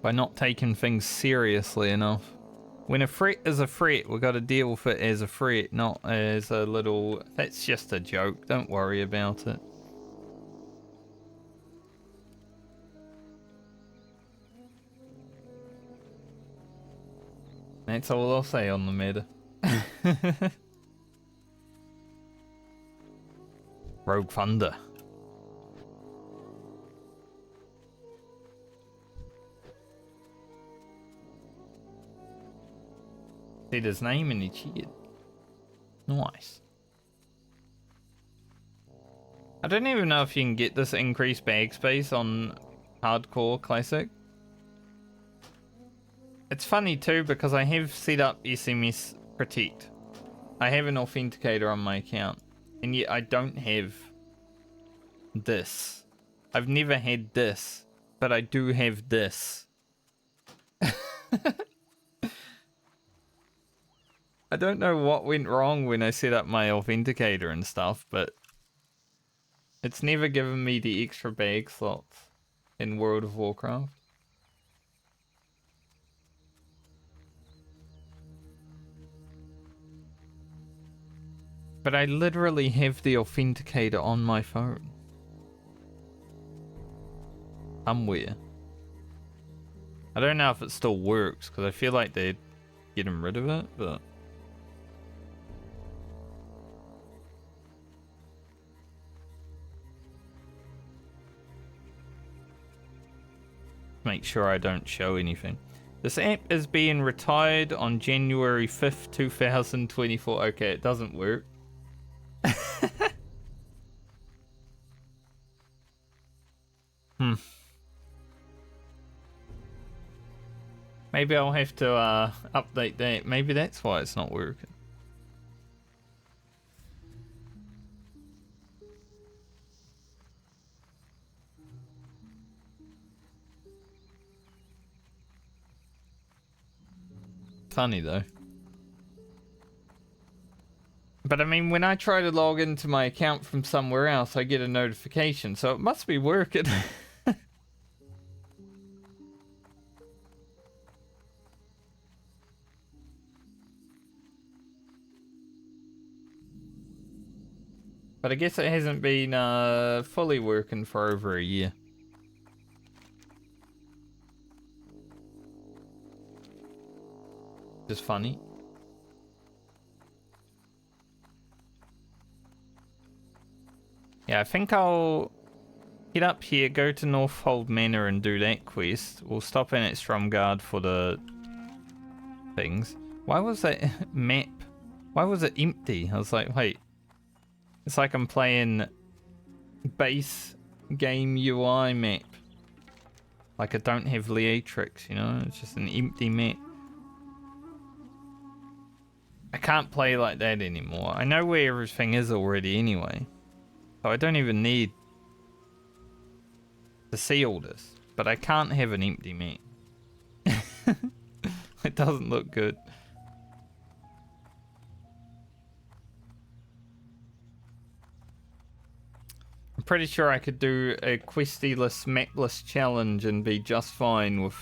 By not taking things seriously enough. When a threat is a threat, we got to deal with it as a threat, not as a little... That's just a joke, don't worry about it. That's all I'll say on the matter. Rogue Thunder. Said his name and he cheated. Nice. I don't even know if you can get this increased bag space on Hardcore Classic. It's funny too because I have set up SMS Protect. I have an authenticator on my account, and yet I don't have this. I've never had this, but I do have this. I don't know what went wrong when I set up my authenticator and stuff, but it's never given me the extra bag slots in World of Warcraft. But I literally have the authenticator on my phone. Somewhere. I don't know if it still works, because I feel like they're getting rid of it, but... Make sure I don't show anything. This app is being retired on January 5th, 2024. Okay, it doesn't work. Maybe I'll have to update that. Maybe that's why it's not working. Funny though. But I mean, when I try to log into my account from somewhere else, I get a notification, so it must be working. But I guess it hasn't been fully working for over a year. Just funny. Yeah, I think I'll get up here, go to Northhold Manor and do that quest. We'll stop in at Stromgarde for the things. Why was that map? Why was it empty? I was like, wait. It's like I'm playing base game UI map. Like I don't have Leatrix, you know? It's just an empty map. I can't play like that anymore. I know where everything is already anyway. So I don't even need to see all this. But I can't have an empty map. It doesn't look good. I'm pretty sure I could do a questyless, mapless challenge and be just fine with,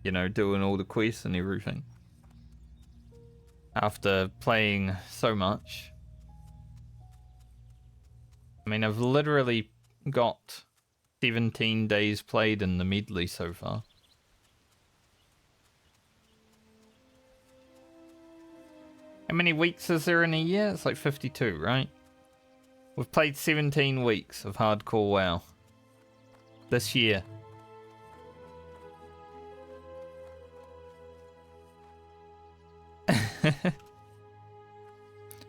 you know, doing all the quests and everything. After playing so much. I mean, I've literally got 17 days played in the medley so far. How many weeks is there in a year? It's like 52, right? We've played 17 weeks of Hardcore WoW. This year.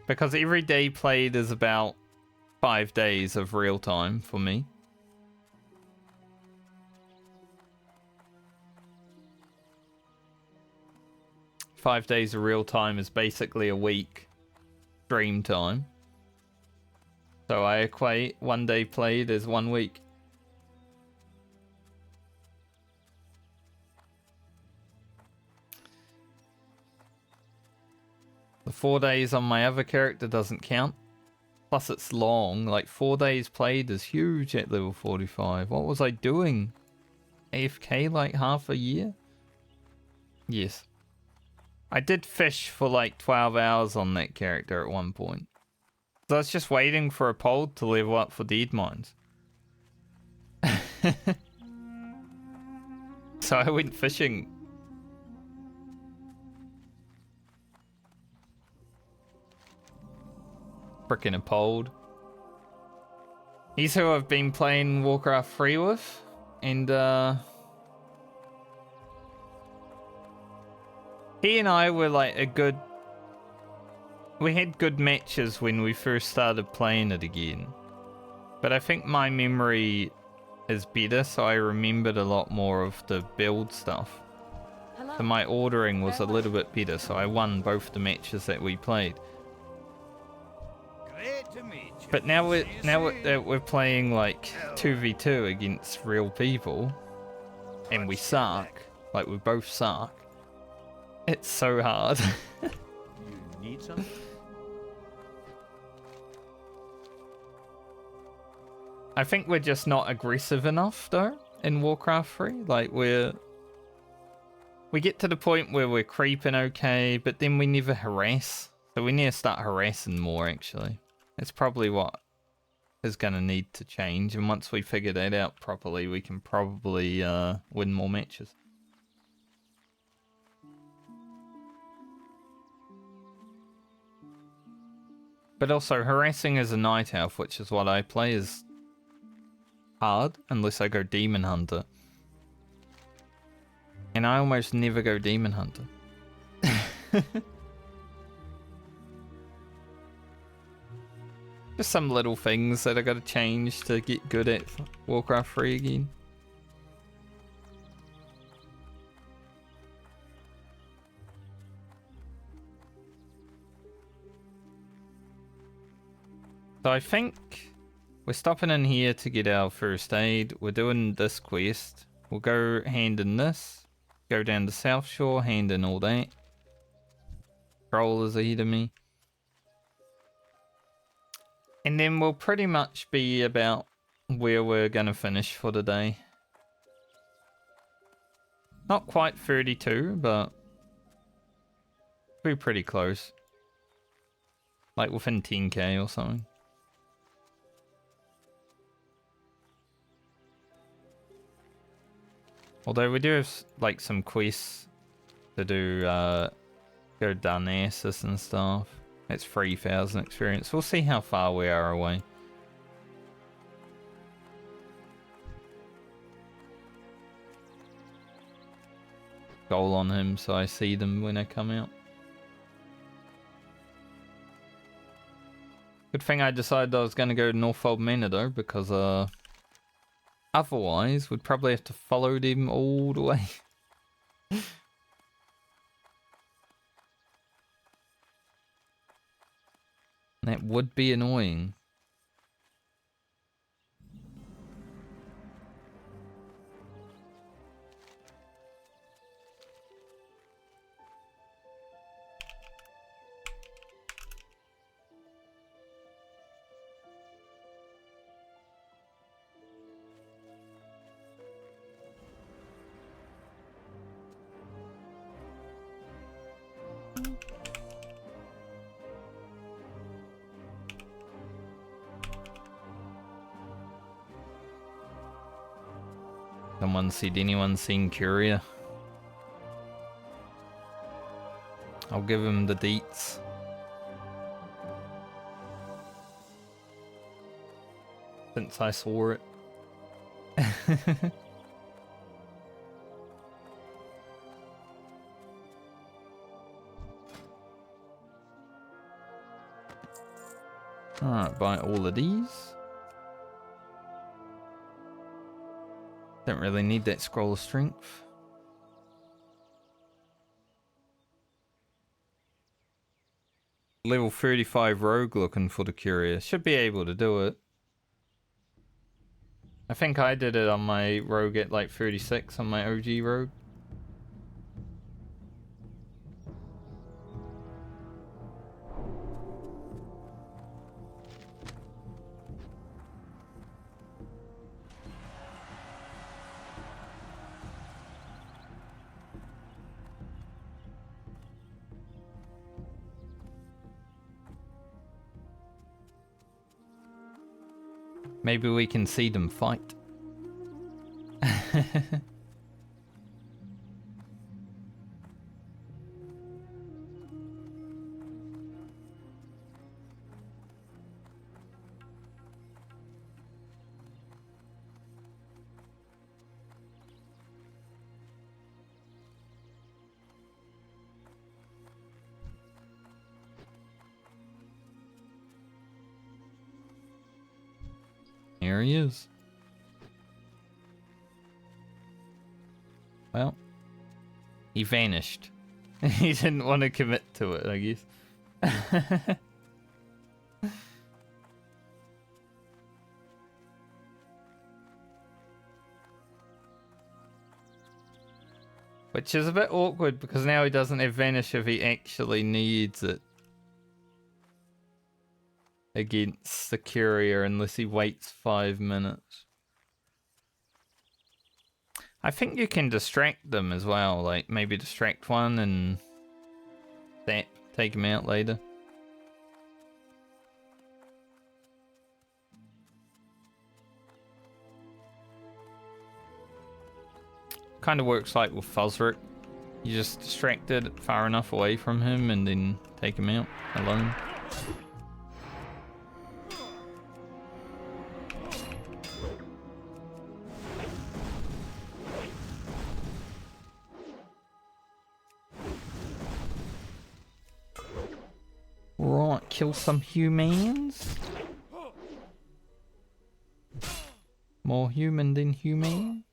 Because every day played is about 5 days of real time for me. Five days of real time is basically a week stream time. So I equate 1 day played as 1 week. The 4 days on my other character doesn't count. Plus it's long, like 4 days played is huge at level 45. What was I doing? AFK like half a year? Yes. I did fish for like 12 hours on that character at one point. So I was just waiting for a pod to level up for dead mines. So I went fishing. Frickin' a pod. He's who I've been playing Warcraft 3 with. And he and I were like a good... We had good matches when we first started playing it again. But I think my memory is better, so I remembered a lot more of the build stuff. Hello. So my ordering was a little bit better, so I won both the matches that we played. Great to meet you. But now See you soon. we're playing like 2v2 against real people, and we suck. Like we both suck. It's so hard. You need something? I think we're just not aggressive enough though in Warcraft 3. Like we get to the point where we're creeping okay, but then we never harass. So we need to start harassing more actually. It's probably what is gonna need to change, and once we figure that out properly, we can probably win more matches. But also harassing as a night elf, which is what I play, is hard unless I go demon hunter. And I almost never go demon hunter. Just some little things that I gotta change to get good at Warcraft 3 again. So I think we're stopping in here to get our first aid. We're doing this quest. We'll go hand in this. Go down the South Shore, hand in all that. Troll is ahead of me. And then we'll pretty much be about where we're gonna finish for the day. Not quite 32, but we're pretty close. Like within 10k or something. Although we do have like some quests to do, go Darnassus and stuff. It's 3,000 experience. We'll see how far we are away. goal on him so I see them when I come out. Good thing I decided I was going to go to Norfold Manor though, because otherwise we'd probably have to follow them all the way. That would be annoying. Anyone seen Curia? I'll give him the deets. Since I saw it. Alright, buy all of these. Don't really need that scroll of strength. Level 35 rogue looking for the Curious. Should be able to do it. I think I did it on my rogue at like 36 on my OG rogue. Maybe we can see them fight. Here he is. Well, he vanished. He didn't want to commit to it, I guess. Which is a bit awkward because now he doesn't have vanish if he actually needs it against the courier unless he waits 5 minutes. I think you can distract them as well, like maybe distract one and that take him out later. Kind of works like with Fosric. You just distract it far enough away from him and then take him out alone. Right, kill some humans. More human than humane.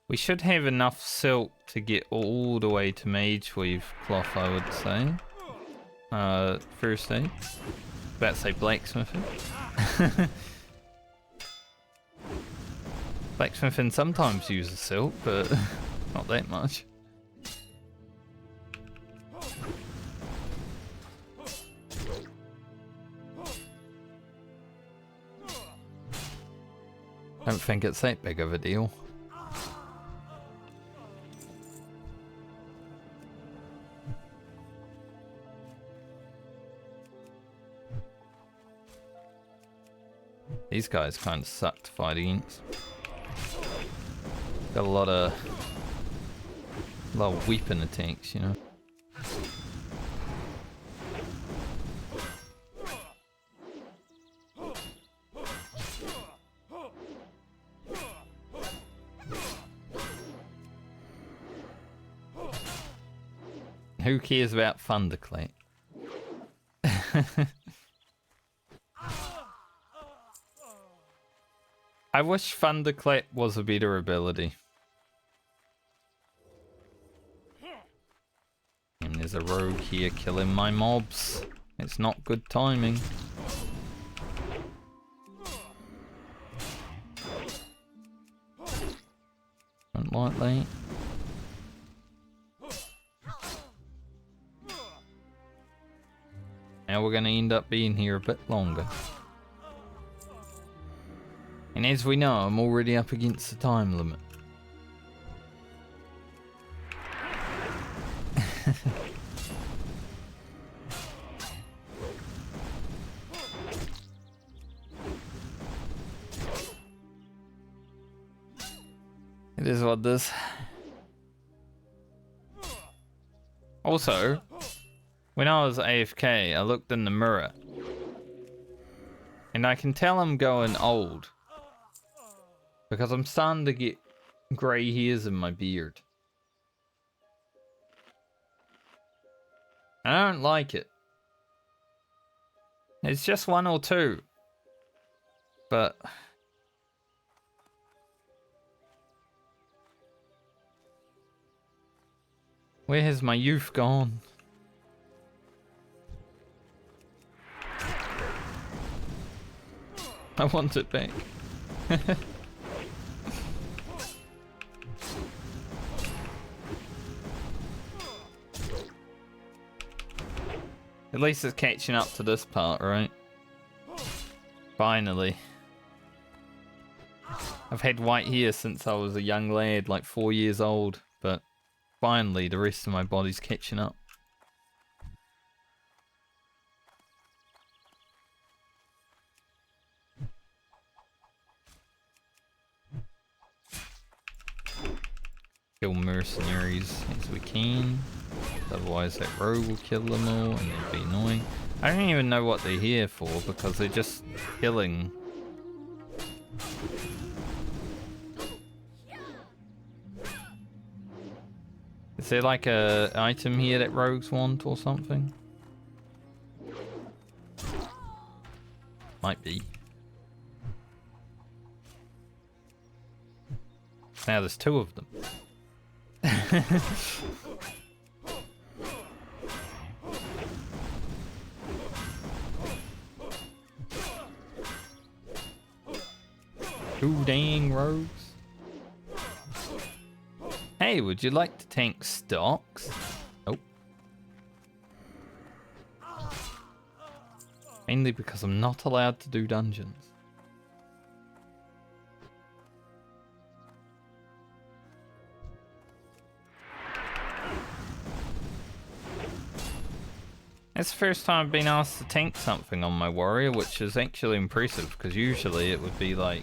We should have enough silk to get all the way to Mage Weave cloth, I would say. First aid. About to say blacksmithing. Blacksmithing sometimes uses silk, but not that much. Don't think it's that big of a deal. These guys kind of suck to fight against. Got a lot of weapon attacks, you know. Who cares about Thunderclap? I wish Thunderclap was a better ability. And there's a rogue here killing my mobs. It's not good timing. Don't like that. Now we're going to end up being here a bit longer. And as we know, I'm already up against the time limit. It is what it is. Also, when I was AFK, I looked in the mirror. And I can tell I'm going old. Because I'm starting to get grey hairs in my beard. I don't like it. It's just one or two. But... where has my youth gone? I want it back. At least it's catching up to this part, right? Finally. I've had white hair since I was a young lad, like 4 years old, but finally the rest of my body's catching up. Kill mercenaries as we can. Otherwise that rogue will kill them all and they'd be annoying. I don't even know what they're here for because they're just killing. Is there like a item here that rogues want or something? Might be. Now there's two of them. Two dang rogues. Hey, would you like to tank stocks? Nope. Mainly because I'm not allowed to do dungeons. It's the first time I've been asked to tank something on my warrior, which is actually impressive, because usually it would be like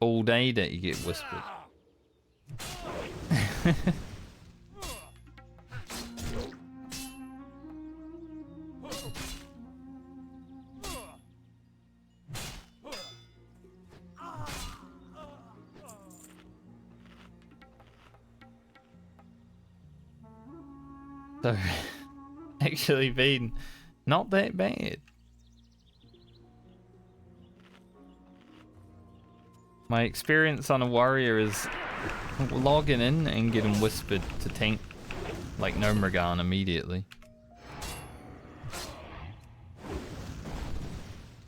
all day that you get whispered. So, actually been not that bad. My experience on a warrior is logging in and getting whispered to tank like Gnomeregan immediately.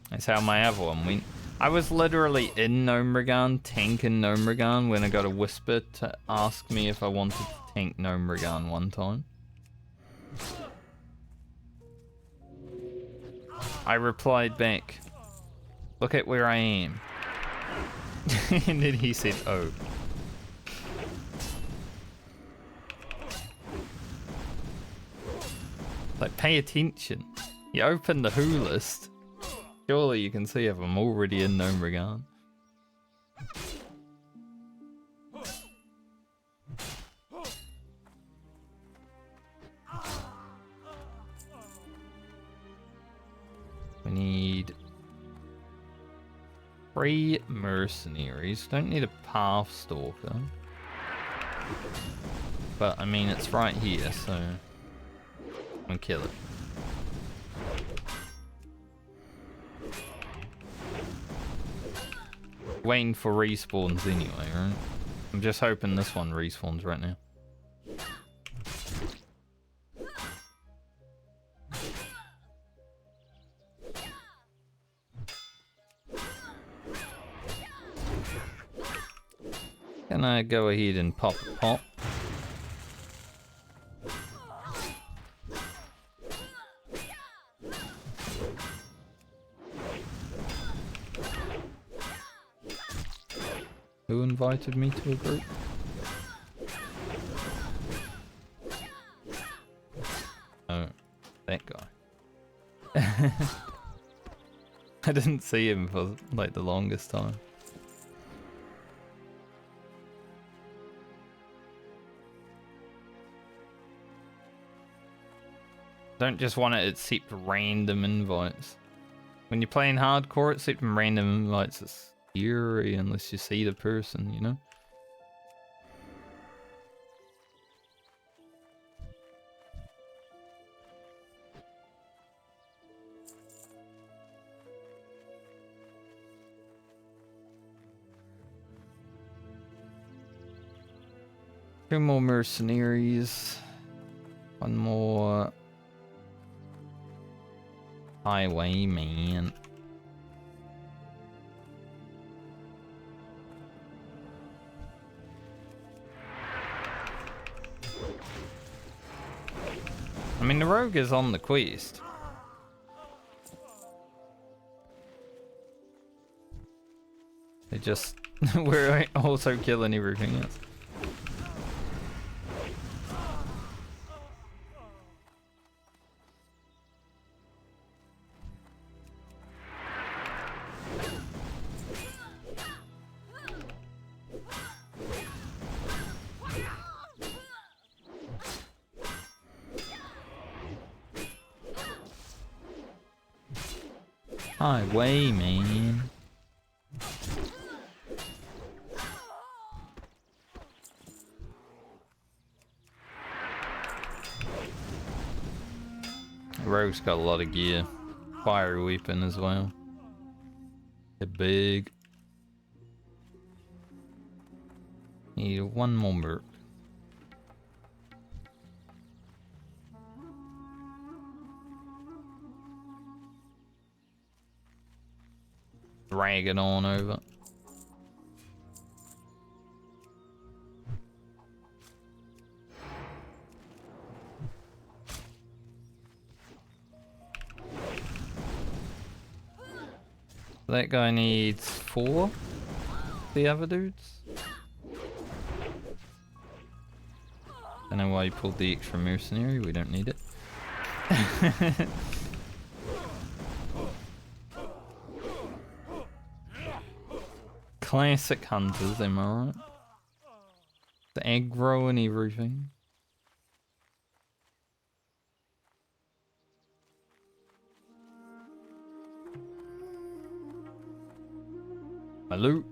That's how my other one went. I was literally in Gnomeregan, tanking Gnomeregan, when I got a whisper to ask me if I wanted to tank Gnomeregan one time. I replied back, "Look at where I am." And then he said, "Oh." Like, pay attention. You open the who list. Surely you can see if I'm already in Gnomeregan. We need 3 mercenaries. Don't need a path stalker. But I mean, it's right here, so I'm gonna kill it. Waiting for respawns anyway, right? I'm just hoping this one respawns right now. Can I go ahead and pop a pop? Who invited me to a group? Oh, that guy. I didn't see him for like the longest time. Don't just want to accept random invites. When you're playing hardcore, accepting random invites is scary unless you see the person, you know? Two more mercenaries. One more highwayman. I mean, the rogue is on the quest. They just... we're also killing everything else. Highwayman. Rogue's got a lot of gear. Fire weapon as well. They're big. Need one more merc. Drag it on over. That guy needs 4. The other dudes. Don't know why you pulled the extra mercenary. We don't need it. Classic hunters, am I right? The aggro and everything. My loot.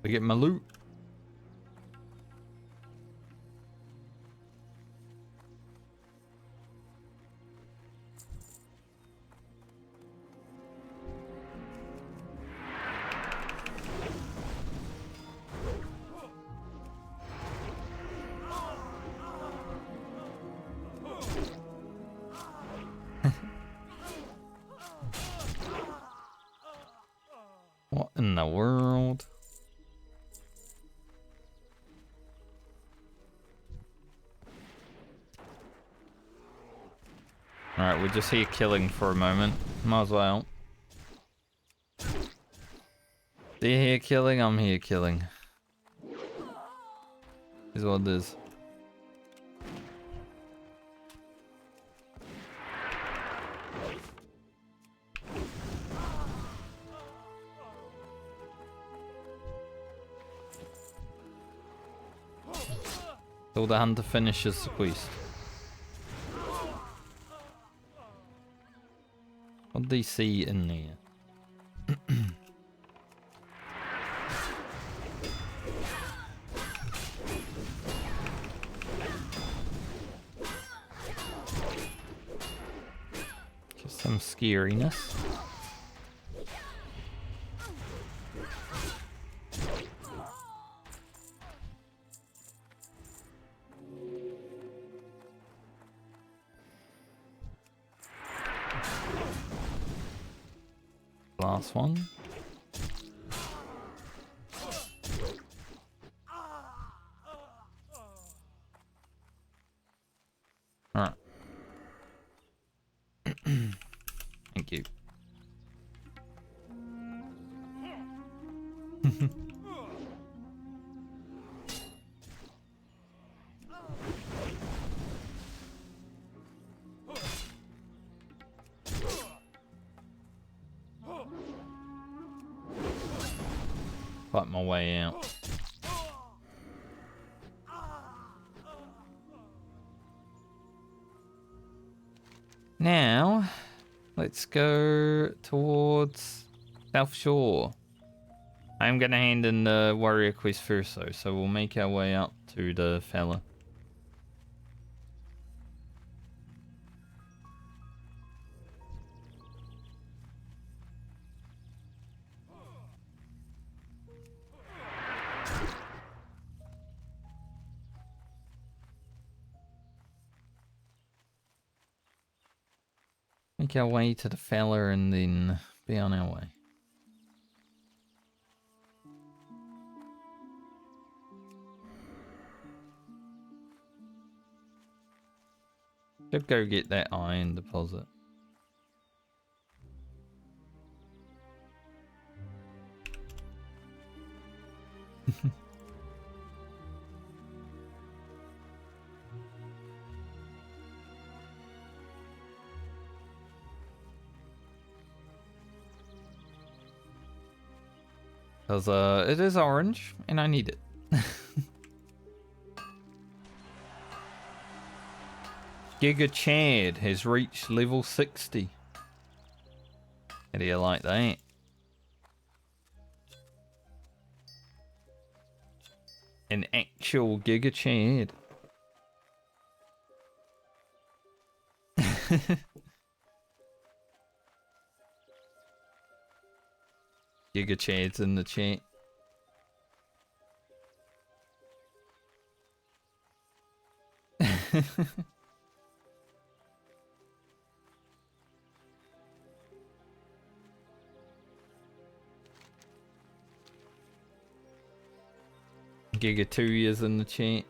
I get my loot. What in the world? Alright, we're just here killing for a moment. Might as well. They're here killing, I'm here killing. Is what it is. Till the hunter finishes the quest. What do they see in there? some scariness. Last one. Alright. Thank you. Fight my way out. Now, let's go towards South Shore. I'm gonna hand in the warrior quest first though, so we'll make our way up to the fella. Make our way to the fella and then be on our way. Should go get that iron deposit. Because it is orange and I need it. Giga Chad has reached level 60. How do you like that? An actual Giga Chad. Giga Chad's in the chat. Giga 2 is in the chat.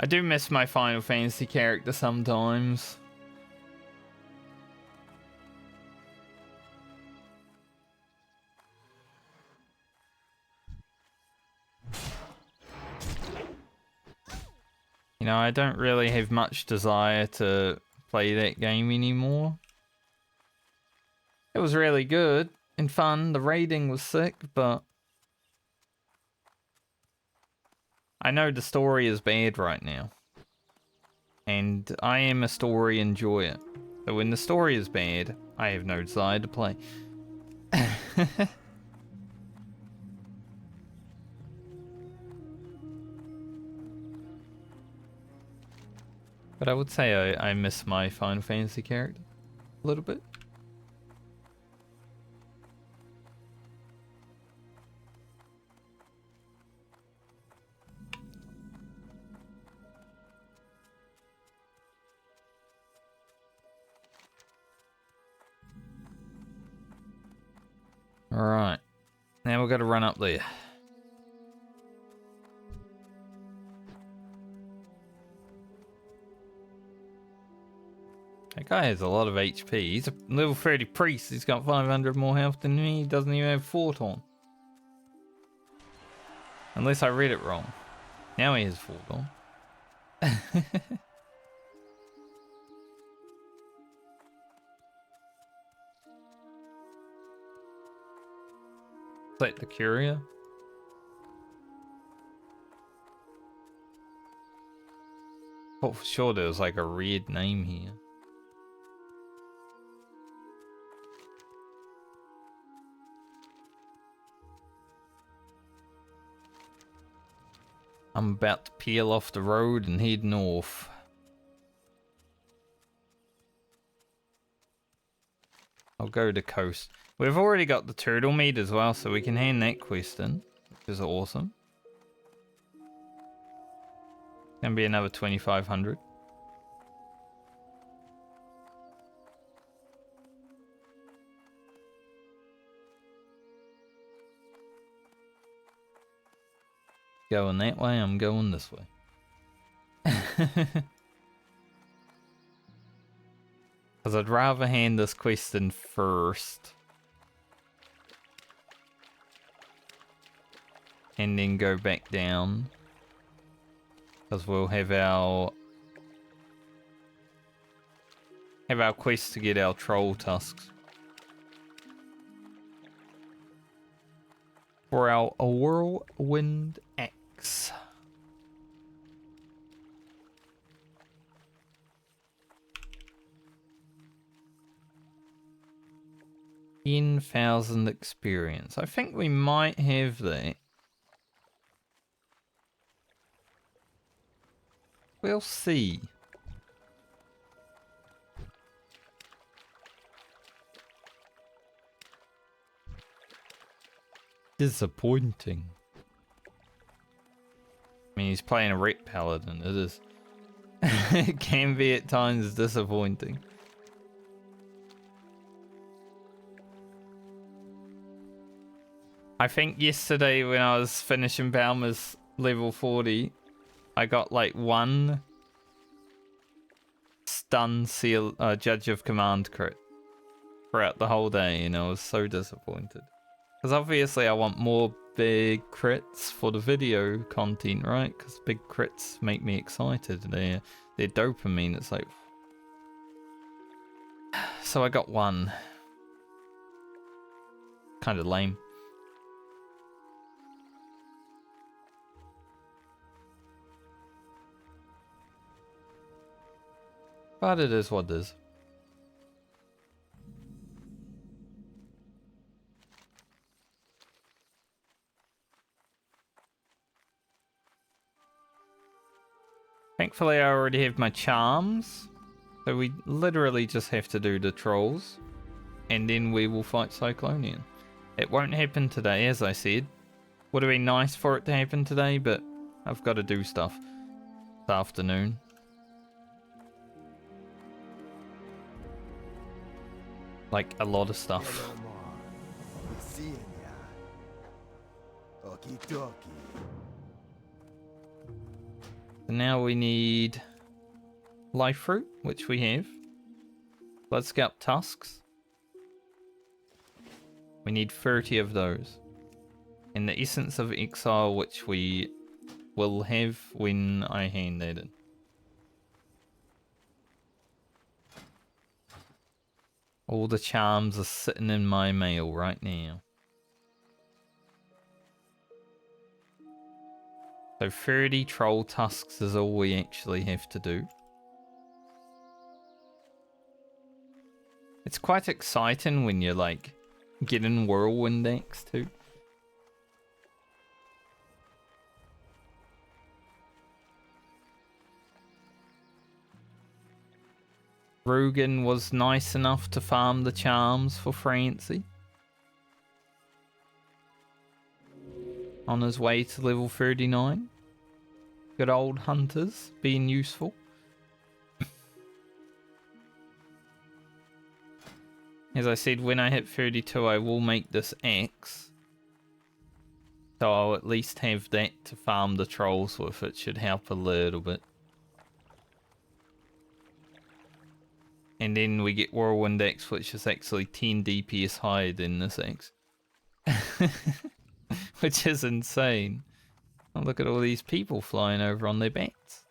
I do miss my Final Fantasy character sometimes. You know, I don't really have much desire to play that game anymore. It was really good and fun. The raiding was sick, but I know the story is bad right now. And I am a story enjoyer. So when the story is bad, I have no desire to play. But I would say I miss my Final Fantasy character a little bit. Alright. Now we've got to run up there. That guy has a lot of HP. He's a level 30 priest. He's got 500 more health than me. He doesn't even have fort on. Unless I read it wrong. Now he has fort on. Is that the courier? Oh, for sure there was like a red name here. I'm about to peel off the road and head north. I'll go to coast. We've already got the turtle meat as well, so we can hand that quest in, which is awesome. Gonna be another 2,500. Going that way, I'm going this way. Because I'd rather hand this quest in first. And then go back down. Because we'll have our quest to get our troll tusks. For our whirlwind axe. $10,000 experience. I think we might have that. We'll see. Disappointing. I mean, he's playing a Ret Paladin. It is. It can be at times disappointing. I think yesterday when I was finishing Balmer's level 40, I got like one stun seal judge of command crit throughout the whole day, and I was so disappointed. Because obviously I want more big crits for the video content, right? Because big crits make me excited. They're dopamine. It's like... So I got one. Kind of lame. But it is what it is. Thankfully I already have my charms. So we literally just have to do the trolls. And then we will fight Cyclonian. It won't happen today, as I said. Would have been nice for it to happen today, but I've got to do stuff this afternoon. Like a lot of stuff. So now we need life fruit, which we have. Let's get up tusks. We need 30 of those. And the essence of exile, which we will have when I hand that in. All the charms are sitting in my mail right now. So 30 troll tusks is all we actually have to do. It's quite exciting when you're like getting whirlwind axe too. Rugen was nice enough to farm the charms for Francie. On his way to level 39. Good old hunters being useful. As I said, when I hit 32 I will make this axe. So I'll at least have that to farm the trolls with. It should help a little bit. And then we get Whirlwind Axe, which is actually 10 DPS higher than this axe. Which is insane. Oh, look at all these people flying over on their bats.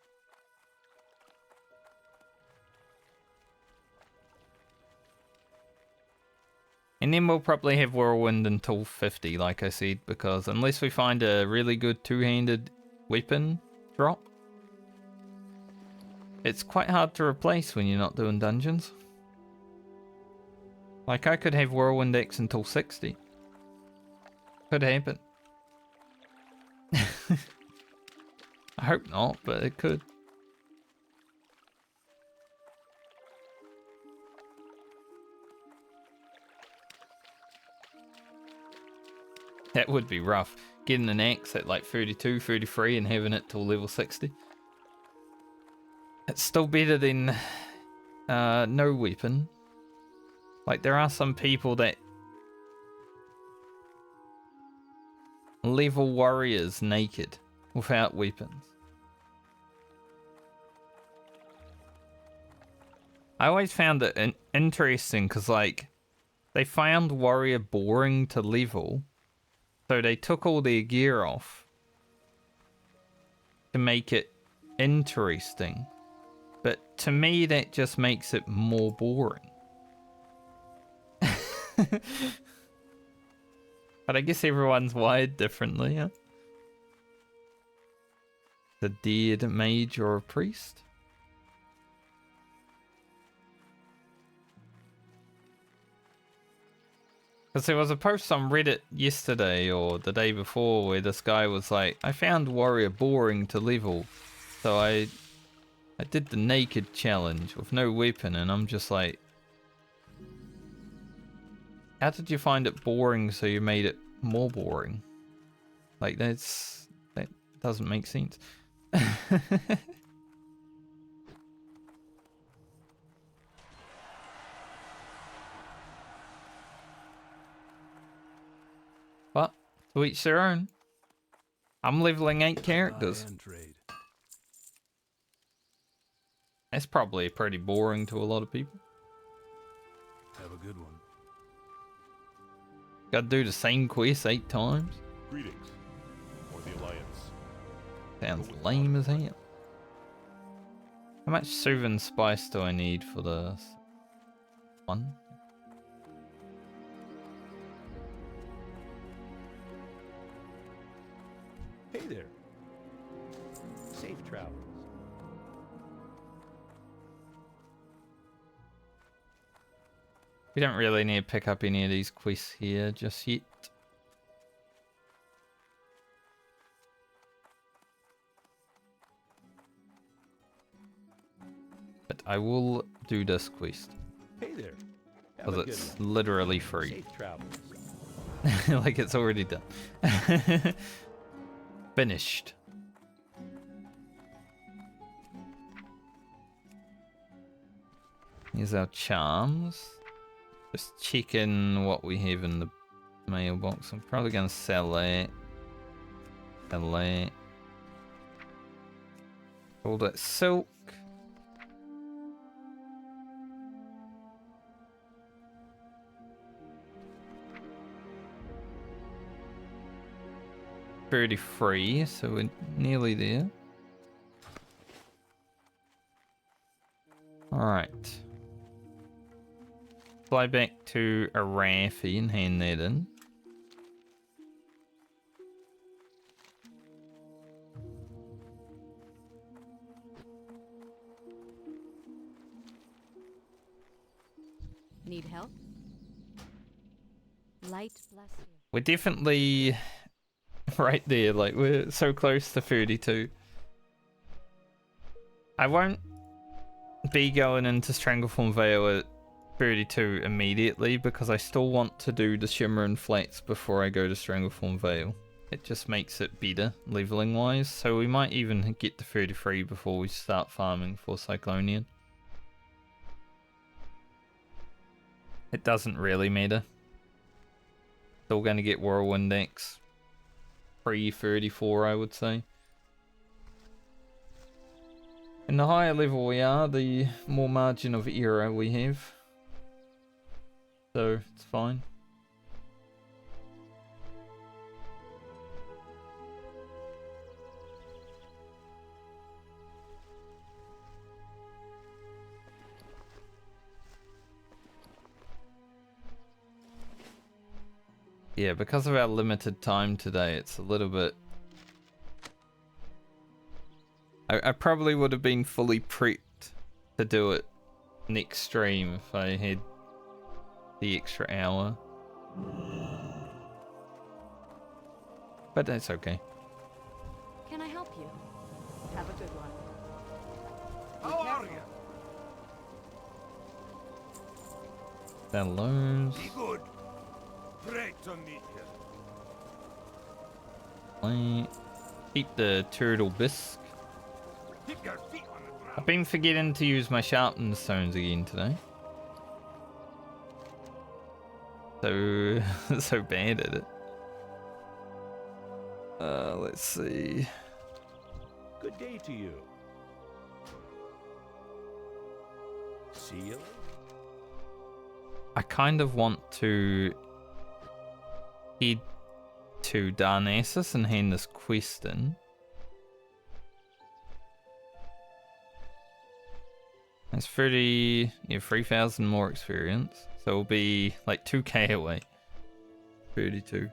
And then we'll probably have Whirlwind until 50, like I said, because unless we find a really good two-handed weapon drop, it's quite hard to replace when you're not doing dungeons. Like, I could have Whirlwind X until 60. Could happen. I hope not, but it could. That would be rough. Getting an axe at like 32, 33 and having it till level 60. It's still better than no weapon. Like, there are some people that level warriors naked without weapons. I always found it interesting because, like, they found warrior boring to level, so they took all their gear off to make it interesting. But to me, that just makes it more boring. But I guess everyone's wired differently, huh? The dead mage or a priest? Because there was a post on Reddit yesterday or the day before where this guy was like, I found warrior boring to level, so I did the naked challenge with no weapon, and I'm just like, how did you find it boring so you made it more boring? Like, that doesn't make sense. But to each their own. I'm leveling 8 characters. Buy and trade. That's probably pretty boring to a lot of people. Have a good one. Gotta do the same quest 8 times. Greetings, or the Alliance. Sounds lame as hell. How much soothing spice do I need for this? 1? Hey there. Safe travels. We don't really need to pick up any of these quests here just yet. But I will do this quest. Hey there. Have Because a good it's one. literally free. Safe travels. Like it's already done. Finished. Here's our charms. Just checking what we have in the mailbox. I'm probably going to sell that. Sell that. All that silk. $33, so we're nearly there. Alright. Fly back to Arathi and hand that in. Need help? Light bless you. We're definitely right there, like we're so close to 32. I won't be going into Strangleform Vale at 32 immediately because I still want to do the Shimmer and Flats before I go to Strangleform Vale. It just makes it better leveling wise, so we might even get to 33 before we start farming for Cyclonian. It doesn't really matter. Still gonna get Whirlwind X. Pre-34, I would say. And the higher level we are, the more margin of error we have. So, it's fine. Yeah, because of our limited time today, it's a little bit... I probably would have been fully prepped to do it next stream if I had the extra hour. But that's okay. Can I help you? Sell those. Be good. Great to meet you. Plate. Keep the turtle bisque. Keep your feet on the ground. I've been forgetting to use my sharpened stones again today. So so bad at it. Let's see. Good day to you. See you later. I kind of want to head to Darnassus and hand this quest in. That's 3,000 more experience. So it'll be like 2k away. 32.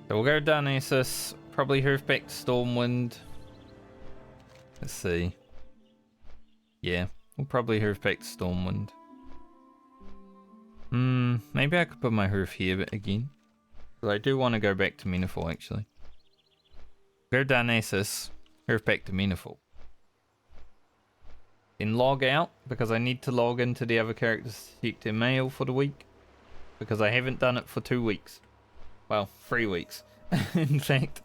So we'll go Darnassus, probably hoof back to Stormwind. Let's see. Yeah, we'll probably hoof back to Stormwind. Maybe I could put my hoof here again. But I do want to go back to Meniful actually. Go Darnassus, hoof back to Meniful. Then log out, because I need to log into the other characters to check their mail for the week. Because I haven't done it for 2 weeks. Well, 3 weeks, in fact.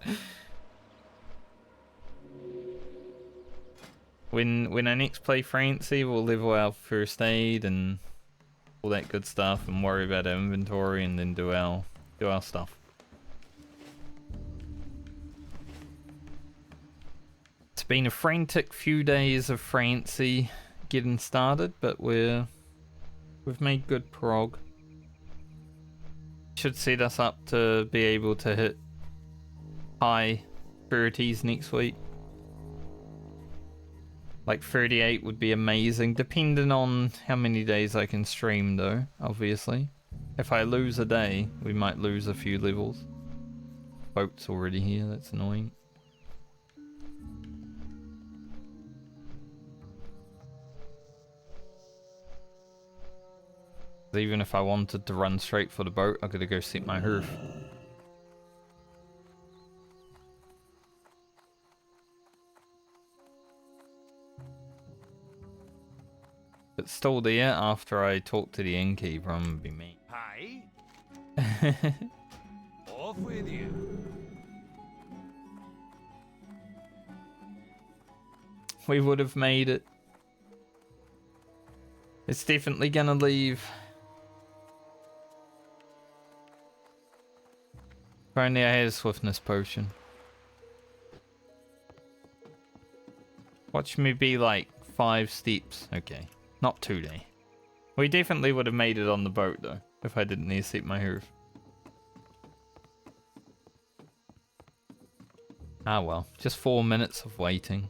When I next play Francie, we'll level our first aid and all that good stuff, and worry about our inventory, and then do our stuff. It's been a frantic few days of Francie getting started, but we've made good prog. Should set us up to be able to hit high 30s next week. Like 38 would be amazing, depending on how many days I can stream though, obviously. If I lose a day, we might lose a few levels. Boat's already here, that's annoying. Even if I wanted to run straight for the boat, I gotta go set my hoof. But still there after I talk to the innkeeper, I'm gonna be mean. Hi. Off with you. We would have made it. It's definitely gonna leave. If only I had a swiftness potion. Watch me be like 5 steps. Okay. Not 2 days. We definitely would have made it on the boat though, if I didn't need to set my hoof. Ah well, just 4 minutes of waiting.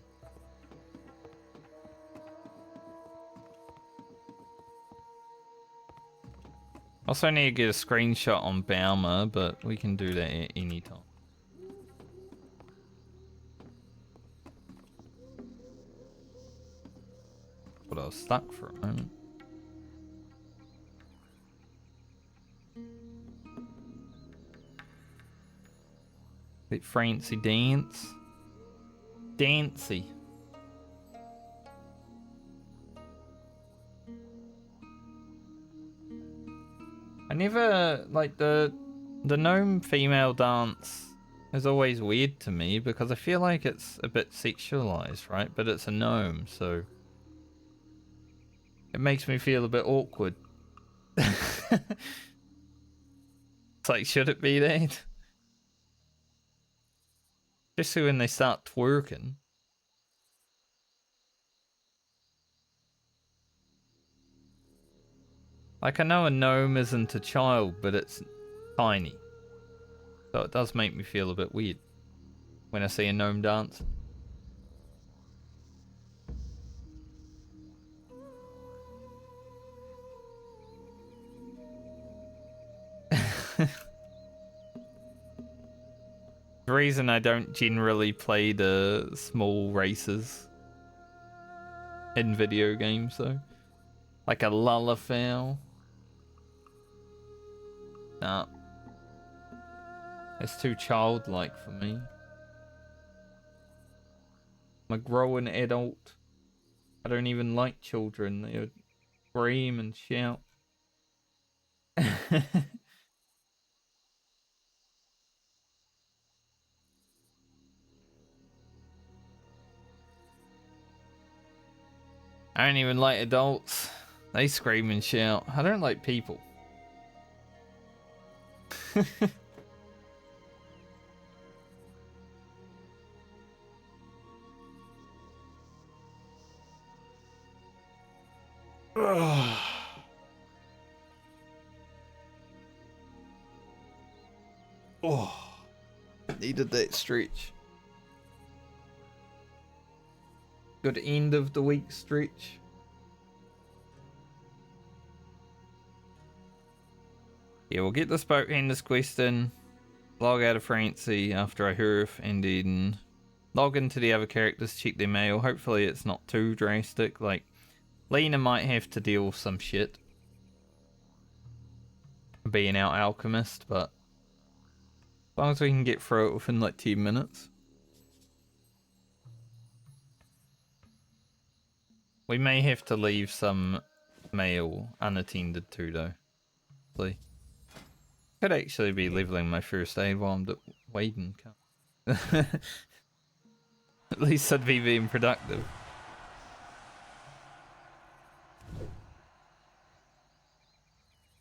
Also need to get a screenshot on Baumer, but we can do that at any time. But I was stuck for a moment. Bit Francie dance. Dancy. I never, like, the gnome female dance is always weird to me because I feel like it's a bit sexualized, right? But it's a gnome, so it makes me feel a bit awkward. It's like, should it be that? Especially when they start twerking. Like, I know a gnome isn't a child, but it's tiny. So it does make me feel a bit weird when I see a gnome dance. The reason I don't generally play the small races in video games, though. Like a lullafowl. Nah. It's too childlike for me. I'm a growing adult. I don't even like children. They would scream and shout. I don't even like adults. They scream and shout. I don't like people. Oh, needed that stretch. Good end of the week stretch. Yeah, we'll get this boat and this quest in, log out of Francie after I hurf, and then log into the other characters, check their mail. Hopefully it's not too drastic. Like, Lena might have to deal with some shit being our alchemist, but as long as we can get through it within like 10 minutes. We may have to leave some mail unattended to though. See. Could actually be leveling my first aid while I'm waiting. At least I'd be being productive.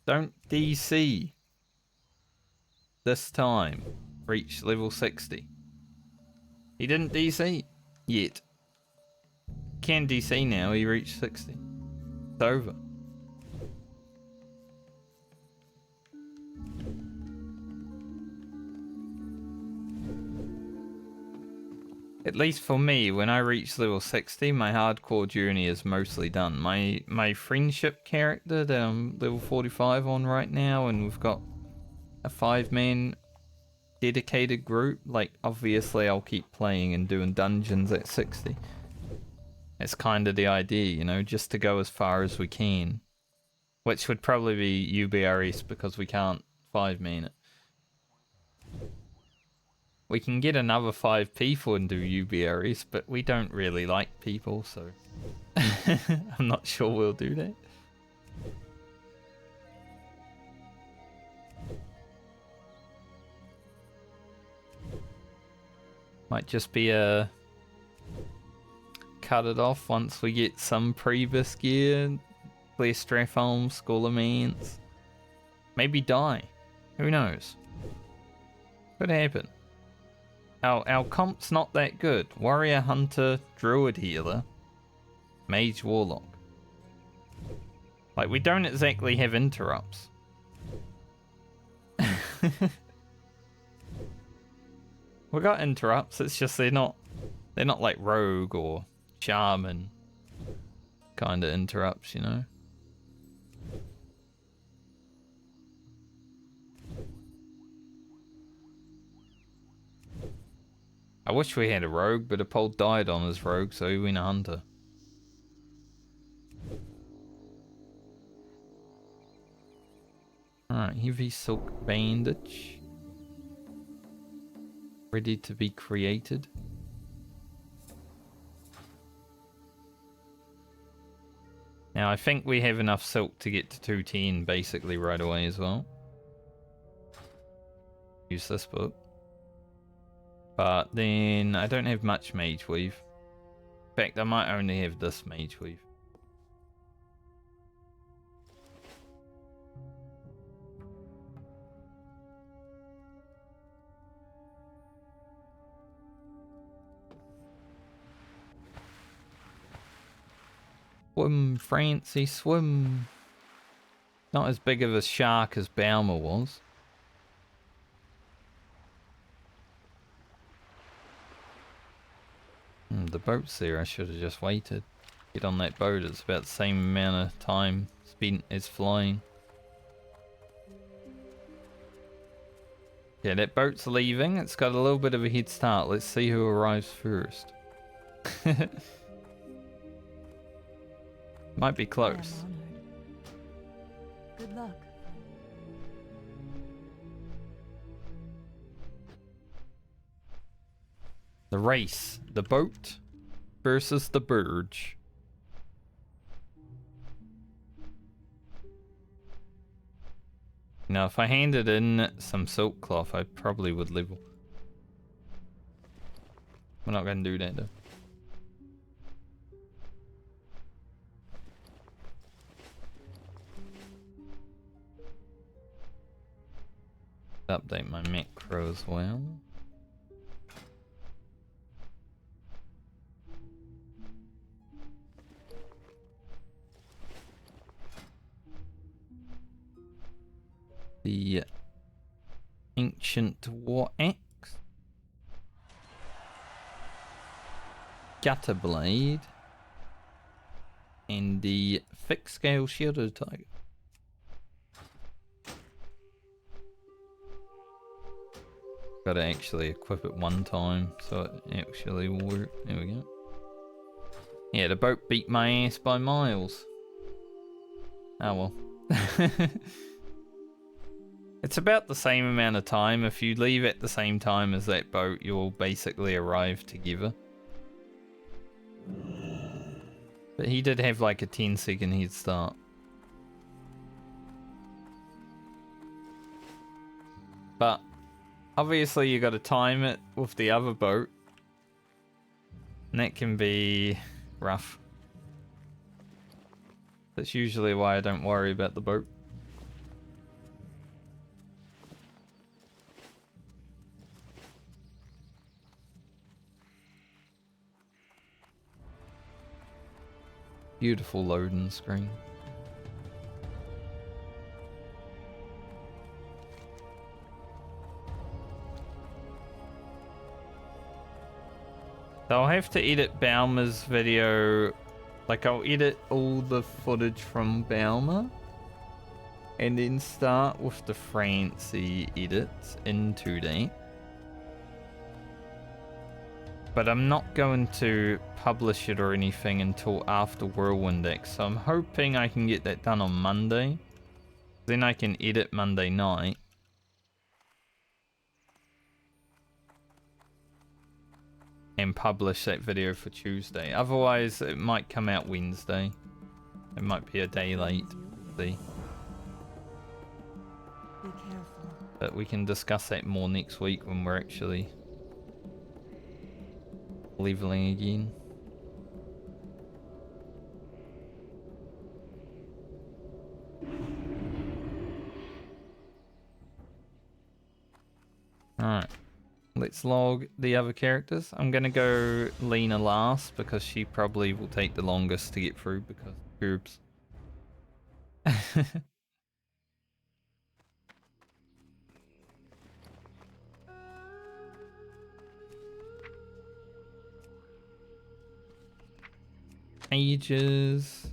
Don't DC. This time. Reach level 60. He didn't DC yet. Can DC now, he reached 60. It's over. At least for me, when I reach level 60, my hardcore journey is mostly done. My friendship character that I'm level 45 on right now, and we've got a 5-man dedicated group. Like, obviously I'll keep playing and doing dungeons at 60. It's kind of the idea, you know, just to go as far as we can. Which would probably be UBRS because we can't 5-man it. We can get another 5 people and do UBRS, but we don't really like people, so I'm not sure we'll do that. Might just be a cut it off once we get some Priebus gear, clear Strathholm, School of Mance. Maybe die. Who knows? Could happen. Our comp's not that good. Warrior, Hunter, Druid Healer, Mage, Warlock. Like, we don't exactly have interrupts. We got interrupts, it's just they're not like Rogue or Shaman kind of interrupts, you know? I wish we had a rogue, but Apol died on his rogue, so he went a hunter. Alright, heavy silk bandage. Ready to be created. Now I think we have enough silk to get to 210 basically right away as well. Use this book. But then I don't have much mage weave. In fact, I might only have this mage weave. Swim, Francie, swim. Not as big of a shark as Baumer was. The boat's there, I should have just waited. Get on that boat, it's about the same amount of time spent as flying. Yeah, that boat's leaving, it's got a little bit of a head start. Let's see who arrives first. Might be close. luck. The race. The boat versus the birch. Now, if I handed in some silk cloth, I probably would level. We're not going to do that, though. Update my macro as well. The ancient war axe, gutter blade, and the fixed scale shielded tiger. Gotta actually equip it one time so it actually will work. There we go. Yeah, the boat beat my ass by miles. Oh well. It's about the same amount of time. If you leave at the same time as that boat, you'll basically arrive together. But he did have like a 10-second head start. But obviously you got to time it with the other boat. And that can be rough. That's usually why I don't worry about the boat. Beautiful loading screen. So I'll have to edit Baumer's video. Like, I'll edit all the footage from Baumer and then start with the Francie edits into that. But I'm not going to publish it or anything until after Whirlwind X. So I'm hoping I can get that done on Monday. Then I can edit Monday night. And publish that video for Tuesday. Otherwise, it might come out Wednesday. It might be a day late. See. Be careful. But we can discuss that more next week when we're actually leveling again. Alright. Let's log the other characters. I'm gonna go Lena last because she probably will take the longest to get through because herbs. Ages.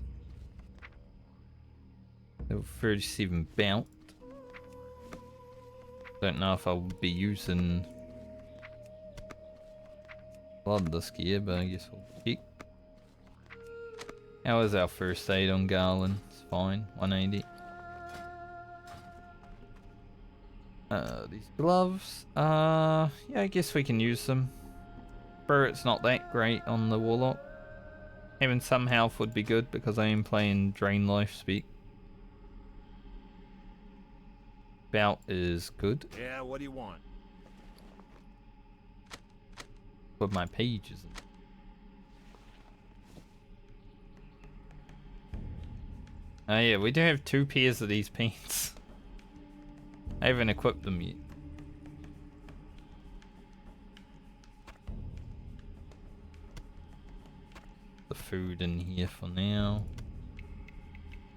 Level 37 belt. Don't know if I'll be using a lot of this gear, but I guess we'll check. How is our first aid on Garland? It's fine, 180. These gloves. Yeah, I guess we can use them. Spirit's not that great on the Warlock. Having some health would be good because I am playing Drain Life Speak. Belt is good. Yeah, what do you want? But my page isn't. Oh yeah, we do have 2 pairs of these pants. I haven't equipped them yet. The food in here for now.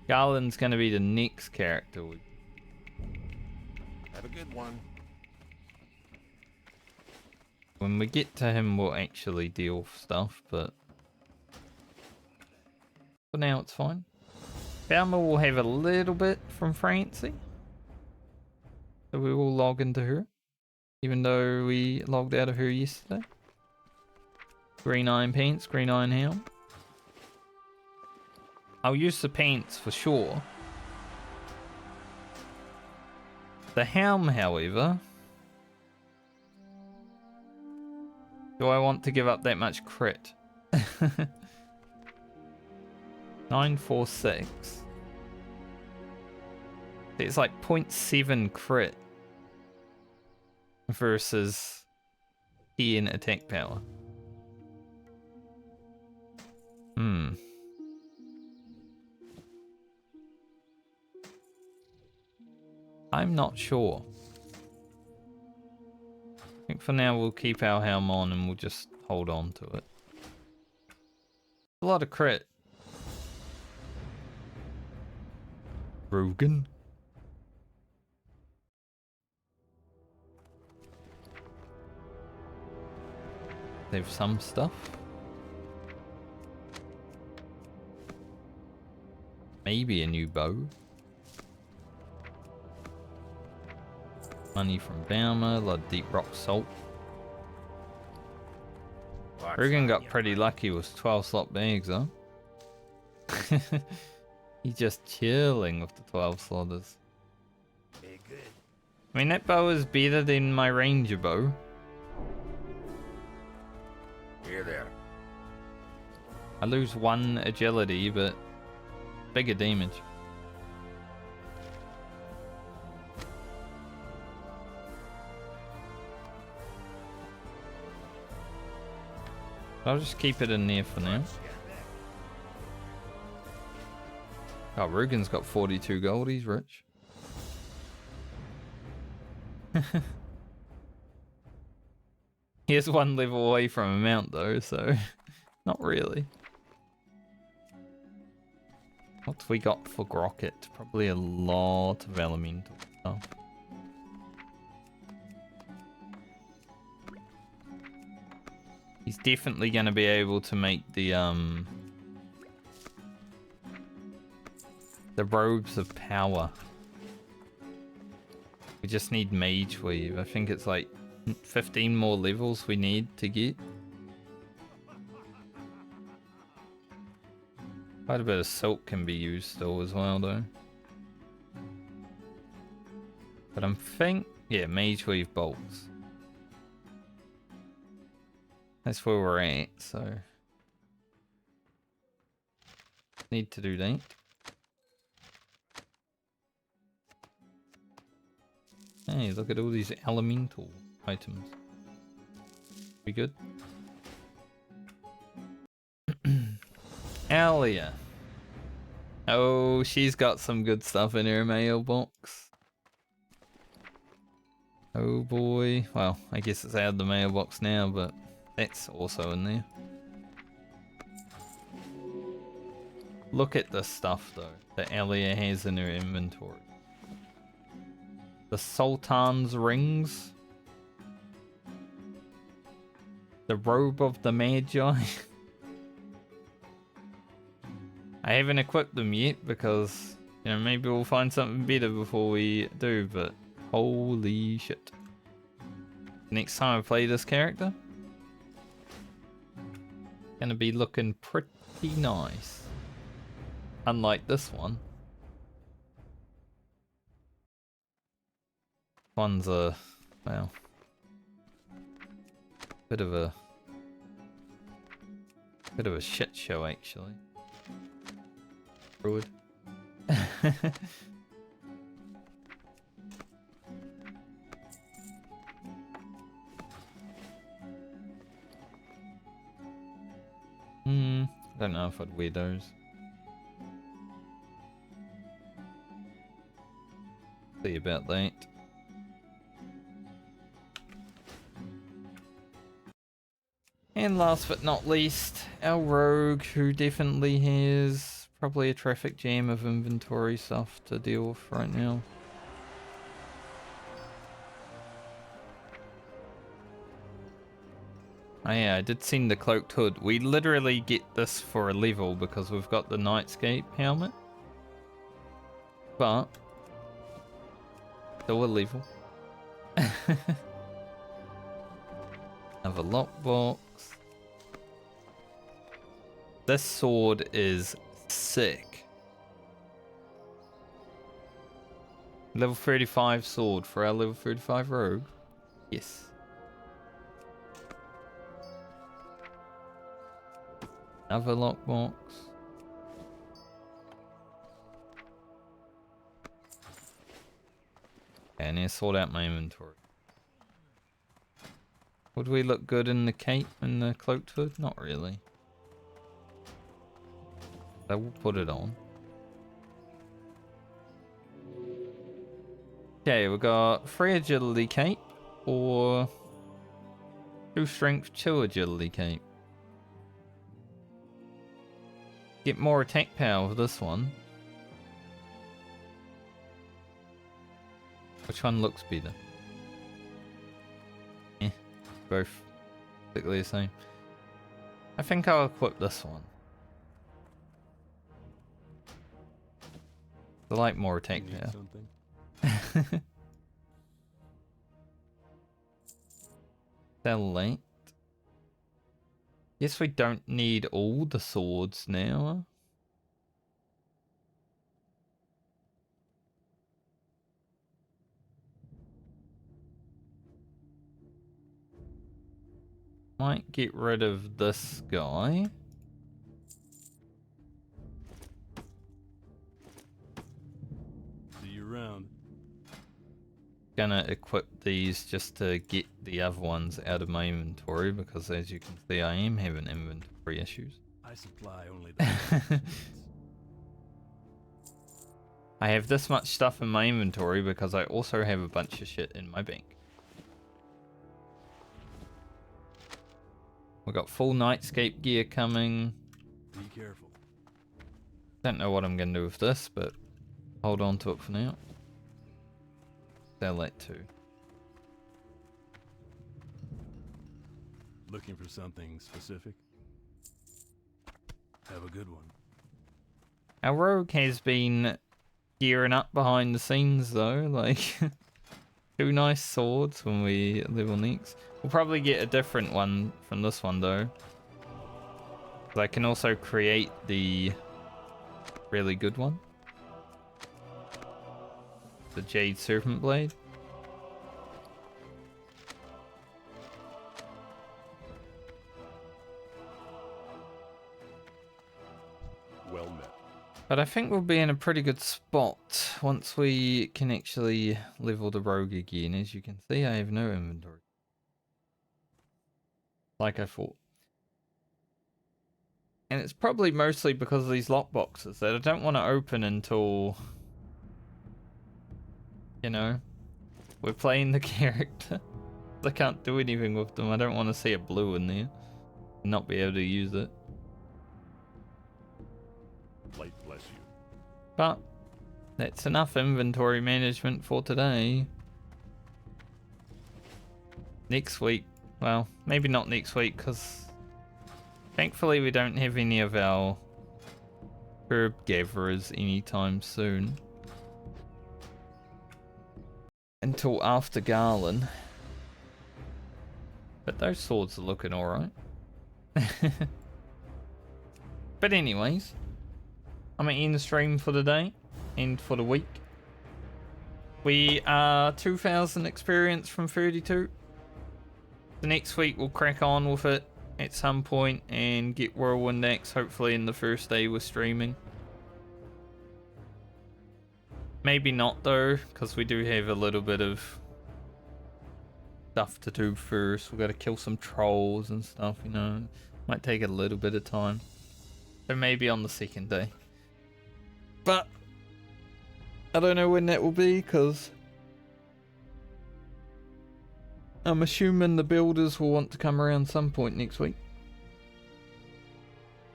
Garland's gonna be the next character. Have a good one. When we get to him, we'll actually deal with stuff, but for now it's fine. Baumer will have a little bit from Francie. So we will log into her. Even though we logged out of her yesterday. Green Iron Pants, Green Iron Helm. I'll use the pants for sure. The helm, however... Do I want to give up that much crit? 946. It's like 0.7 crit versus 10 attack power. I'm not sure. I think for now we'll keep our helm on and we'll just hold on to it. A lot of crit. Rogan. They have some stuff. Maybe a new bow. Money from Baumer, a lot of deep rock salt. Rugen got pretty lucky with 12 slot bags, huh? He's just chilling with the 12 slotters. I mean, that bow is better than my ranger bow. Here there. I lose 1 agility, but bigger damage. I'll just keep it in there for now. Oh, Rugen's got 42 gold, he's rich. He is 1 level away from a mount though, so not really. What's we got for Grocket? Probably a lot of elemental stuff. He's definitely going to be able to make the robes of power. We just need Mage Weave. I think it's like 15 more levels we need to get. Quite a bit of silk can be used still as well though. But I'm yeah, Mage Weave bolts. That's where we're at, so need to do that. Hey, look at all these elemental items. We good? Alia. Oh, she's got some good stuff in her mailbox. Oh boy. Well, I guess it's out of the mailbox now, but that's also in there. Look at the stuff though that Alia has in her inventory. The Sultan's rings. The robe of the Magi. I haven't equipped them yet because, you know, maybe we'll find something better before we do, but holy shit. Next time I play this character, gonna be looking pretty nice. Unlike this one. One's a, well, bit of a shit show actually. Druid. I don't know if I'd wear those. See about that. And last but not least, our rogue, who definitely has probably a traffic jam of inventory stuff to deal with right now. Oh yeah, I did send the cloaked hood. We literally get this for a level because we've got the Nightscape helmet. But still a level. Have a lockbox. This sword is sick. Level 35 sword for our level 35 rogue. Yes. Another lockbox. Okay, I need to sort out my inventory. Would we look good in the cape and the cloaked hood? Not really. I will put it on. Okay, we got 3 agility cape or 2 strength, 2 agility cape. Get more attack power with this one. Which one looks better? Both basically the same. I think I'll equip this one. I like more attack Need power. something? Select. Guess we don't need all the swords now. Might get rid of this guy. See you around. Gonna equip these just to get the other ones out of my inventory because as you can see I am having inventory issues. I supply only the I have this much stuff in my inventory because I also have a bunch of shit in my bank. We got full nightscape gear coming. Be careful. Don't know what I'm gonna do with this, but hold on to it for now. Sell that too. Looking for something specific? Have a good one. Our rogue has been gearing up behind the scenes though, like 2 nice swords when we level next. We'll probably get a different one from this one though. But I can also create the really good one. The Jade Serpent Blade. Well met. But I think we'll be in a pretty good spot once we can actually level the rogue again. As you can see, I have no inventory. Like I thought. And it's probably mostly because of these lockboxes that I don't want to open until, you know, we're playing the character. I can't do anything with them. I don't want to see a blue in there and not be able to use it. Light bless you. But that's enough inventory management for today. Next week, well, maybe not next week because thankfully we don't have any of our herb gatherers anytime soon. Until after Garland. But those swords are looking alright. But anyways, I'm going to end the stream for the day and for the week. We are 2,000 experience from 32. The next week we'll crack on with it at some point and get Whirlwind Axe hopefully in the first day we're streaming. Maybe not though, because we do have a little bit of stuff to do first. We've got to kill some trolls and stuff, you know. Might take a little bit of time. So maybe on the second day. But I don't know when that will be because I'm assuming the builders will want to come around some point next week.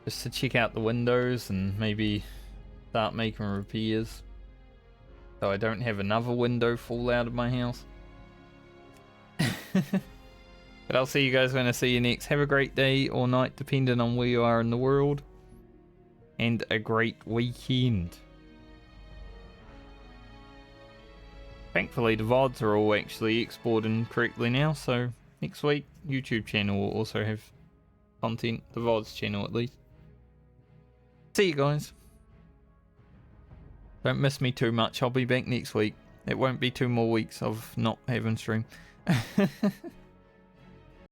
Just to check out the windows and maybe start making repairs. So I don't have another window fall out of my house. But I'll see you guys when I see you next. Have a great day or night depending on where you are in the world. And a great weekend. Thankfully the VODs are all actually exporting correctly now, so next week YouTube channel will also have content, the VODs channel at least. See you guys. Don't miss me too much, I'll be back next week. It won't be 2 more weeks of not having stream.